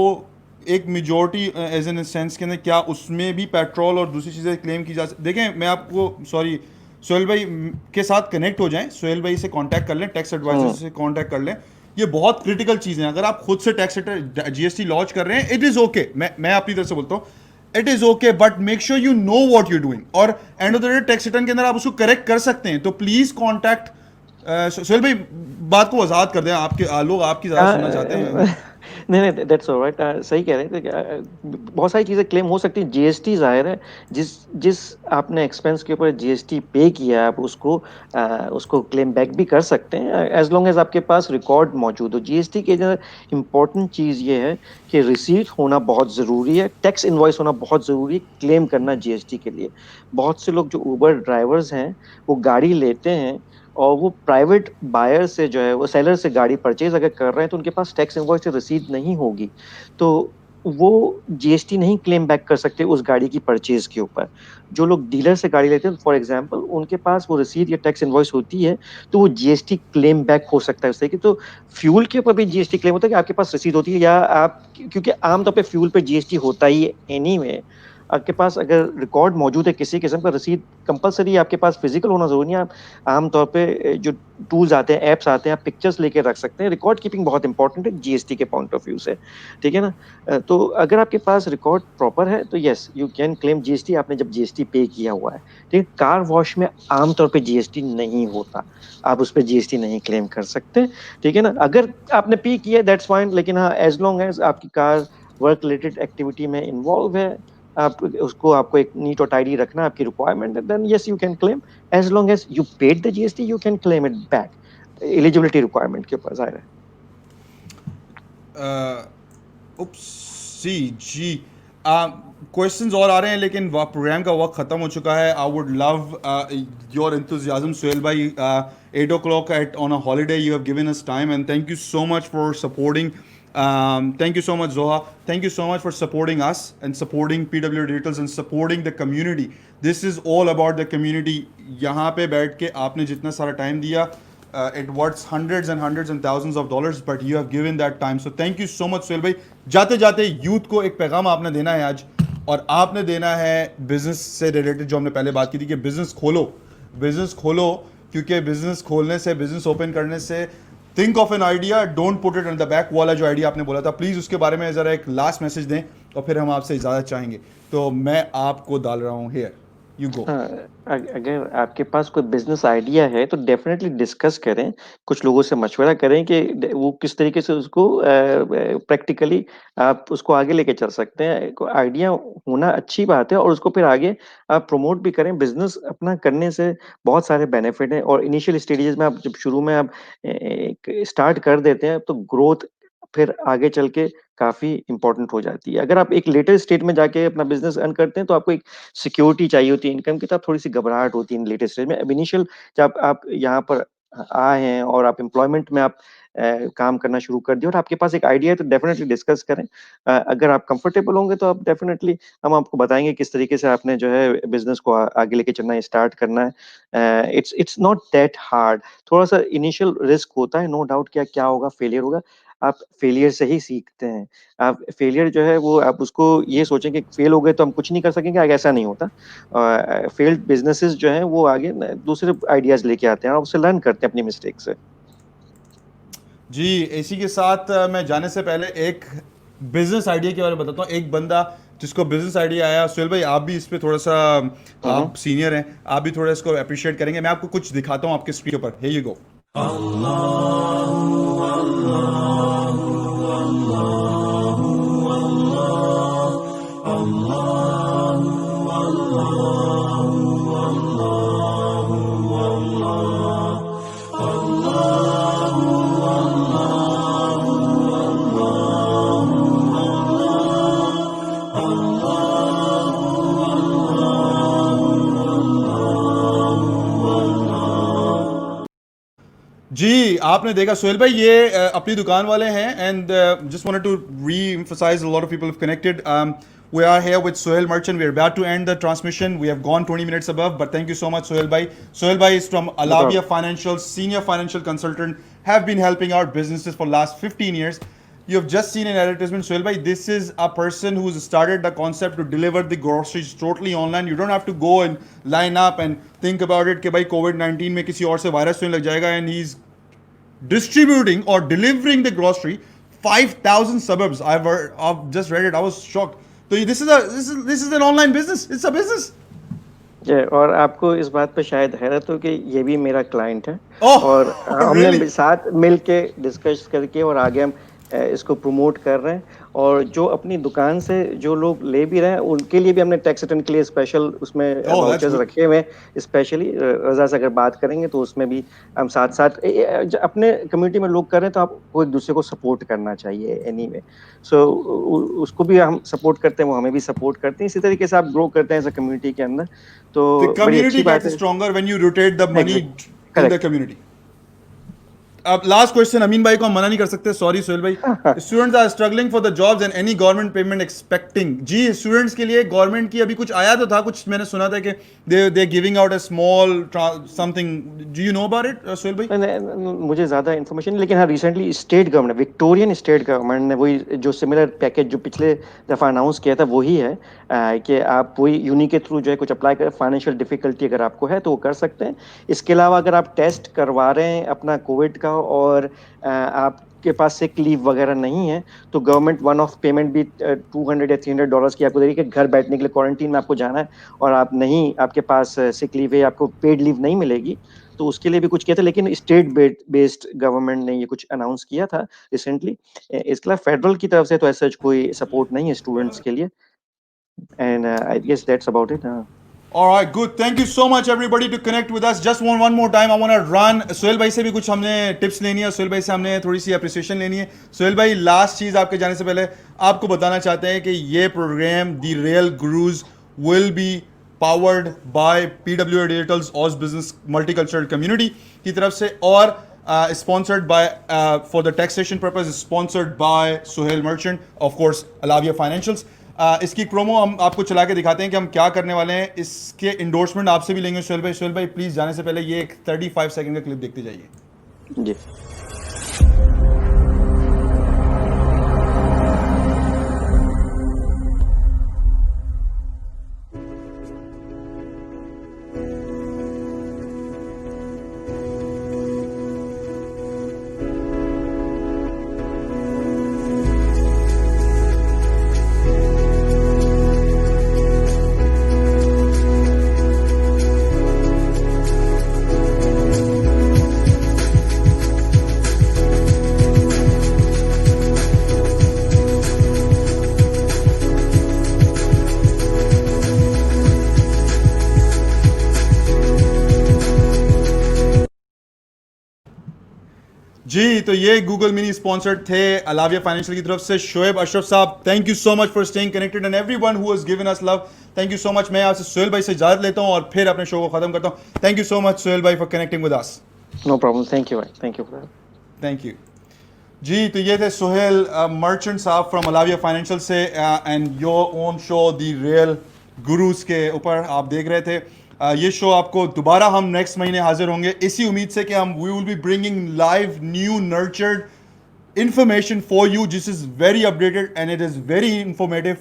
एक मेजोरिटी एज एन सेंस के अंदर, क्या उसमें भी पेट्रोल और दूसरी चीज़ें क्लेम की जा सकती? देखें मैं आपको सॉरी, सोहेल भाई के साथ कनेक्ट हो जाएं, सोहेल भाई से कांटेक्ट कर लें, टैक्स एडवाइजर हम्म, से कांटेक्ट कर लें। ये बहुत क्रिटिकल चीज़ें हैं। अगर आप खुद से टैक्स जीएसटी लॉन्च कर रहे हैं, इट इज़ ओके, मैं अपनी तरफ से बोलता हूँ it is okay, but make sure you know what you doing, और end of the day tax return के अंदर आप उसको करेक्ट कर सकते हैं। तो प्लीज़ कॉन्टैक्ट सोहेल भाई, बात को वजाहत कर दें, आपके लोग आपकी ज़्यादा हाँ, सुनना चाहते हैं। नहीं नहीं, दैट्स ऑलराइट। सही कह रहे हैं कि, बहुत सारी चीजें क्लेम हो सकती हैं। जीएसटी जाहिर है, जिस जिस आपने एक्सपेंस के ऊपर जीएसटी पे किया है, आप उसको क्लेम बैक भी कर सकते हैं, एज लॉन्ग एज आपके पास रिकॉर्ड मौजूद हो। जीएसटी के अंदर इम्पोर्टेंट चीज ये है कि रिसीट होना बहुत जरूरी है, टैक्स इनवॉइस होना बहुत जरूरी है क्लेम करना जीएसटी के लिए। बहुत से लोग जो उबर ड्राइवर्स हैं वो गाड़ी लेते हैं और वो प्राइवेट बायर से जो है वो सेलर से गाड़ी परचेज अगर कर रहे हैं तो उनके पास टैक्स इनवॉइस से रसीद नहीं होगी, तो वो जीएसटी नहीं क्लेम बैक कर सकते उस गाड़ी की परचेज के ऊपर। जो लोग डीलर से गाड़ी लेते हैं फॉर एग्जांपल, उनके पास वो रसीद या टैक्स इनवॉइस होती है, तो वो जीएसटी क्लेम बैक हो सकता है उससे। कि तो फ्यूल के ऊपर भी जीएसटी क्लेम होता है कि आपके पास रसीद होती है, या आप, क्योंकि आमतौर पे फ्यूल पे जीएसटी होता ही है एनीवे। आपके पास अगर रिकॉर्ड मौजूद है किसी किस्म का रसीद, कंपलसरी आपके पास फिजिकल होना जरूरी नहीं है। आप आमतौर पे जो टूल्स आते हैं, एप्स आते हैं, आप पिक्चर्स लेके रख सकते हैं। रिकॉर्ड कीपिंग बहुत इंपॉर्टेंट है जीएसटी के पॉइंट ऑफ व्यू से, ठीक है ना। तो अगर आपके पास रिकॉर्ड प्रॉपर है तो yes you can claim GST, आपने जब जीएसटी पे किया हुआ है। ठीक है, कार वॉश में आमतौर पे जीएसटी नहीं होता, आप उस पर जीएसटी नहीं क्लेम कर सकते, ठीक है ना। अगर आपने पे किया दैट्स फाइन, लेकिन हाँ, एज लॉन्ग एज आपकी कार वर्क रिलेटेड एक्टिविटी में इन्वॉल्व है, आप उसको आपको एक नीट और टाइडी रखना आपकी रिक्वायरमेंट है, then yes you can claim, as long as you paid the GST you can claim it back. Eligibility requirement के ऊपर जाहिर है। उपसी जी क्वेश्चंस और आ रहे हैं लेकिन प्रोग्राम का वक्त ख़त्म हो चुका है। I would love your enthusiasm Suhail भाई। 8 o'clock at on a holiday you have given us time and thank you so much for supporting. Thank you so much Zoha, thank you so much for supporting us and supporting PW Digitals and supporting the community. This is all about the community. यहाँ पे बैठ के आपने जितना सारा time दिया, it worth hundreds and thousands of dollars but you have given that time, so thank you so much Suhail भाई। जाते जाते यूथ को एक पैगाम आपने देना है आज, और आपने देना है बिजनेस से रिलेटेड जो हमने पहले बात की थी कि बिजनेस खोलो, बिजनेस खोलो, क्योंकि बिजनेस खोलने से, बिजनेस ओपन करने से, think of an idea, don't put it in the back. वाला जो आइडिया आपने बोला था, प्लीज़ उसके बारे में ज़रा एक लास्ट मैसेज दें और फिर हम आपसे इजाज़त चाहेंगे। तो मैं आपको डाल रहा हूँ हेयर, यू गो। अगर आपके पास कोई बिजनेस आइडिया है तो डेफिनेटली डिस्कस करें, कुछ लोगों से मशवरा करें कि वो किस तरीके से उसको प्रैक्टिकली आप उसको आगे लेके चल सकते हैं। आइडिया होना अच्छी बात है और उसको फिर आगे आप प्रमोट भी करें। बिजनेस अपना करने से बहुत सारे बेनिफिट हैं और इनिशियल स्टेजेस में आप जब शुरू में आप स्टार्ट कर देते हैं तो ग्रोथ फिर आगे चल के काफी इंपॉर्टेंट हो जाती है। अगर आप एक लेटर स्टेट में जाके अपना बिजनेस अर्न करते हैं तो आपको एक सिक्योरिटी चाहिए होती है इनकम की, तो आप थोड़ी सी घबराहट होती है लेटेस्ट स्टेज में। अब इनिशियल जब आप यहाँ पर आए हैं और आप एम्प्लॉयमेंट में आप काम करना शुरू कर दिए और आपके पास एक आइडिया है तो डेफिनेटली डिस्कस करें। अगर आप कंफर्टेबल होंगे तो आप डेफिनेटली हम आपको बताएंगे किस तरीके से आपने जो है बिजनेस को आगे लेके चलना है, स्टार्ट करना है। It's not that hard. थोड़ा सा इनिशियल रिस्क होता है, नो डाउट। क्या क्या होगा, फेलियर होगा। आप फेलियर से ही सीखते हैं। आप फेलियर जो है वो आप उसको ये सोचें कि फेल हो गए तो हम कुछ नहीं कर सकेंगे, आगे ऐसा नहीं होता। फेल्ड बिजनेसेस जो हैं वो आगे दूसरे आइडियाज लेके आते हैं और उससे लर्न करते हैं अपनी मिस्टेक से। जी, इसी के साथ मैं जाने से पहले एक बिजनेस आइडिया के बारे में बताता हूँ। एक बंदा जिसको बिजनेस आइडिया आया, सुहेल भाई आप भी इस पे थोड़ा सा, हम्म। आप सीनियर हैं, आप भी थोड़ा इसको अप्रिशिएट करेंगे। मैं आपको कुछ दिखाता हूँ आपके स्क्रीन पर, हे यू गो। जी, आपने देखा सुहेल भाई, ये अपनी दुकान वाले हैं एंड जस्ट वांटेड टू री-emphasize, a lot of people have connected. We are here with Sohail Merchant. We are about to end the transmission. We have gone 20 minutes above, but thank you so much, Sohail bhai. Sohail bhai is from No Alavia problem। Financial, senior financial consultant, have been helping out businesses for last 15 years. You have just seen an advertisement, Sohail bhai. This is a person who's started the concept to deliver the groceries totally online. You don't have to go and line up and think about it कि भाई COVID-19 में किसी और से virus होने लग जाएगा, and he's distributing or delivering the grocery 5,000 suburbs. I've just read it. I was shocked. So this is an online business. It's a business. और आपको इस बात पे शायद हैरत हो कि ये भी मेरा क्लाइंट है और Oh, हमने really? साथ मिल के डिस्कस करके और आगे हम इसको प्रमोट कर रहे हैं। और जो अपनी दुकान से जो लोग ले भी रहे हैं उनके लिए भी हमने टैक्स रिटर्न के लिए स्पेशल उसमें Oh, that's वाउचर्स good. रखे हुए हैं। स्पेशली रजा से अगर बात करेंगे तो उसमें भी हम साथ साथ अपने कम्युनिटी में लोग कर रहे हैं तो आपको एक दूसरे को सपोर्ट करना चाहिए एनीवे। सो उसको भी हम सपोर्ट करते हैं, वो हमें भी सपोर्ट करते हैं। इसी तरीके से आप ग्रो करते हैं एज अ कम्युनिटी के अंदर, The तो बड़ी अच्छी community बात gets है। stronger when you rotate the exact, money in the correct. community. अब लास्ट क्वेश्चन, अमीन भाई को हम मना नहीं कर सकते, सॉरी सुहेल भाई। Students are struggling for the jobs and any government payment expecting. जी, स्टूडेंट्स के लिए गवर्नमेंट की अभी कुछ आया तो था, कुछ मैंने सुना था कि they giving out a small something. Do you know about it Suhail भाई? मुझे ज्यादा इन्फॉर्मेशन नहीं, लेकिन हाँ recently state government, Victorian state government ने वही जो सिमिलर पैकेज जो पिछले दफा अनाउंस किया था वही है, कि आप वही यूनी के थ्रू जो है कुछ अप्लाई कर, फाइनेंशियल डिफिकल्टी अगर आपको है तो वो कर सकते हैं। इसके अलावा अगर आप टेस्ट करवा रहे हैं अपना कोविड का और आपके पास सिक लीव वगैरह नहीं है तो गवर्नमेंट वन ऑफ पेमेंट भी $200 या $300 की आपको देगी कि घर बैठने के लिए क्वारंटीन में आपको जाना है और आप नहीं, आपके पास सिक लीव है, आपको पेड लीव नहीं मिलेगी, तो उसके लिए भी कुछ किया था। लेकिन स्टेट बेस्ड गवर्नमेंट ने ये कुछ अनाउंस किया था रिसेंटली। इसके अलावा फेडरल की तरफ से तो ऐसा कोई सपोर्ट नहीं है स्टूडेंट्स के लिए। And I guess that's about it. All right, good. Thank you so much everybody to connect with us. Just one more time I want to run. Sohail भाई से भी कुछ हमने टिप्स लेनी है, सोहेल भाई से हमने थोड़ी सी अप्रिसिएशन लेनी है. सोहेल भाई लास्ट चीज़ आपके जाने से पहले आपको बताना चाहते हैं कि ये program the real gurus will be powered by PW digitals Oz business multicultural community की तरफ से, और sponsored by for the taxation purpose is sponsored by Suhail Merchant, of course Alavia Financials. इसकी प्रोमो हम आपको चला के दिखाते हैं कि हम क्या करने वाले हैं. इसके इंडोर्समेंट आपसे भी लेंगे सुहेल भाई. सुहेल भाई प्लीज जाने से पहले ये एक 35 सेकंड का क्लिप देखते जाइए. जी. जी, तो ये गूगल मिनी स्पॉन्सर्ड थे अलाविया फाइनेंशियल की तरफ से. शोएब अशरफ साहब, thank you so much for staying connected and everyone who has given us love. Thank you so much. मैं आपसे सुहेल भाई से इजाजत लेता हूं और फिर अपने शो को खत्म करता हूं. Thank you so much Suhail भाई for connecting with us. No problem. Thank you भाई. Thank you for that. Thank you. जी, तो ये थे सुहेल मर्चेंट साहब फ्रॉम अलाविया फाइनेंशियल से and your own show the real gurus के ऊपर आप देख रहे थे. ये शो आपको दोबारा हम नेक्स्ट महीने हाजिर होंगे इसी उम्मीद से कि हम we will be bringing live new nurtured information for you जिस is very updated and it is very informative,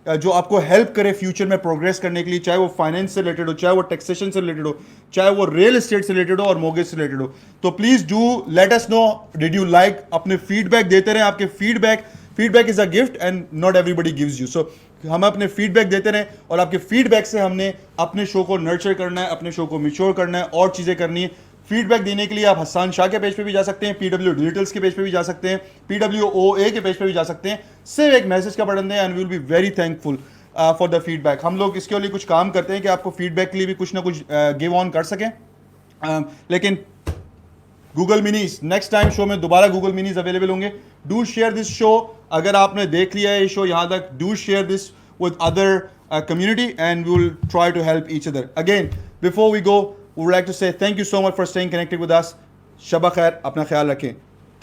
जो आपको हेल्प करे फ्यूचर में प्रोग्रेस करने के लिए, चाहे वो फाइनेंस से रिलेटेड हो, चाहे वो टैक्सेशन से रिलेटेड हो, चाहे वो रियल एस्टेट से रिलेटेड हो और मोर्गेज से रिलेटेड हो. तो please do let us know did you like. अपने फीडबैक देते रहें. आपके feedback is a gift and not everybody gives you. So हम अपने फीडबैक देते रहें और आपके फीडबैक से हमने अपने शो को नर्चर करना है, अपने शो को मिच्योर करना है और चीज़ें करनी है. फीडबैक देने के लिए आप हसन शाह के पेज पे भी जा सकते हैं, PW डिजिटल्स के पेज पे भी जा सकते हैं, PWOA के पेज पे भी जा सकते हैं. सिर्फ एक मैसेज का बटन दें and we will be very thankful for the feedback. हम लोग इसके लिए कुछ काम करते हैं कि आपको फीडबैक के लिए भी कुछ ना कुछ गिव ऑन कर सकें. लेकिन Google minis next time show में दोबारा गूगल मिनीज अवेलेबल होंगे. Do share this show. अगर आपने देख लिया है ये शो यहाँ तक, do share this with other community and we will try to help each other. Again, before we go, we would like to say thank you so much for staying connected with us. Shaba khair, apna khayal rakhein.